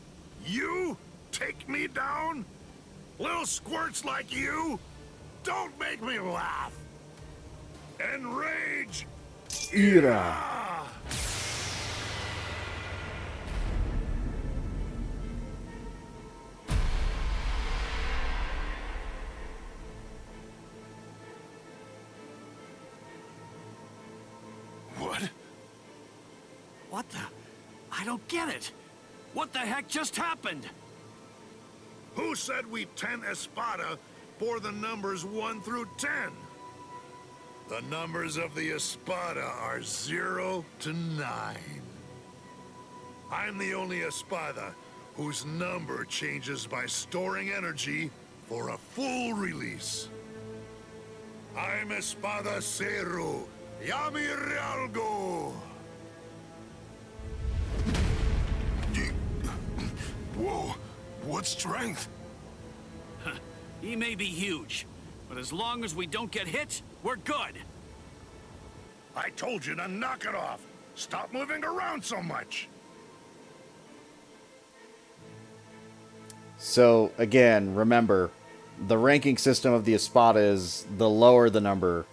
You? Take me down? Little squirts like you? Don't make me laugh! Enrage! Ira. What? What the? I don't get it. What the heck just happened? Who said we 10 Espada bore the numbers 1 through 10? The numbers of the Espada are 0 to 9. I'm the only Espada whose number changes by storing energy for a full release. I'm Espada Zero, Yami Realgo. Whoa, what strength? He may be huge, but as long as we don't get hit, we're good. I told you to knock it off. Stop moving around so much. So, again, remember, the ranking system of the Espada is the lower the number,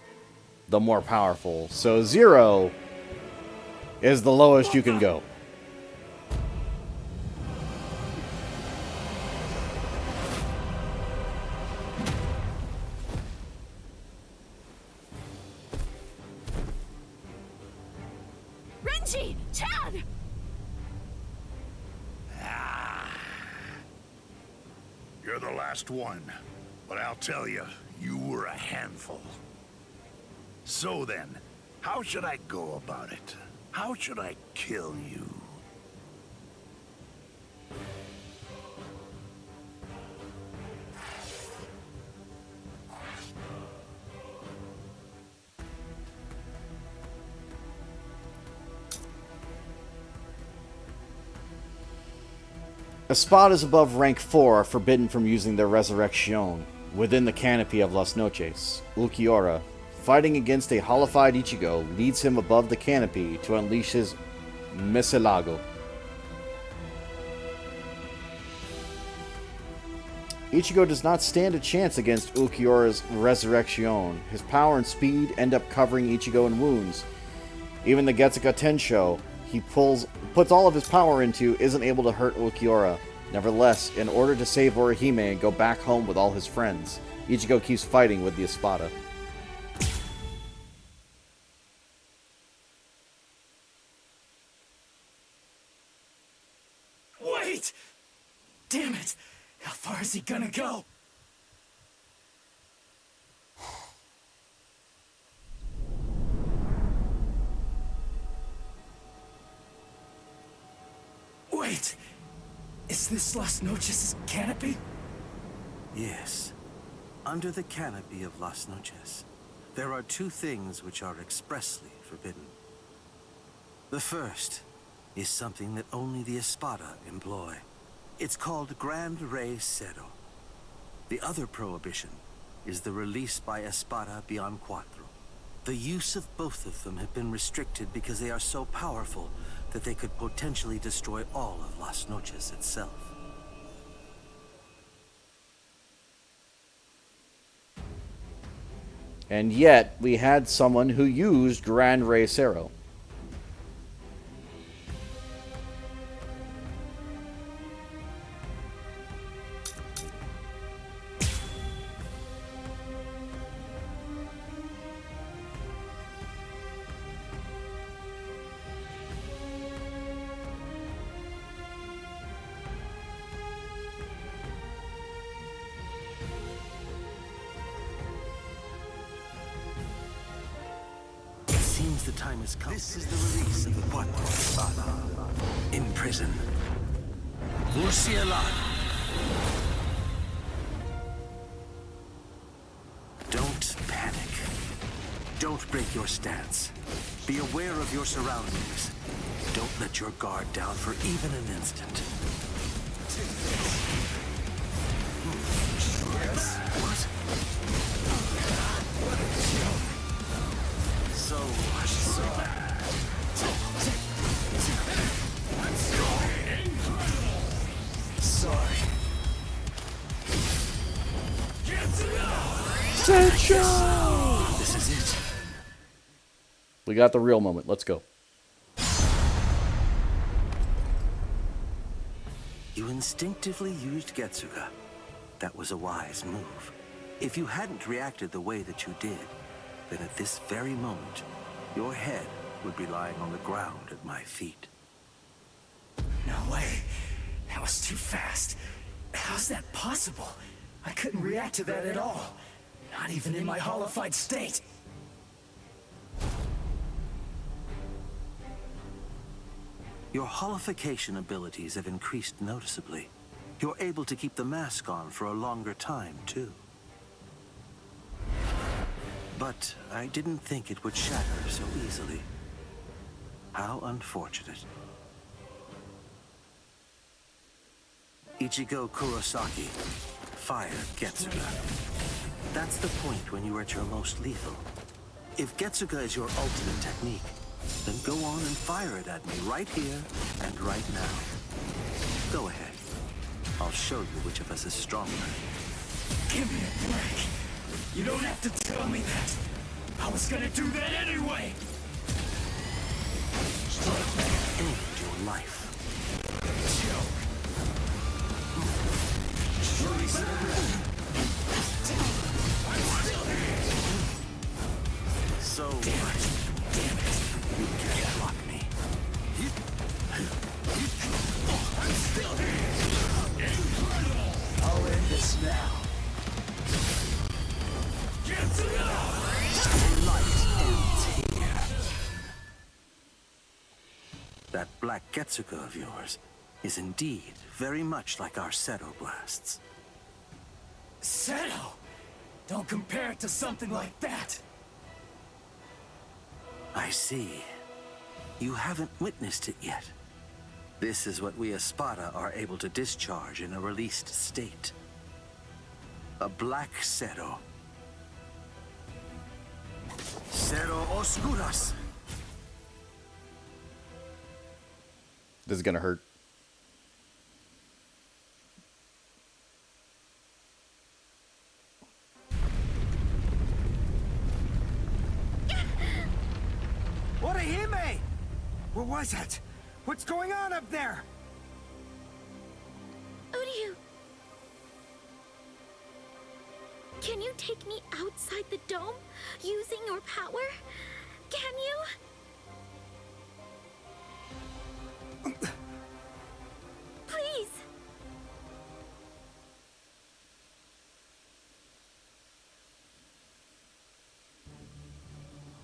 the more powerful. So 0 is the lowest you can go. Renji! Chad! You're the last one, but I'll tell you, you were a handful. So then, how should I go about it? How should I kill you? Espadas above rank 4 are forbidden from using their Resurrection within the canopy of Las Noches. Ulquiorra, fighting against a hollified Ichigo, leads him above the canopy to unleash his Misilago. Ichigo does not stand a chance against Ulquiorra's Resurrection. His power and speed end up covering Ichigo in wounds. Even the Getsuka Tensho he puts all of his power into isn't able to hurt Ulquiorra. Nevertheless, in order to save Orihime and go back home with all his friends, Ichigo keeps fighting with the Espada. Wait! Damn it! How far is he gonna go? Wait! Is this Las Noches' canopy? Yes. Under the canopy of Las Noches, there are 2 things which are expressly forbidden. The first is something that only the Espada employ. It's called Grand Rey Cero. The other prohibition is the release by Espada beyond Cuatro. The use of both of them have been restricted because they are so powerful that they could potentially destroy all of Las Noches itself. And yet, we had someone who used Grand Rey Cero. The time has come. This is the release of the Cuatro Espada. In prison. Murcielago. Don't break your stance. Be aware of your surroundings. Don't let your guard down for even an instant. What? So what? Sorry. This is it. We got the real moment. Let's go. You instinctively used Getsuga. That was a wise move. If you hadn't reacted the way that you did, then at this very moment, your head would be lying on the ground at my feet. No way. That was too fast. How's that possible? I couldn't react to that at all. Not even in my hollified state. Your holification abilities have increased noticeably. You're able to keep the mask on for a longer time, too. But I didn't think it would shatter so easily. How unfortunate. Ichigo Kurosaki, fire Getsuga. That's the point when you're at your most lethal. If Getsuga is your ultimate technique, then go on and fire it at me right here and right now. Go ahead. I'll show you which of us is stronger. Give me a break. You don't have to tell me that. I was gonna do that anyway. End your life. So what? Damn it. You can't block me. I'm still here. I'll end this now. Light ends here. That black Getsuga of yours is indeed very much like our Seto blasts. Seto? Don't compare it to something like that. I see. You haven't witnessed it yet. This is what we Espada are able to discharge in a released state. A black Seto. Seto Oscuras. This is gonna hurt. Orihime! What was it? What's going on up there? Uryu! Can you take me outside the dome using your power? Can you? Please!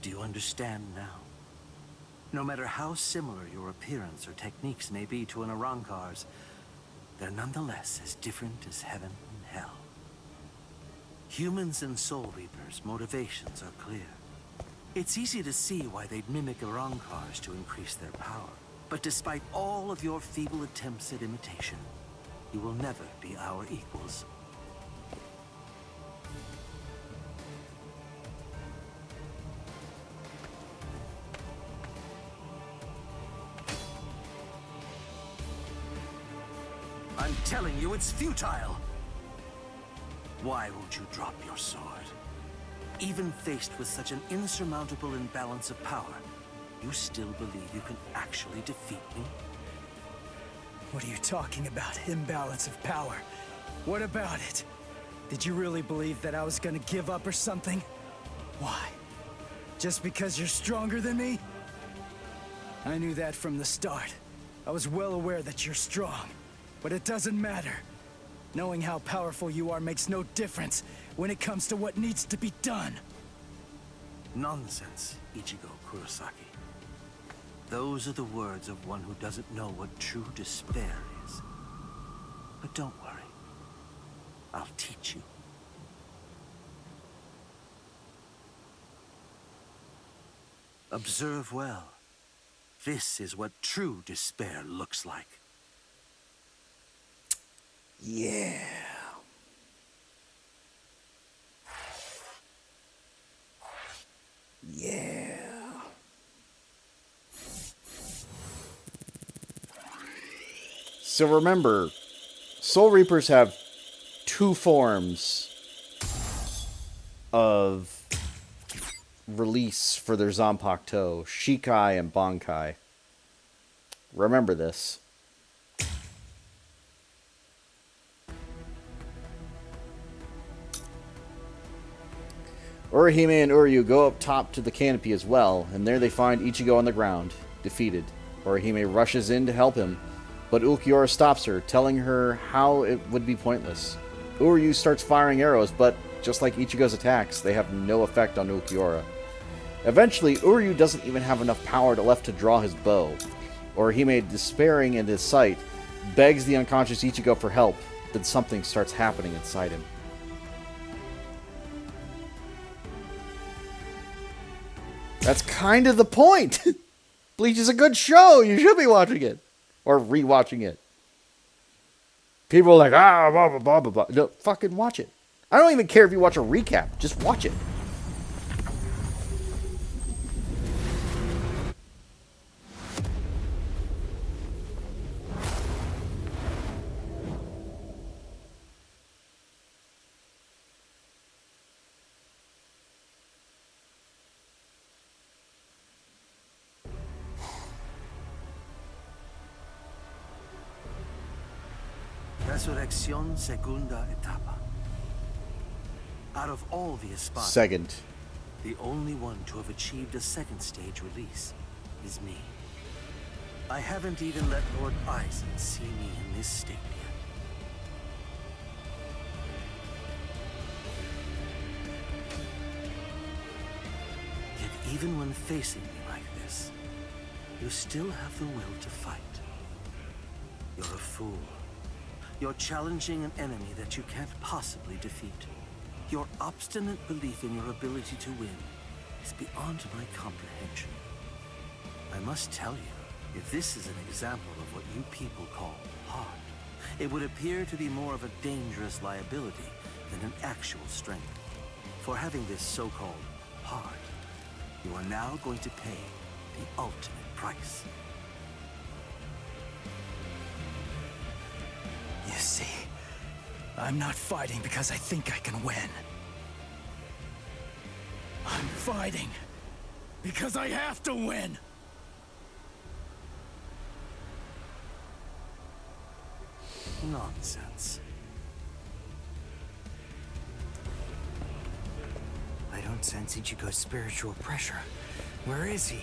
Do you understand now? No matter how similar your appearance or techniques may be to an Arrancar's, they're nonetheless as different as heaven and hell. Humans and Soul Reapers' motivations are clear. It's easy to see why they'd mimic Arrancars to increase their power. But despite all of your feeble attempts at imitation, you will never be our equals. I'm telling you, it's futile! Why won't you drop your sword? Even faced with such an insurmountable imbalance of power, you still believe you can actually defeat me? What are you talking about? Imbalance of power? What about it? Did you really believe that I was gonna give up or something? Why? Just because you're stronger than me? I knew that from the start. I was well aware that you're strong. But it doesn't matter. Knowing how powerful you are makes no difference when it comes to what needs to be done. Nonsense, Ichigo Kurosaki. Those are the words of one who doesn't know what true despair is. But don't worry. I'll teach you. Observe well. This is what true despair looks like. Yeah. Yeah. So remember, Soul Reapers have two forms of release for their Zanpakuto, Shikai and Bankai. Remember this. Orihime and Uryu go up top to the canopy as well, and there they find Ichigo on the ground, defeated. Orihime rushes in to help him, but Ulquiorra stops her, telling her how it would be pointless. Uryu starts firing arrows, but just like Ichigo's attacks, they have no effect on Ulquiorra. Eventually, Uryu doesn't even have enough power left to draw his bow. Orihime, despairing in his sight, begs the unconscious Ichigo for help, then something starts happening inside him. That's kind of the point. Bleach is a good show. You should be watching it. Or rewatching it. People are like, blah, blah, blah, blah, blah. No, fucking watch it. I don't even care if you watch a recap. Just watch it. Resurrección segunda etapa. Out of all the aspirants, Second. the only one to have achieved a second stage release is me. I haven't even let Lord Aizen see me in this state yet. Yet even when facing me like this, you still have the will to fight. You're a fool. You're challenging an enemy that you can't possibly defeat. Your obstinate belief in your ability to win is beyond my comprehension. I must tell you, if this is an example of what you people call heart, it would appear to be more of a dangerous liability than an actual strength. For having this so-called heart, you are now going to pay the ultimate price. You see, I'm not fighting because I think I can win. I'm fighting because I have to win. Nonsense. I don't sense Ichigo's spiritual pressure. Where is he?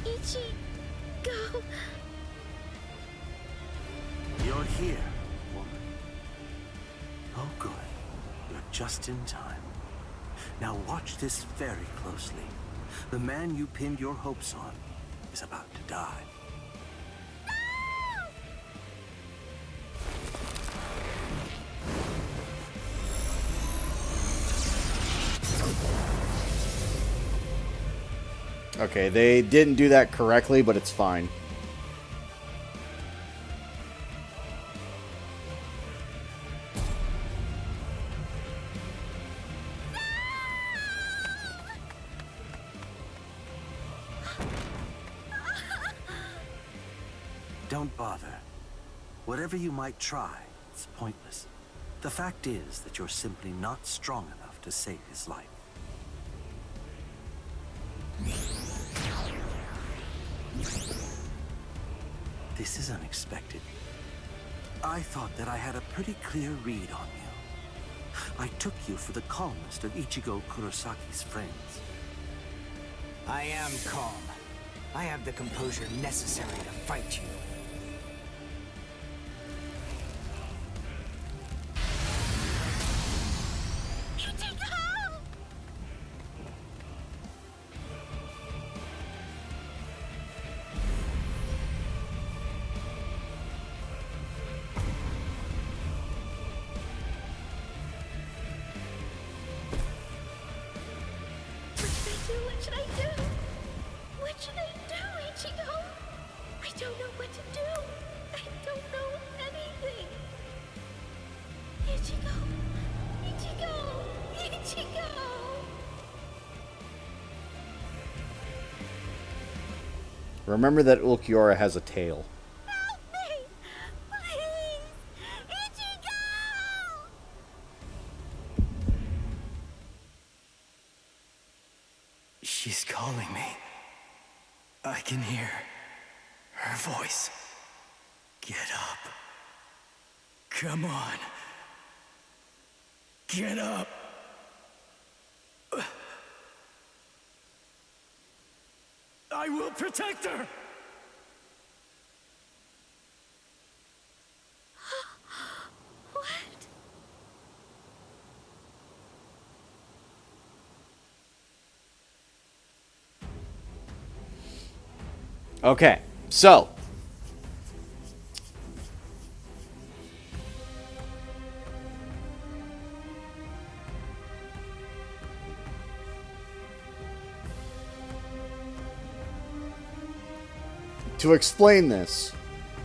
Ichigo. You're here, woman. Oh, good. You're just in time. Now watch this very closely. The man you pinned your hopes on is about to die. Okay, they didn't do that correctly, but it's fine. Don't bother. Whatever you might try, it's pointless. The fact is that you're simply not strong enough to save his life. This is unexpected. I thought that I had a pretty clear read on you. I took you for the calmest of Ichigo Kurosaki's friends. I am calm. I have the composure necessary to fight you. don't know what to do. I don't know anything. Ichigo! Ichigo! Ichigo! Remember that Ulquiorra has a tail. Help me! Please! Ichigo! She's calling me. I can hear her voice. Get up. Come on. Get up. I will protect her. What? Okay, so to explain this,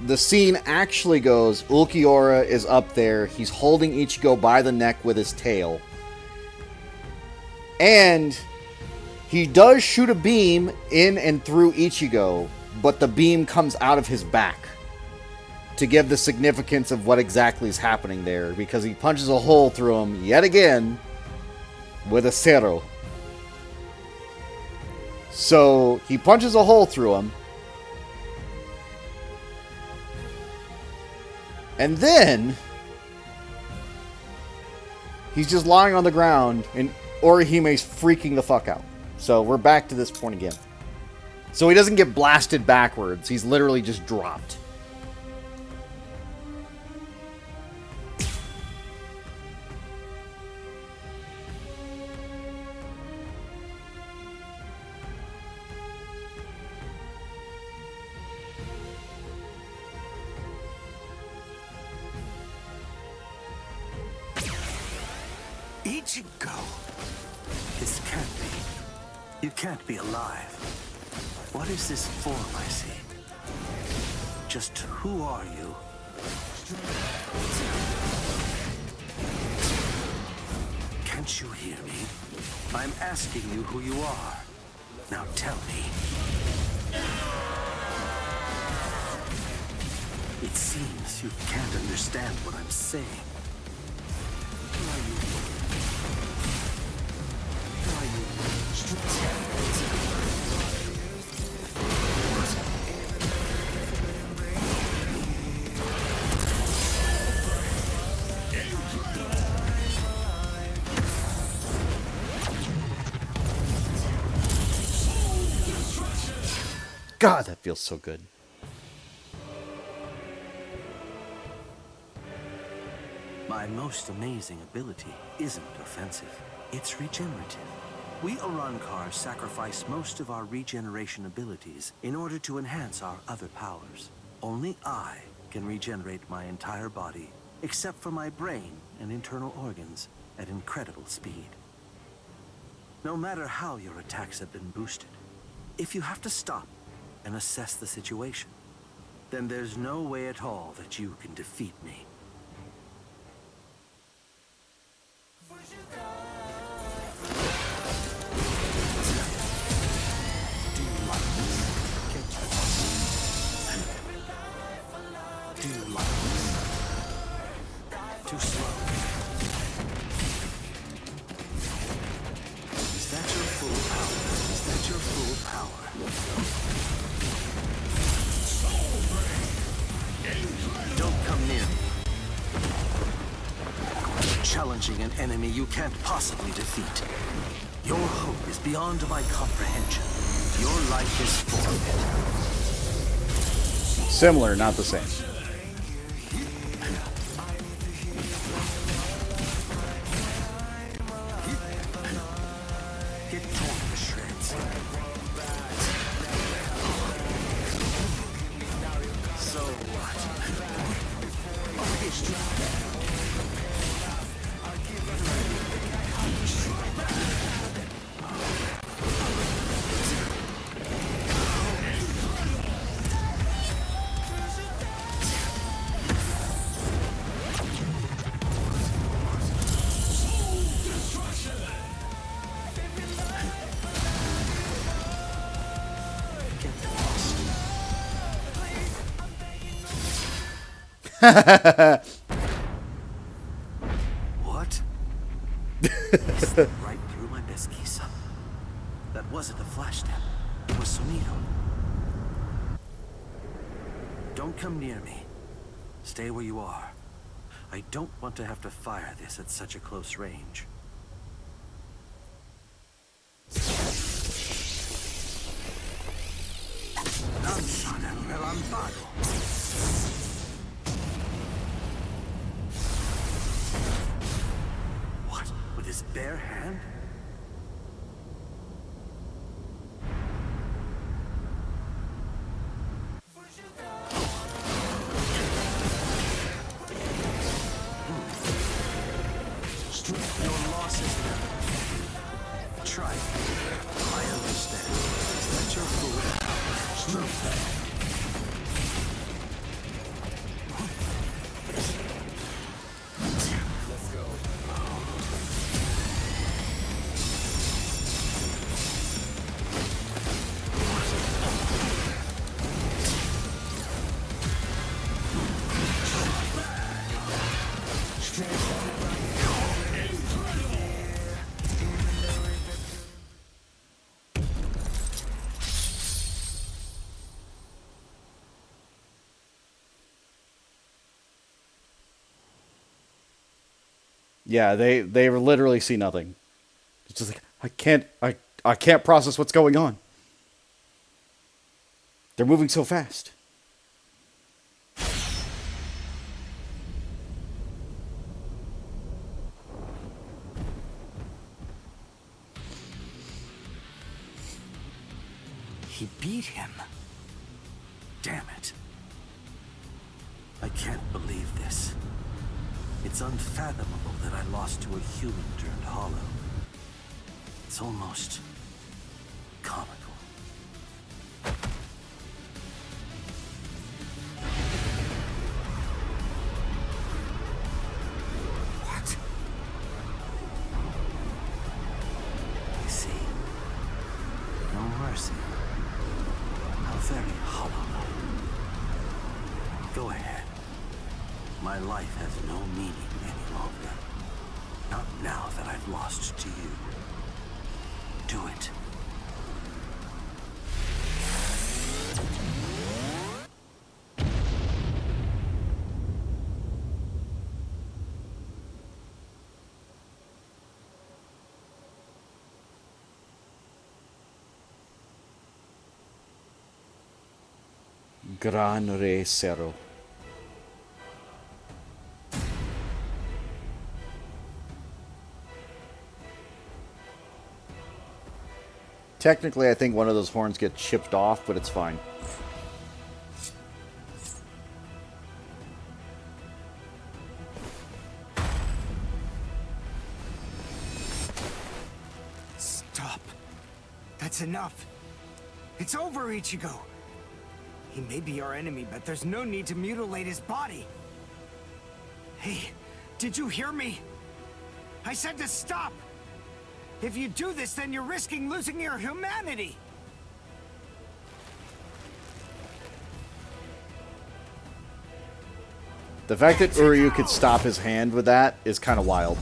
the scene actually goes, Ulquiorra is up there, he's holding Ichigo by the neck with his tail, and he does shoot a beam in and through Ichigo, but the beam comes out of his back to give the significance of what exactly is happening there, because he punches a hole through him yet again with a cero. So he punches a hole through him, and then he's just lying on the ground, and Orihime's freaking the fuck out. So we're back to this point again. So he doesn't get blasted backwards. He's literally just dropped. Ichigo! This can't be. You can't be alive. What is this form I see? Just who are you? Can't you hear me? I'm asking you who you are. Now tell me. It seems you can't understand what I'm saying. God, that feels so good. My most amazing ability isn't offensive. It's regenerative. We Arankar sacrifice most of our regeneration abilities in order to enhance our other powers. Only I can regenerate my entire body, except for my brain and internal organs, at incredible speed. No matter how your attacks have been boosted, if you have to stop and assess the situation, then there's no way at all that you can defeat me. Too slow. Is that your full power? Is that your full power? Don't come near me. Challenging an enemy you can't possibly defeat. Your hope is beyond my comprehension. Your life is forfeit. Similar, not the same. Get torn to shreds. So what? What? He slipped right through my pesquisa. That wasn't a flash step. It was Sonido. Don't come near me. Stay where you are. I don't want to have to fire this at such a close range. Lanzana relámpago. What? With his bare hand? Your loss is done. Try it. I understand. Is that your full power? Let's go. Yeah, they literally see nothing. It's just like I can't process what's going on. They're moving so fast. He beat him. Damn it. I can't believe this. It's unfathomable that I lost to a human turned hollow. It's almost comical. What? You see? No mercy. How very hollow. Go ahead. My life has no meaning any longer. Not now that I've lost to you. Do it. Gran Re Zero. Technically, I think one of those horns gets chipped off, but it's fine. Stop. That's enough. It's over, Ichigo. He may be our enemy, but there's no need to mutilate his body. Hey, did you hear me? I said to stop! If you do this, then you're risking losing your humanity! The fact that Uryu could stop his hand with that is kind of wild.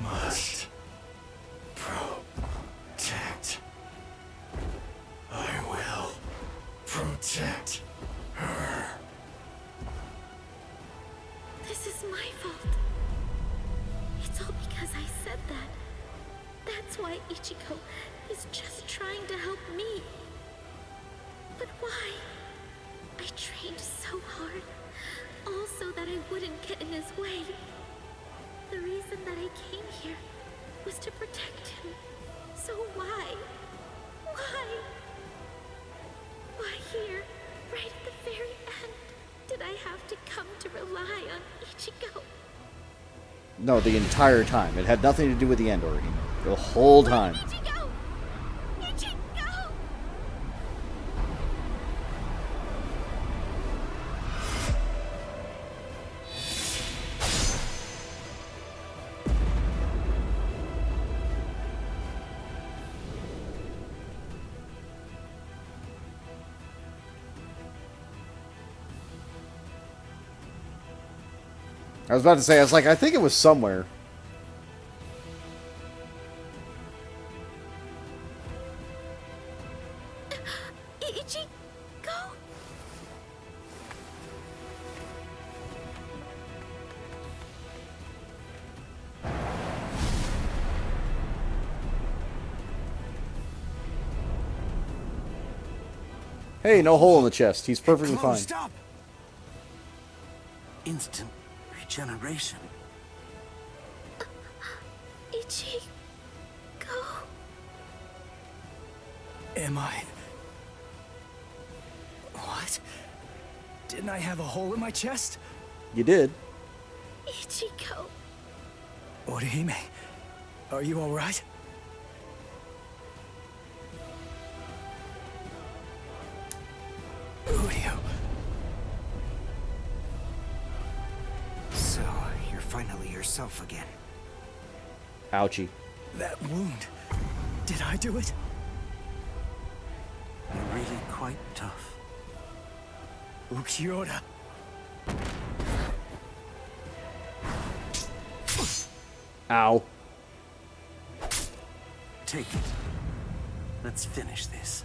Must protect. I will protect her. This is my fault. It's all because I said that. That's why Ichigo is just trying to help me. But why? I trained so hard, all so that I wouldn't get in his way. The reason that I came here was to protect him. So why? Why? Why here, right at the very end, did I have to come to rely on Ichigo? No, the entire time. It had nothing to do with the end, Ori. The whole time. Ichigo! Ichigo! I was about to say, I was like, I think it was somewhere. Ichigo? Hey, no hole in the chest. He's perfectly fine. Stop! Instant regeneration. Ichigo? Am I... What? Didn't I have a hole in my chest? You did. Ichigo. Orihime, are you alright? Udio. So, you're finally yourself again. Ouchie. That wound. Did I do it? You're really quite tough. Ukiura. Ow. Take it. Let's finish this.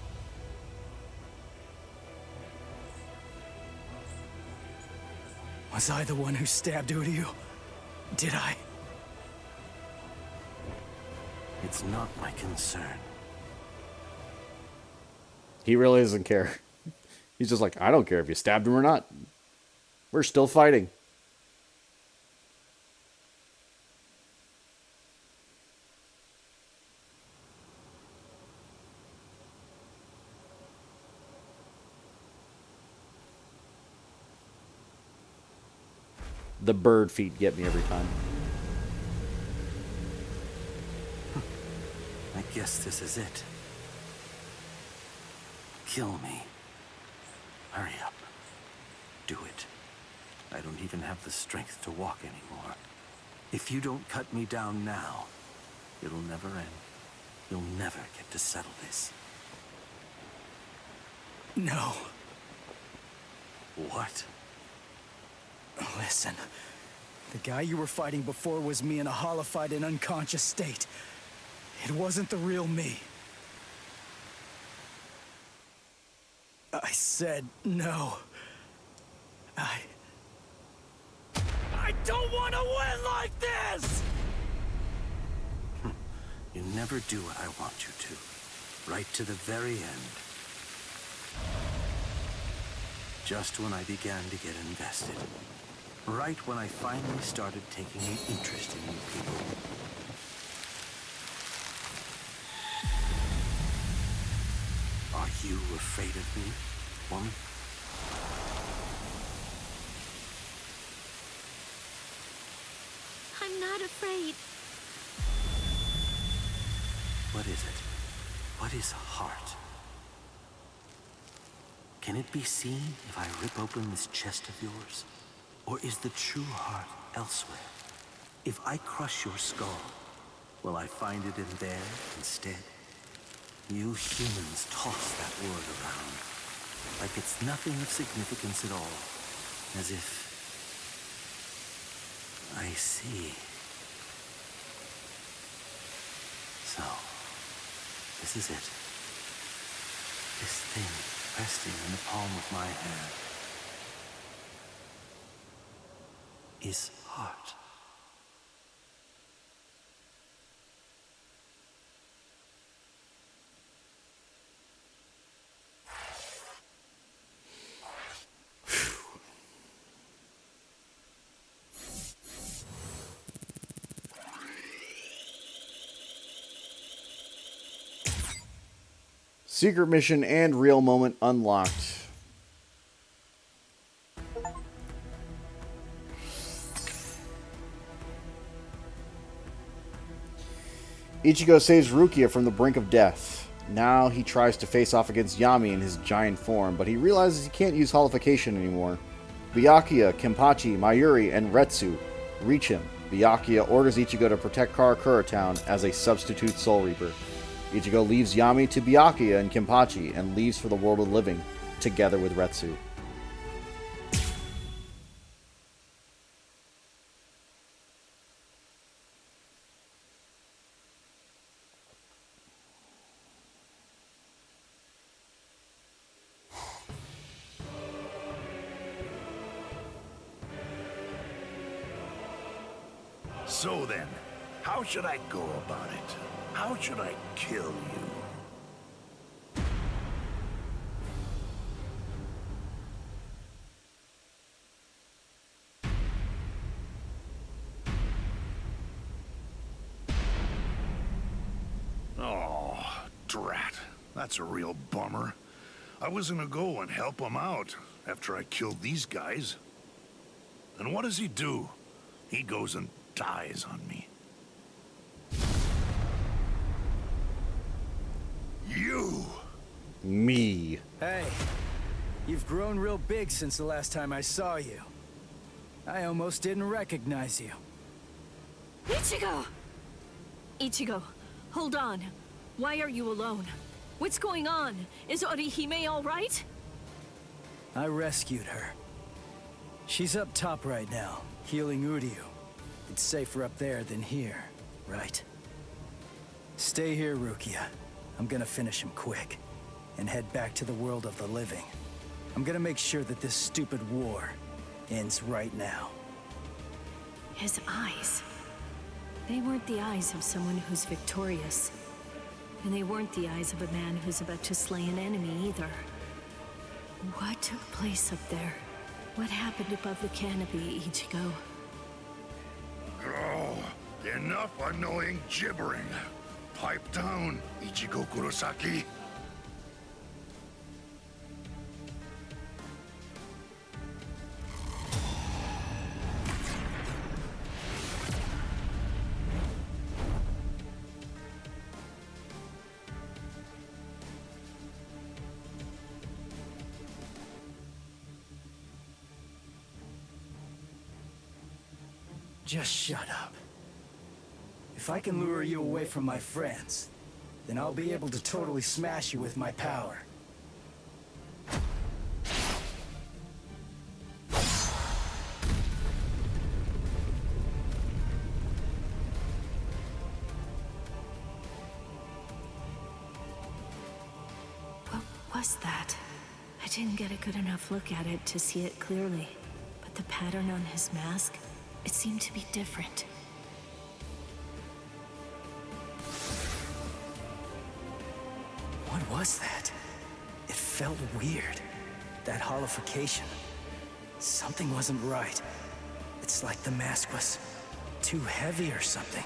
Was I the one who stabbed Udio? Did I? It's not my concern. He really doesn't care. He's just like, I don't care if you stabbed him or not. We're still fighting. The bird feet get me every time. I guess this is it. Kill me. Hurry up. Do it. I don't even have the strength to walk anymore. If you don't cut me down now, it'll never end. You'll never get to settle this. No. What? Listen. The guy you were fighting before was me in a hollified and unconscious state. It wasn't the real me. I said no. I don't want to win like this! You never do what I want you to. Right to the very end. Just when I began to get invested. Right when I finally started taking an interest in you people. Are you afraid of me, woman? I'm not afraid. What is it? What is heart? Can it be seen if I rip open this chest of yours? Or is the true heart elsewhere? If I crush your skull, will I find it in there instead? You humans toss that word around, like it's nothing of significance at all, as if... I see. So, this is it. This thing resting in the palm of my hand is heart. Secret mission and real moment unlocked. Ichigo saves Rukia from the brink of death. Now he tries to face off against Yami in his giant form, but he realizes he can't use holification anymore. Byakuya, Kenpachi, Mayuri, and Retsu reach him. Byakuya orders Ichigo to protect Karakura Town as a substitute Soul Reaper. Ichigo leaves Yami to Byakuya and Kenpachi and leaves for the world of the living, together with Retsu. So then, how should I go about it? How should I kill you? Oh, drat. That's a real bummer. I was gonna go and help him out after I killed these guys. And what does he do? He goes and dies on me. You! Me. Hey, you've grown real big since the last time I saw you. I almost didn't recognize you. Ichigo! Ichigo, hold on. Why are you alone? What's going on? Is Orihime all right? I rescued her. She's up top right now, healing Uryu. It's safer up there than here, right? Stay here, Rukia. I'm gonna finish him quick, and head back to the world of the living. I'm gonna make sure that this stupid war ends right now. His eyes. They weren't the eyes of someone who's victorious. And they weren't the eyes of a man who's about to slay an enemy either. What took place up there? What happened above the canopy, Ichigo? Oh, enough annoying gibbering. Pipe down, Ichigo Kurosaki. Just shut up. If I can lure you away from my friends, then I'll be able to totally smash you with my power. What was that? I didn't get a good enough look at it to see it clearly, but the pattern on his mask, it seemed to be different. What was that? It felt weird. That holification. Something wasn't right. It's like the mask was too heavy or something.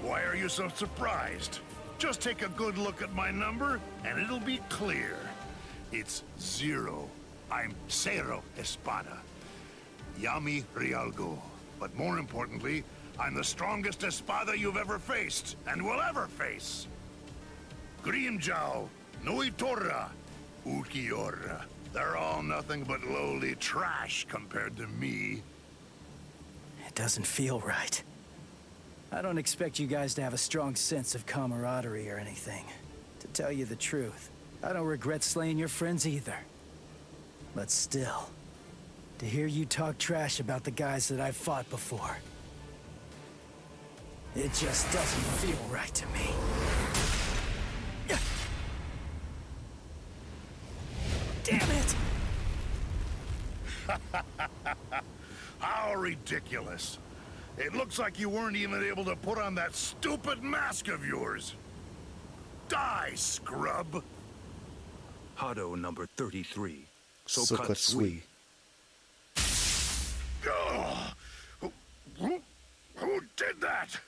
Why are you so surprised? Just take a good look at my number, and it'll be clear. It's 0. I'm Cero Espada. Yami Realgo. But more importantly, I'm the strongest Espada you've ever faced, and will ever face. Grimjao, Nuitora, Ukiora. They're all nothing but lowly trash compared to me. It doesn't feel right. I don't expect you guys to have a strong sense of camaraderie or anything. To tell you the truth, I don't regret slaying your friends either. But still, to hear you talk trash about the guys that I've fought before, it just doesn't feel right to me. Damn it! How ridiculous. It looks like you weren't even able to put on that stupid mask of yours. Die, scrub! Hado number 33. Sokatsui. Who did that?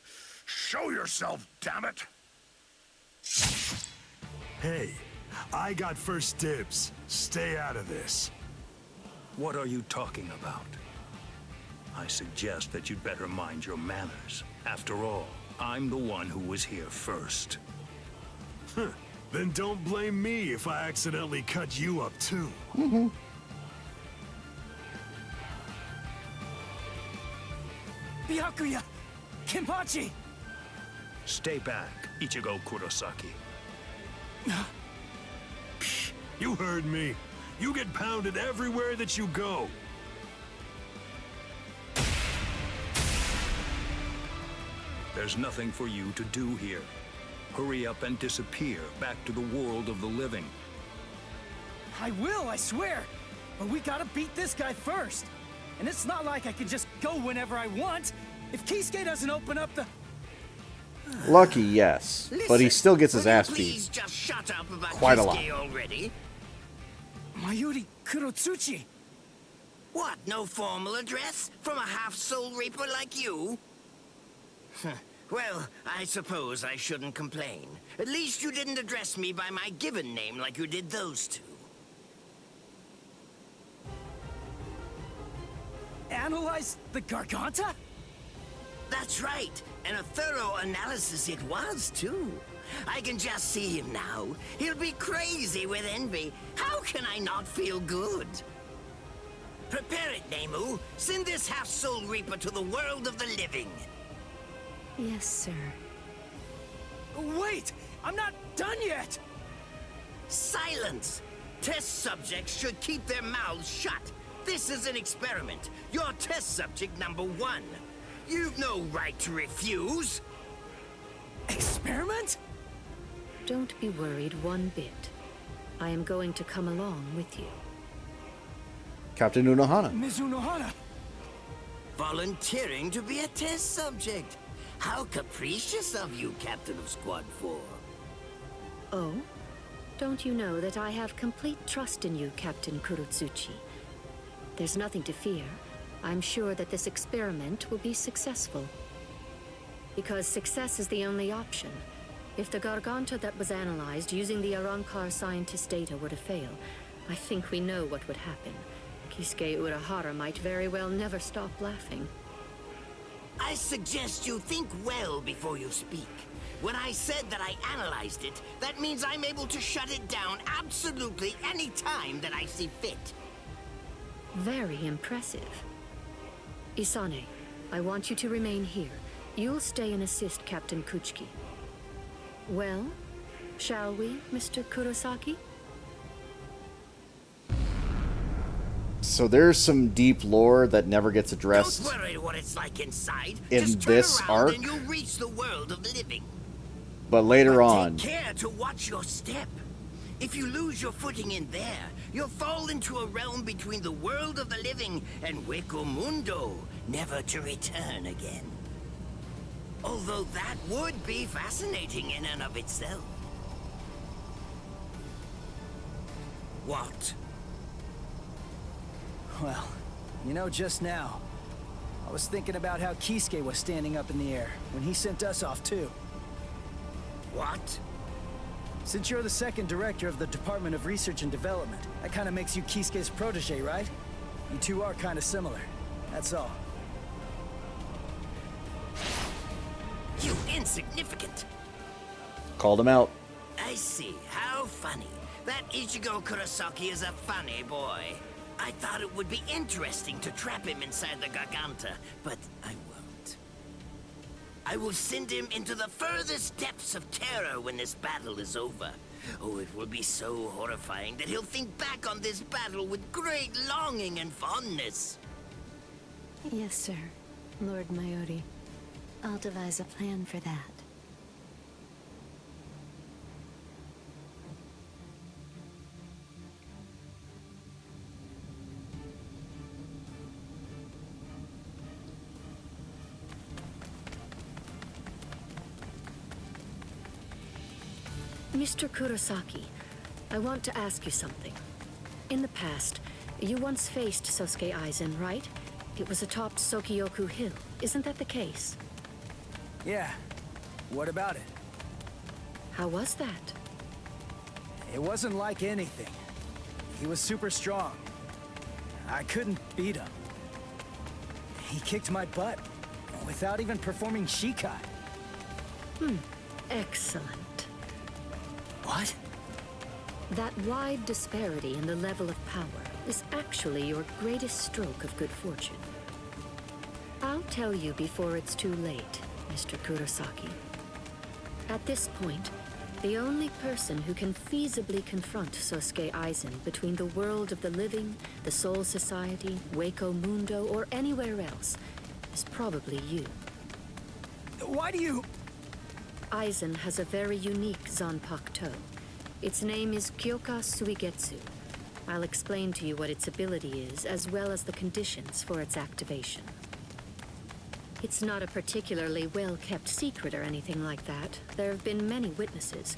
Show yourself, damn it! Hey, I got first dibs. Stay out of this. What are you talking about? I suggest that you'd better mind your manners. After all, I'm the one who was here first. Then don't blame me if I accidentally cut you up too. Byakuya! Kenpachi! Stay back, Ichigo Kurosaki. You heard me. You get pounded everywhere that you go. There's nothing for you to do here. Hurry up and disappear back to the world of the living. I will, I swear! But we gotta beat this guy first. And it's not like I can just go whenever I want. If Kisuke doesn't open up the... Lucky, yes. But he still gets his ass Please beat. just shut up about Quite a lot. Kisuke already. Mayuri Kurotsuchi. What, no formal address from a half-soul reaper like you? Well, I suppose I shouldn't complain. At least you didn't address me by my given name like you did those two. Analyze the Garganta? That's right, and a thorough analysis it was, too. I can just see him now. He'll be crazy with envy. How can I not feel good? Prepare it, Nemu. Send this half-soul reaper to the world of the living. Yes, sir. Wait! I'm not done yet! Silence! Test subjects should keep their mouths shut. This is an experiment. You're test subject number 1. You've no right to refuse. Experiment? Don't be worried one bit. I am going to come along with you. Captain Unohana. Ms. Unohana! Volunteering to be a test subject. How capricious of you, Captain of Squad 4. Oh? Don't you know that I have complete trust in you, Captain Kurotsuchi? There's nothing to fear. I'm sure that this experiment will be successful. Because success is the only option. If the Garganta that was analyzed using the Arrancar scientist data were to fail, I think we know what would happen. Kisuke Urahara might very well never stop laughing. I suggest you think well before you speak. When I said that I analyzed it, that means I'm able to shut it down absolutely any time that I see fit. Very impressive. Isane, I want you to remain here. You'll stay and assist Captain Kuchiki. Well, shall we, Mr. Kurosaki? So there's some deep lore that never gets addressed. Don't worry what it's like inside. In Just turn this around arc? and you'll reach the world of living. But later on, Take care to watch your step. If you lose your footing in there, you'll fall into a realm between the world of the living and Hueco Mundo, never to return again. Although that would be fascinating in and of itself. What? Well, you know, just now, I was thinking about how Kisuke was standing up in the air when he sent us off too. What? Since you're the second director of the Department of Research and Development, that kind of makes you Kisuke's protege, right? You two are kind of similar. That's all. You insignificant! called him out. I see. How funny. That Ichigo Kurosaki is a funny boy. I thought it would be interesting to trap him inside the Garganta, but I won't. I will send him into the furthest depths of terror when this battle is over. Oh, it will be so horrifying that he'll think back on this battle with great longing and fondness. Yes, sir. Lord Mayuri. I'll devise a plan for that. Mr. Kurosaki, I want to ask you something. In the past, you once faced Sosuke Aizen, right? It was atop Sokyoku Hill. Isn't that the case? Yeah. What about it? How was that? It wasn't like anything. He was super strong. I couldn't beat him. He kicked my butt without even performing Shikai. Excellent. What? That wide disparity in the level of power is actually your greatest stroke of good fortune. I'll tell you before it's too late, Mr. Kurosaki. At this point, the only person who can feasibly confront Sosuke Aizen between the world of the living, the Soul Society, Hueco Mundo, or anywhere else is probably you. Why do you... Aizen has a very unique Zanpakuto. Its name is Kyoka Suigetsu. I'll explain to you what its ability is, as well as the conditions for its activation. It's not a particularly well-kept secret or anything like that. There have been many witnesses.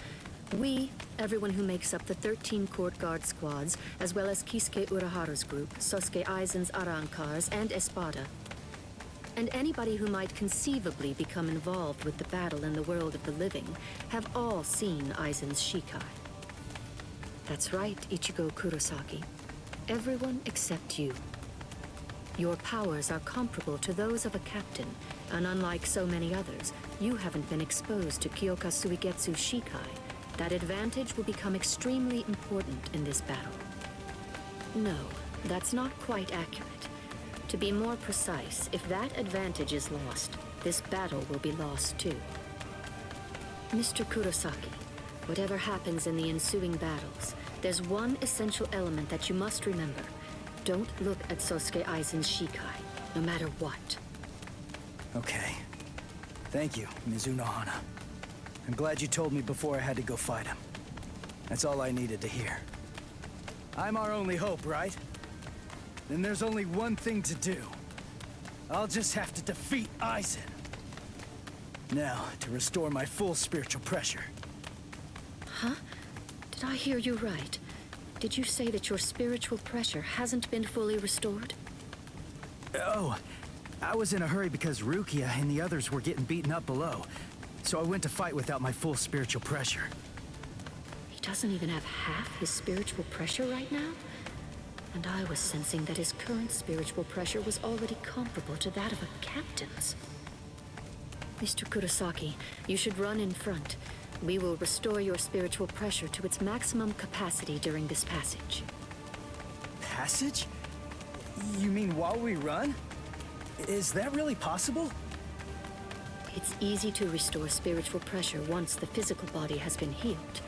We, everyone who makes up the 13 court guard squads, as well as Kisuke Urahara's group, Sosuke Aizen's Arancars, and Espada, and anybody who might conceivably become involved with the battle in the world of the living, have all seen Aizen's Shikai. That's right, Ichigo Kurosaki. Everyone except you. Your powers are comparable to those of a captain, and unlike so many others, you haven't been exposed to Kyoka Suigetsu Shikai. That advantage will become extremely important in this battle. No, that's not quite accurate. To be more precise, if that advantage is lost, this battle will be lost too. Mr. Kurosaki, whatever happens in the ensuing battles, there's one essential element that you must remember. Don't look at Sosuke Aizen's Shikai, no matter what. Okay. Thank you, Mizuno Hana. I'm glad you told me before I had to go fight him. That's all I needed to hear. I'm our only hope, right? Then there's only one thing to do. I'll just have to defeat Aizen. Now, to restore my full spiritual pressure. Huh? Did I hear you right? Did you say that your spiritual pressure hasn't been fully restored? Oh, I was in a hurry because Rukia and the others were getting beaten up below. So I went to fight without my full spiritual pressure. He doesn't even have half his spiritual pressure right now? And I was sensing that his current spiritual pressure was already comparable to that of a captain's. Mr. Kurosaki, you should run in front. We will restore your spiritual pressure to its maximum capacity during this passage. Passage? You mean while we run? Is that really possible? It's easy to restore spiritual pressure once the physical body has been healed.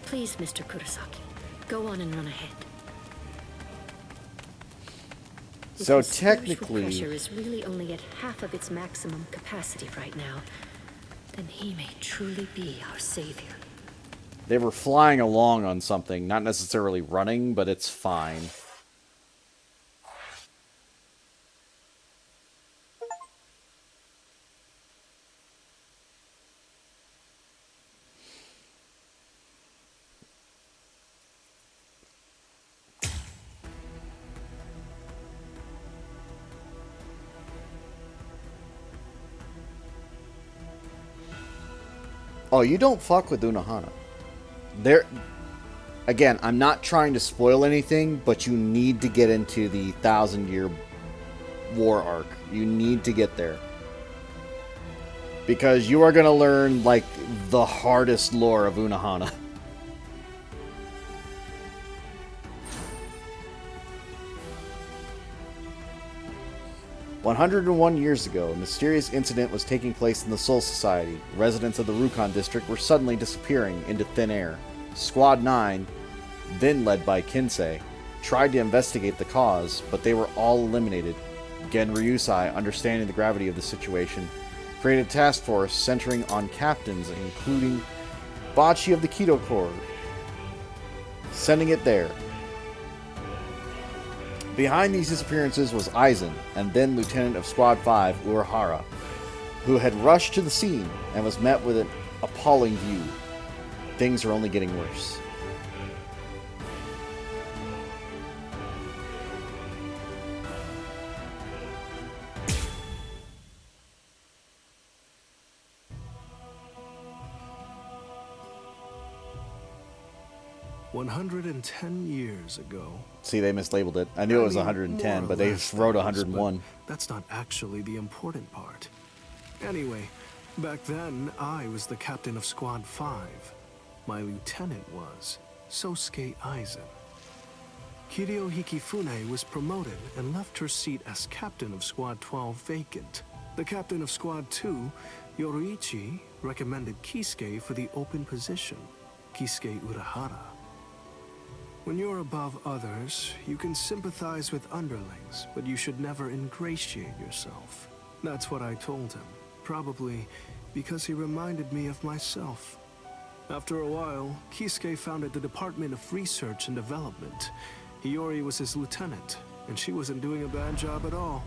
Please, Mr. Kurosaki, go on and run ahead. So If his spiritual technically, pressure is really only at half of its maximum capacity right now, then he may truly be our savior. they were flying along on something, not necessarily running, but it's fine. Oh, you don't fuck with Unohana. There, again, I'm not trying to spoil anything, but you need to get into the 1,000-year war arc. You need to get there. Because you are going to learn, like, the hardest lore of Unohana. 101 years ago, a mysterious incident was taking place in the Soul Society. Residents of the Rukon district were suddenly disappearing into thin air. Squad 9, then led by Kinsei, tried to investigate the cause, but they were all eliminated. Gen Ryusai, understanding the gravity of the situation, created a task force centering on captains, including Bachi of the Kido Corps, sending it there. Behind these disappearances was Aizen, and then Lieutenant of Squad 5, Urahara, who had rushed to the scene and was met with an appalling view. Things are only getting worse. $110 ago. See, they mislabeled it. I knew it was 110, but they wrote 101. That's not actually the important part. Anyway, back then, I was the captain of Squad 5. My lieutenant was Sosuke Aizen. Kiryo Hikifune was promoted and left her seat as captain of Squad 12 vacant. The captain of Squad 2, Yoruichi, recommended Kisuke for the open position, Kisuke Urahara. When you're above others, you can sympathize with underlings, but you should never ingratiate yourself. That's what I told him, probably because he reminded me of myself. After a while, Kisuke founded the Department of Research and Development. Hiyori was his lieutenant, and she wasn't doing a bad job at all.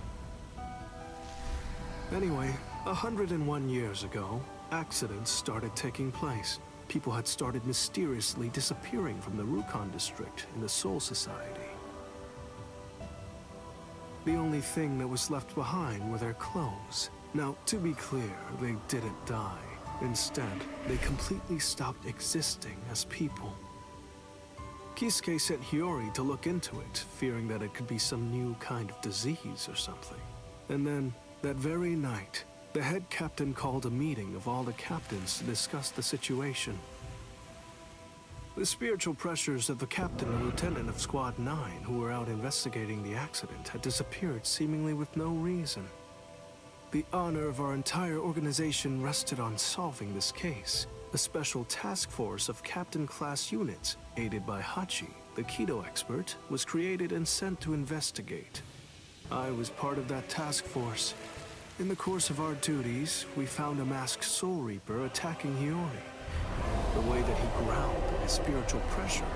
Anyway, 101 years ago, accidents started taking place. People had started mysteriously disappearing from the Rukon district in the Soul Society. The only thing that was left behind were their clothes. Now, to be clear, they didn't die. Instead, they completely stopped existing as people. Kisuke sent Hiyori to look into it, fearing that it could be some new kind of disease or something. And then, that very night, the head captain called a meeting of all the captains to discuss the situation. The spiritual pressures of the captain and lieutenant of Squad 9 who were out investigating the accident had disappeared seemingly with no reason. The honor of our entire organization rested on solving this case. A special task force of captain-class units, aided by Hachi, the Kido expert, was created and sent to investigate. I was part of that task force. In the course of our duties, we found a masked Soul Reaper attacking Hiyori. The way that he growled and his spiritual pressure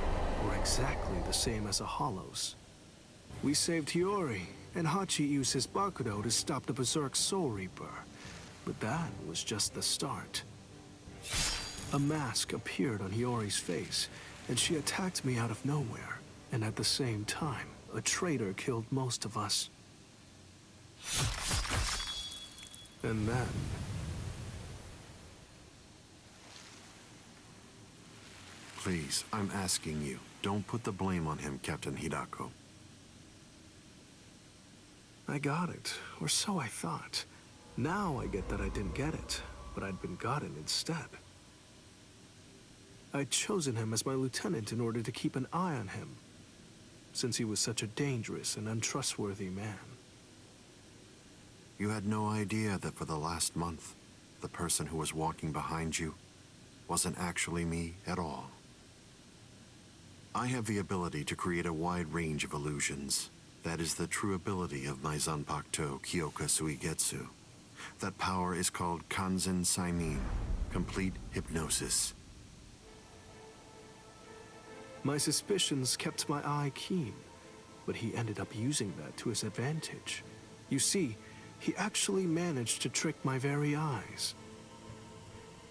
were exactly the same as a Hollow's. We saved Hiyori, and Hachi used his Bakudo to stop the Berserk Soul Reaper. But that was just the start. A mask appeared on Hiyori's face, and she attacked me out of nowhere. And at the same time, a traitor killed most of us. And then... Please, I'm asking you, don't put the blame on him, Captain Hidako. I got it, or so I thought. Now I get that I didn't get it, but I'd been gotten instead. I'd chosen him as my lieutenant in order to keep an eye on him, since he was such a dangerous and untrustworthy man. You had no idea that for the last month, the person who was walking behind you wasn't actually me at all. I have the ability to create a wide range of illusions. That is the true ability of my Zanpakuto Kyoka Suigetsu. That power is called Kanzen Saimin, complete hypnosis. My suspicions kept my eye keen, but he ended up using that to his advantage. You see, he actually managed to trick my very eyes.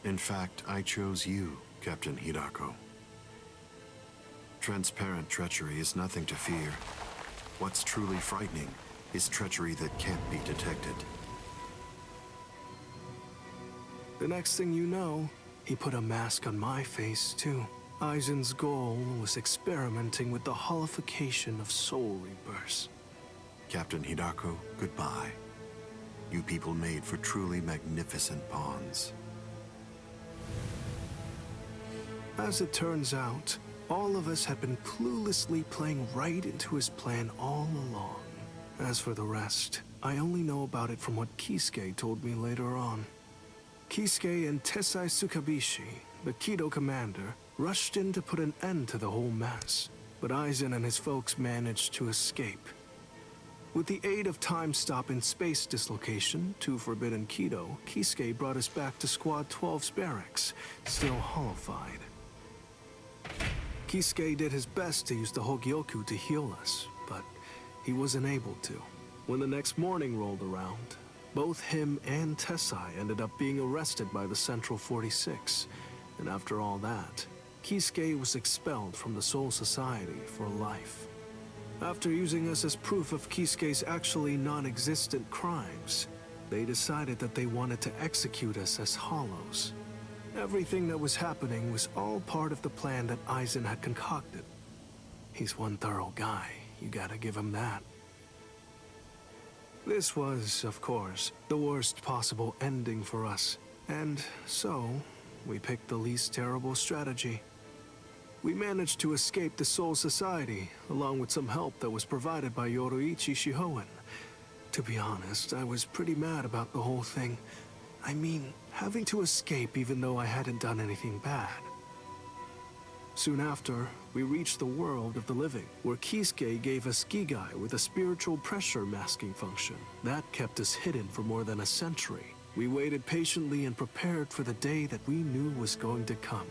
In fact, I chose you, Captain Hidako. Transparent treachery is nothing to fear. What's truly frightening is treachery that can't be detected. The next thing you know, he put a mask on my face, too. Aizen's goal was experimenting with the holification of Soul Reapers. Captain Hidako, goodbye. You people made for truly magnificent pawns. As it turns out, all of us had been cluelessly playing right into his plan all along. As for the rest, I only know about it from what Kisuke told me later on. Kisuke and Tessai Tsukabishi, the Kido commander, rushed in to put an end to the whole mess, but Aizen and his folks managed to escape. With the aid of time stop and space dislocation to Forbidden Kido, Kisuke brought us back to Squad 12's barracks, still holified. Kisuke did his best to use the Hogyoku to heal us, but he wasn't able to. When the next morning rolled around, both him and Tessai ended up being arrested by the Central 46, and after all that, Kisuke was expelled from the Soul Society for life. After using us as proof of Kisuke's actually non-existent crimes, they decided that they wanted to execute us as Hollows. Everything that was happening was all part of the plan that Aizen had concocted. He's one thorough guy, you gotta give him that. This was, of course, the worst possible ending for us, and so we picked the least terrible strategy. We managed to escape the Soul Society, along with some help that was provided by Yoruichi Shihoen. To be honest, I was pretty mad about the whole thing. I mean, having to escape even though I hadn't done anything bad. Soon after, we reached the world of the living, where Kisuke gave us Gigai with a spiritual pressure masking function. That kept us hidden for more than a century. We waited patiently and prepared for the day that we knew was going to come,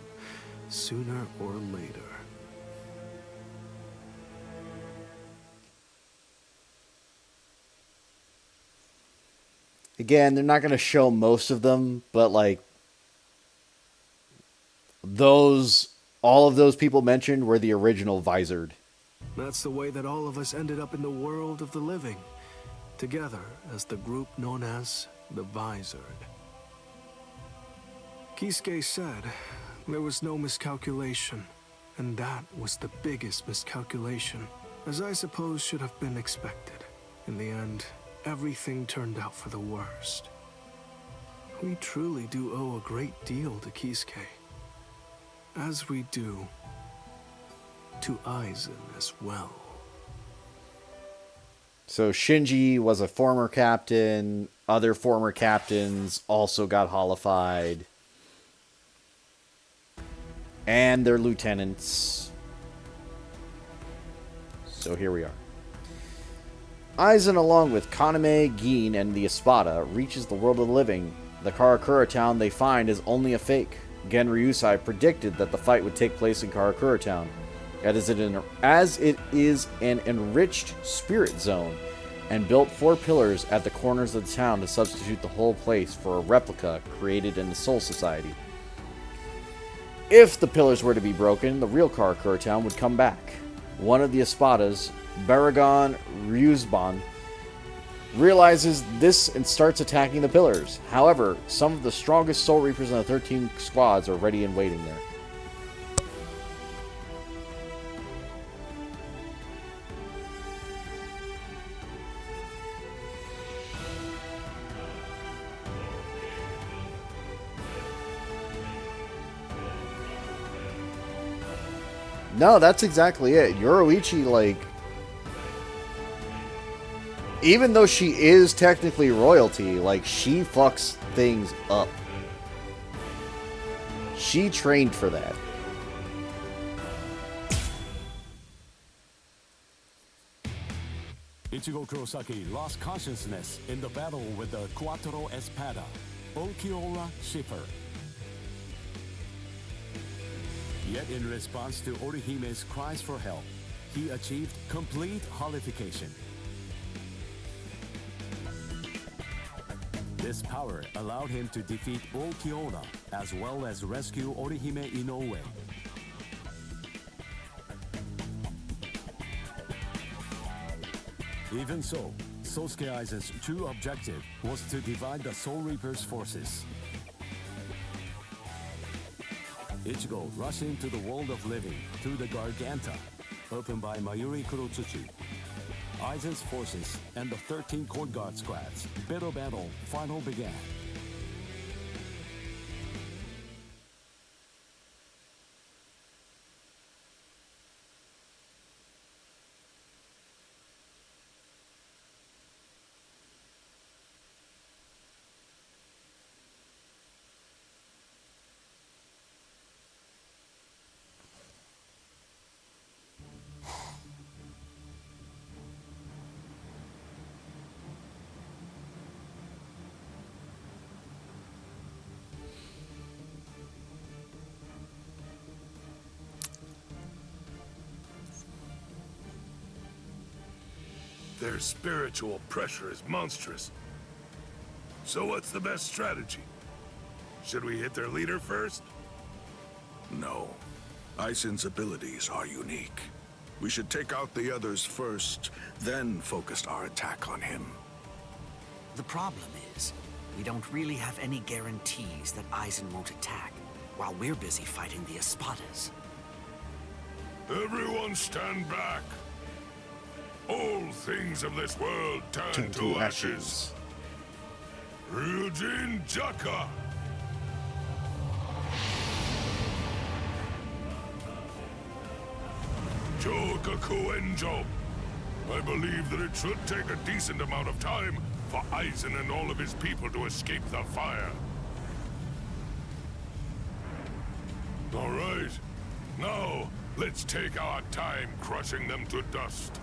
sooner or later. Again, they're not going to show most of them, but like all of those people mentioned were the original Visored. That's the way that all of us ended up in the world of the living, together as the group known as the Visored. Kisuke said there was no miscalculation, and that was the biggest miscalculation, as I suppose should have been expected. In the end, everything turned out for the worst. We truly do owe a great deal to Kisuke, as we do to Aizen as well. So Shinji was a former captain. Other former captains also got holified. And their lieutenants. So here we are. Aizen, along with Kaname, Gin, and the Espada, reaches the world of the living. The Karakura town they find is only a fake. Gen Ryusai predicted that the fight would take place in Karakura town, as it is an enriched spirit zone, and built 4 pillars at the corners of the town to substitute the whole place for a replica created in the Soul Society. If the pillars were to be broken, the real Karakura town would come back. One of the Espadas, Baragon Ryuzban, realizes this and starts attacking the pillars. However, some of the strongest Soul Reapers in the 13 squads are ready and waiting there. No, that's exactly it. Yoruichi, like, even though she is technically royalty, like, she fucks things up. She trained for that. Ichigo Kurosaki lost consciousness in the battle with the Quattro Espada, Ulquiorra Schiffer. Yet in response to Orihime's cries for help, he achieved complete holification. This power allowed him to defeat Ulquiorra as well as rescue Orihime Inoue. Even so, Sosuke Aizen's true objective was to divide the Soul Reaper's forces. Ichigo rushed into the world of living through the Garganta, opened by Mayuri Kurotsuchi. Aizen's forces and the 13 Court Guard squads' bitter battle finally began. Their spiritual pressure is monstrous. So what's the best strategy? Should we hit their leader first? No. Aizen's abilities are unique. We should take out the others first, then focus our attack on him. The problem is, we don't really have any guarantees that Aizen won't attack, while we're busy fighting the Espadas. Everyone stand back! All things of this world turn to ashes. Ryujin Jaka! Jogaku Enjo! I believe that it should take a decent amount of time for Aizen and all of his people to escape the fire. All right. Now, let's take our time crushing them to dust.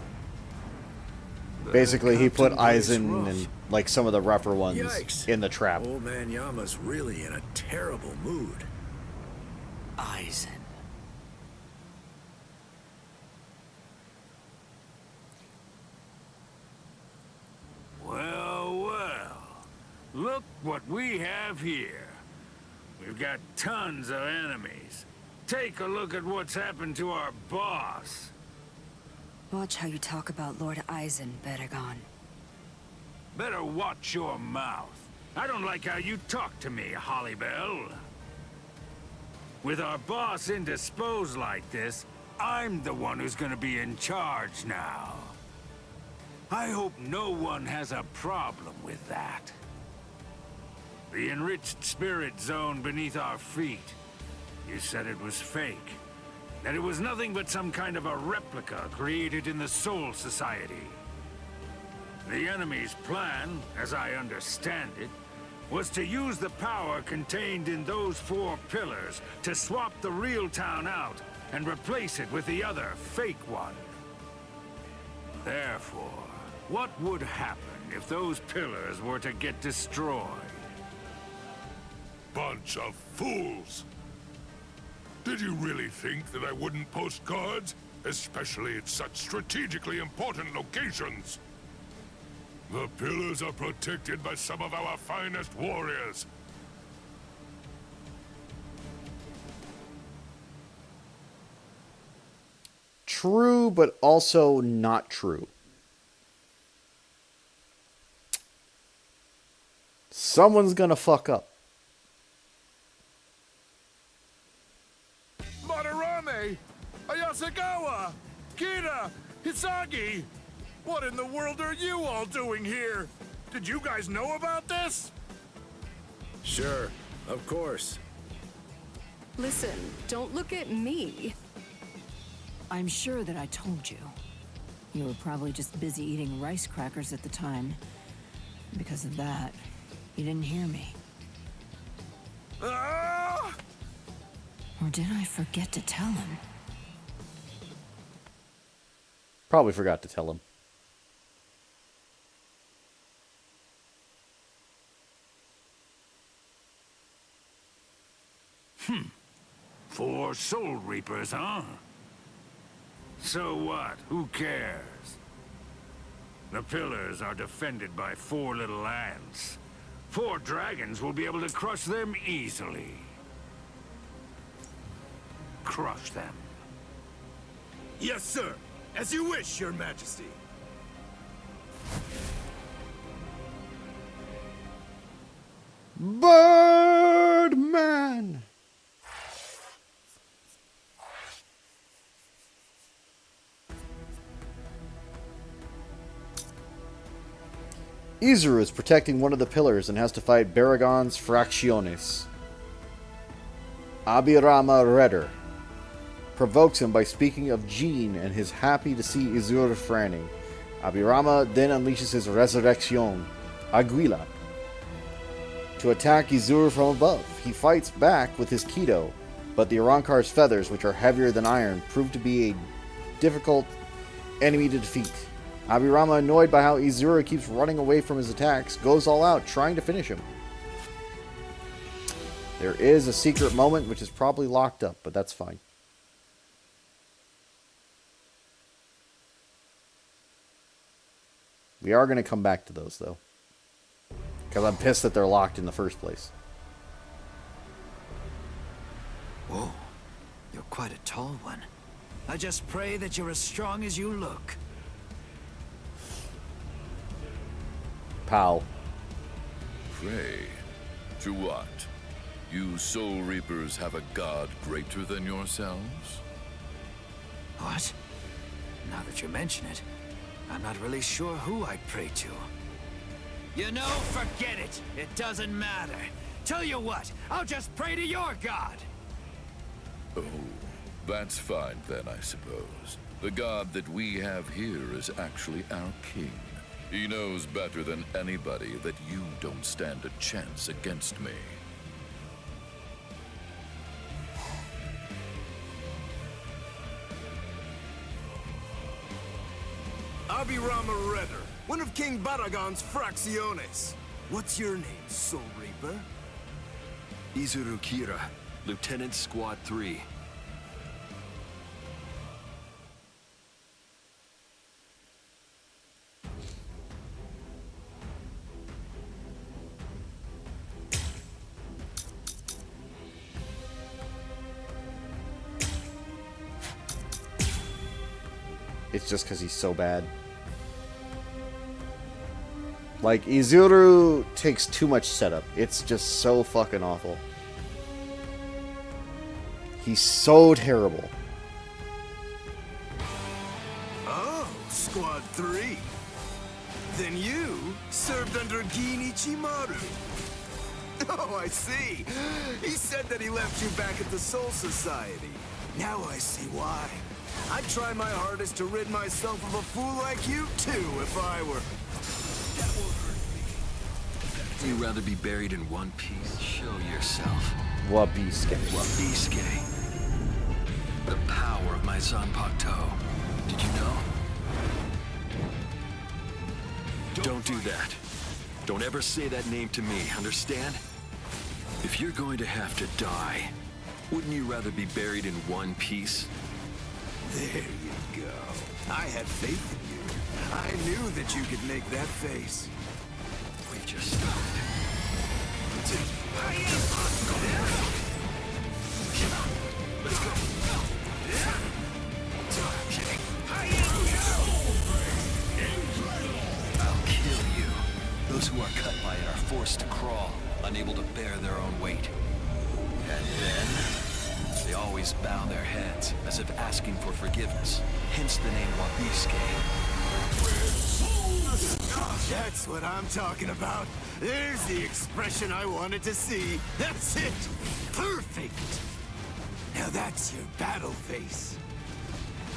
Basically, he put Aizen and like some of the rougher ones in the trap. Old man Yama's really in a terrible mood. Aizen. Well, well. Look what we have here. We've got tons of enemies. Take a look at what's happened to our boss. Watch how you talk about Lord Eisen, Beregon. Better watch your mouth. I don't like how you talk to me, Hollybell. With our boss indisposed like this, I'm the one who's gonna be in charge now. I hope no one has a problem with that. The enriched spirit zone beneath our feet. You said it was fake. That it was nothing but some kind of a replica created in the Soul Society. The enemy's plan, as I understand it, was to use the power contained in those 4 pillars to swap the real town out and replace it with the other fake one. Therefore, what would happen if those pillars were to get destroyed? Bunch of fools! Did you really think that I wouldn't post guards? Especially at such strategically important locations? The pillars are protected by some of our finest warriors. True, but also not true. Someone's gonna fuck up. Madarame! Ayasagawa! Kira! Hisagi! What in the world are you all doing here? Did you guys know about this? Sure, of course. Listen, don't look at me. I'm sure that I told you. You were probably just busy eating rice crackers at the time. Because of that, you didn't hear me. Ah! Or did I forget to tell him? Probably forgot to tell him. Hmm. 4 Soul Reapers, huh? So what? Who cares? The pillars are defended by 4 little ants. 4 dragons will be able to crush them easily. Crush them. Yes, sir. As you wish, Your Majesty. Birdman! Izuru is protecting one of the pillars and has to fight Beregon's Fracciones. Abirama Redder provokes him by speaking of Jean and his happy to see Izuru frowning. Abirama then unleashes his Resurrection, Aguila, to attack Izuru from above. He fights back with his Kido, but the Arrancar's feathers, which are heavier than iron, prove to be a difficult enemy to defeat. Abirama, annoyed by how Izuru keeps running away from his attacks, goes all out trying to finish him. There is a secret moment which is probably locked up, but that's fine. We are going to come back to those, though. Because I'm pissed that they're locked in the first place. Whoa, you're quite a tall one. I just pray that you're as strong as you look. Pow. Pray? To what? You Soul Reapers have a god greater than yourselves? What? Now that you mention it, I'm not really sure who I'd pray to. You know, forget it. It doesn't matter. Tell you what, I'll just pray to your god. Oh, that's fine then, I suppose. The god that we have here is actually our king. He knows better than anybody that you don't stand a chance against me. Abirama Redder, one of King Baragon's Fracciones. What's your name, Soul Reaper? Izuru Kira, Lieutenant Squad 3. it's just because he's so bad. Like, Izuru takes too much setup. It's just so fucking awful. He's so terrible. Oh, Squad 3. Then you served under Gin Ichimaru. Oh, I see. He said that he left you back at the Soul Society. Now I see why. I'd try my hardest to rid myself of a fool like you, too, if I were... You'd rather be buried in one piece? Show yourself. Wabisuke. Wabisuke. The power of my Zanpakuto. Did you know? Don't do that. Don't ever say that name to me, understand? If you're going to have to die, wouldn't you rather be buried in one piece? There you go. I had faith in you. I knew that you could make that face. We just started. Let's go. I'll kill you. Those who are cut by it are forced to crawl, unable to bear their own weight. And then, they always bow their heads, as if asking for forgiveness. Hence the name Wabisuke. That's what I'm talking about. There's the expression I wanted to see. That's it. Perfect. Now that's your battle face.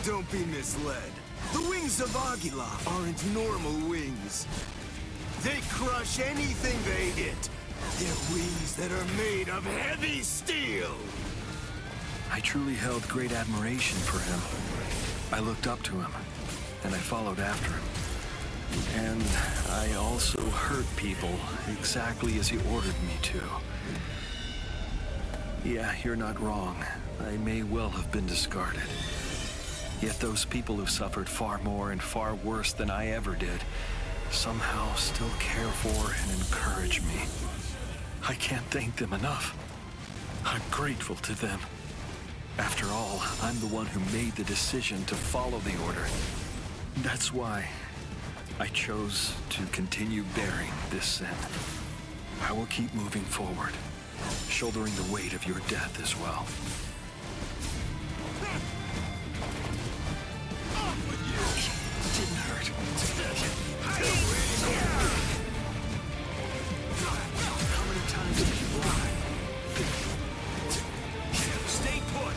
Don't be misled. The wings of Aguila aren't normal wings. They crush anything they hit. They're wings that are made of heavy steel. I truly held great admiration for him. I looked up to him, and I followed after him. And I also hurt people exactly as he ordered me to. Yeah, you're not wrong. I may well have been discarded. Yet those people who suffered far more and far worse than I ever did somehow still care for and encourage me. I can't thank them enough. I'm grateful to them. After all, I'm the one who made the decision to follow the order. That's why I chose to continue bearing this sin. I will keep moving forward, shouldering the weight of your death as well. It didn't hurt. How many times did you lie? Stay put!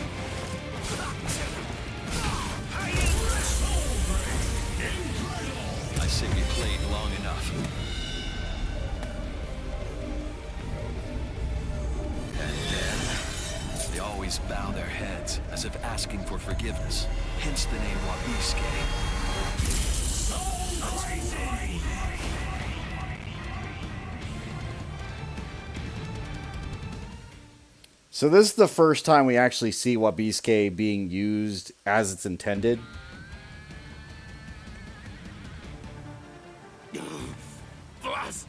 I say we played long enough. And then, they always bow their heads, as if asking for forgiveness. Hence the name Wabisuke. So this is the first time we actually see Wabisuke being used as it's intended. Blast!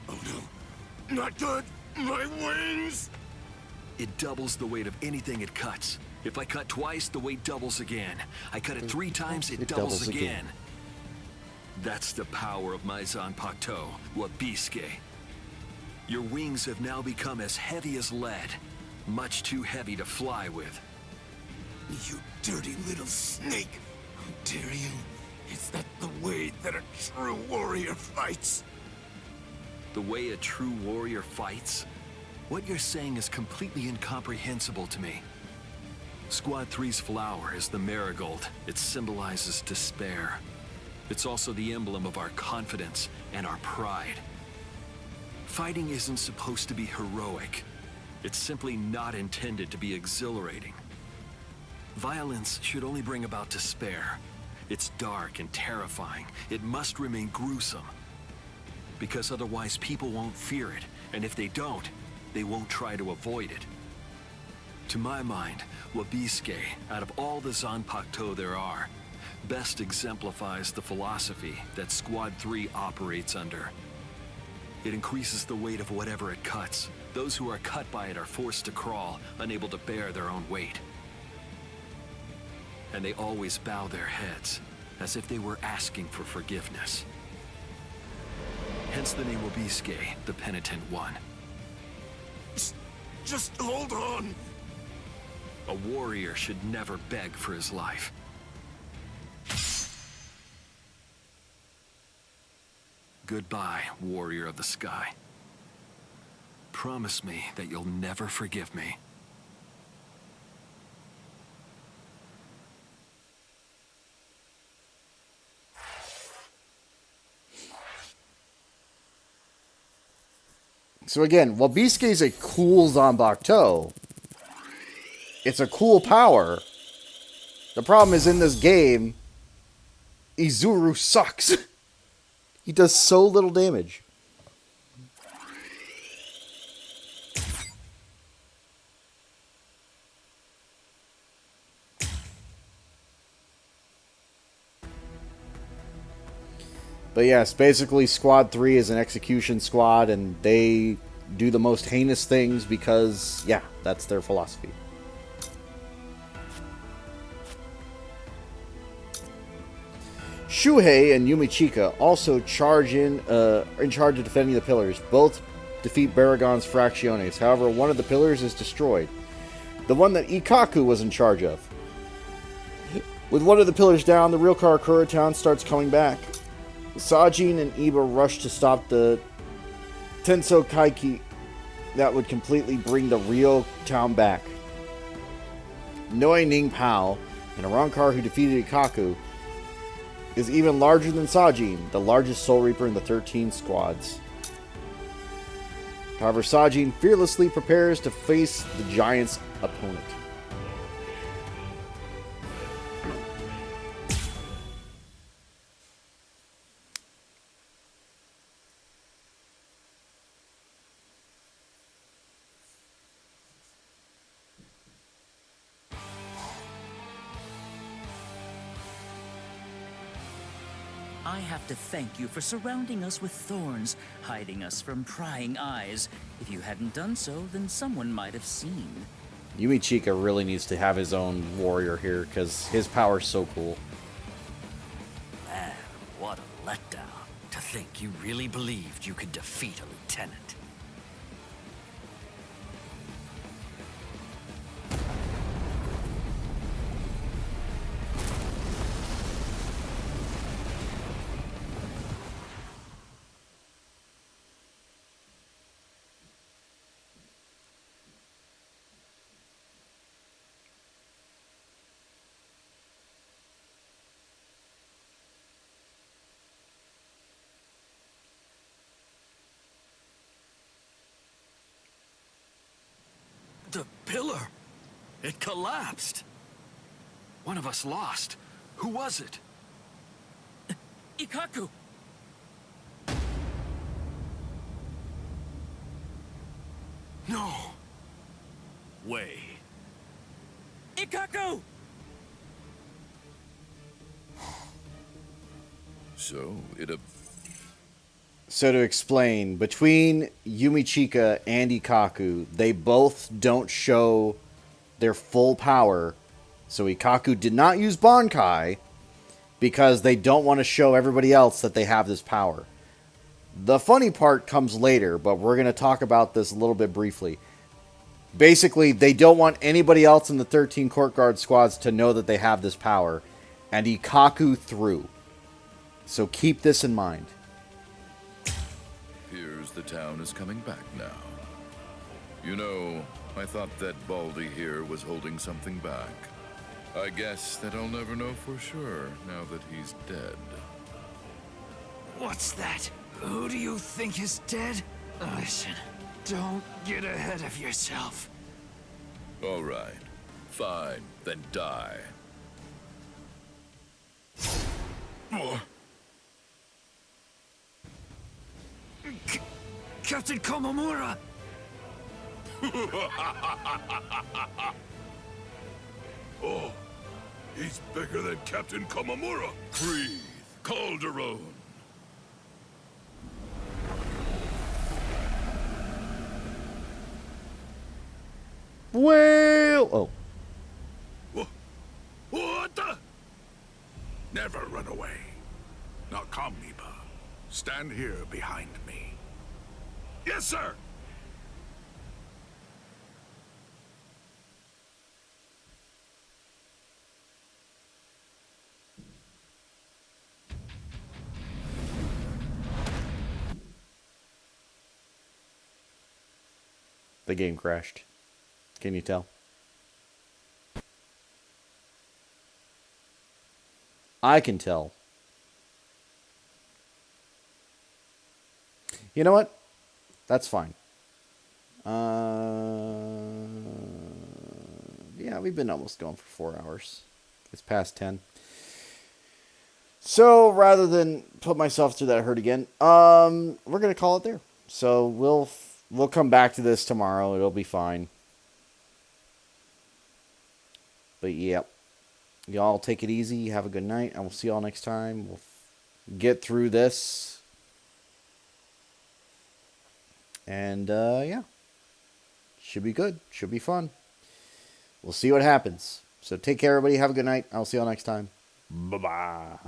Oh no. Not good. My wings! It doubles the weight of anything it cuts. If I cut twice, the weight doubles again. I cut it 3 times, it doubles again. That's the power of my Zanpakuto, Wabisuke. Your wings have now become as heavy as lead. Much too heavy to fly with. You dirty little snake! How dare you? Is that the way that a true warrior fights? The way a true warrior fights? What you're saying is completely incomprehensible to me. Squad 3's flower is the marigold. It symbolizes despair. It's also the emblem of our confidence and our pride. Fighting isn't supposed to be heroic. It's simply not intended to be exhilarating. Violence should only bring about despair. It's dark and terrifying. It must remain gruesome. Because otherwise people won't fear it, and if they don't, they won't try to avoid it. To my mind, Wabisuke, out of all the Zanpakuto there are, best exemplifies the philosophy that Squad 3 operates under. It increases the weight of whatever it cuts. Those who are cut by it are forced to crawl, unable to bear their own weight. And they always bow their heads, as if they were asking for forgiveness. Hence the name Obisuke, the Penitent One. Just hold on. A warrior should never beg for his life. Goodbye, warrior of the sky. Promise me that you'll never forgive me. So again, while Bisuke is a cool Zanbakuto, it's a cool power. The problem is in this game, Izuru sucks. He does so little damage. But yes, basically Squad 3 is an execution squad, and they do the most heinous things because, yeah, that's their philosophy. Shuhei and Yumichika also are in charge of defending the pillars. Both defeat Baragon's Fracciones. However, one of the pillars is destroyed. The one that Ikaku was in charge of. With one of the pillars down, the real Karakura town starts coming back. Sajin and Iba rush to stop the Tenso Kaiki that would completely bring the real town back. Noi Ning Pao, an Arrancar who defeated Ikaku, is even larger than Sajin, the largest Soul Reaper in the 13 squads. However, Sajin fearlessly prepares to face the giant's opponent. I have to thank you for surrounding us with thorns, hiding us from prying eyes. If you hadn't done so, then someone might have seen. Yumichika really needs to have his own warrior here, because his power's so cool. Man, what a letdown. To think you really believed you could defeat a lieutenant. The pillar! It collapsed! One of us lost. Who was it? Ikaku! No! Way. Ikaku! So to explain, between Yumichika and Ikaku, they both don't show their full power. So Ikaku did not use Bankai because they don't want to show everybody else that they have this power. The funny part comes later, but we're going to talk about this a little bit briefly. Basically, they don't want anybody else in the 13 Court Guard squads to know that they have this power. And Ikaku threw. So keep this in mind. Here's the town is coming back now. You know, I thought that Baldy here was holding something back. I guess that I'll never know for sure now that he's dead. What's that? Who do you think is dead? Listen, don't get ahead of yourself. All right. Fine, then die. Captain Komamura! Oh, he's bigger than Captain Komamura. Breathe, Calderon. Well, oh. What the? Never run away. Now come, Mipa. Stand here behind me. Yes, sir! The game crashed. Can you tell? I can tell. You know what? That's fine. Yeah, we've been almost going for 4 hours. It's past 10. So rather than put myself through that hurt again, we're gonna call it there. So we'll come back to this tomorrow. It'll be fine. But yep, y'all take it easy. Have a good night. I will see y'all next time. We'll get through this. And yeah, should be good. Should be fun. We'll see what happens. So take care, everybody. Have a good night. I'll see y'all next time. Bye-bye.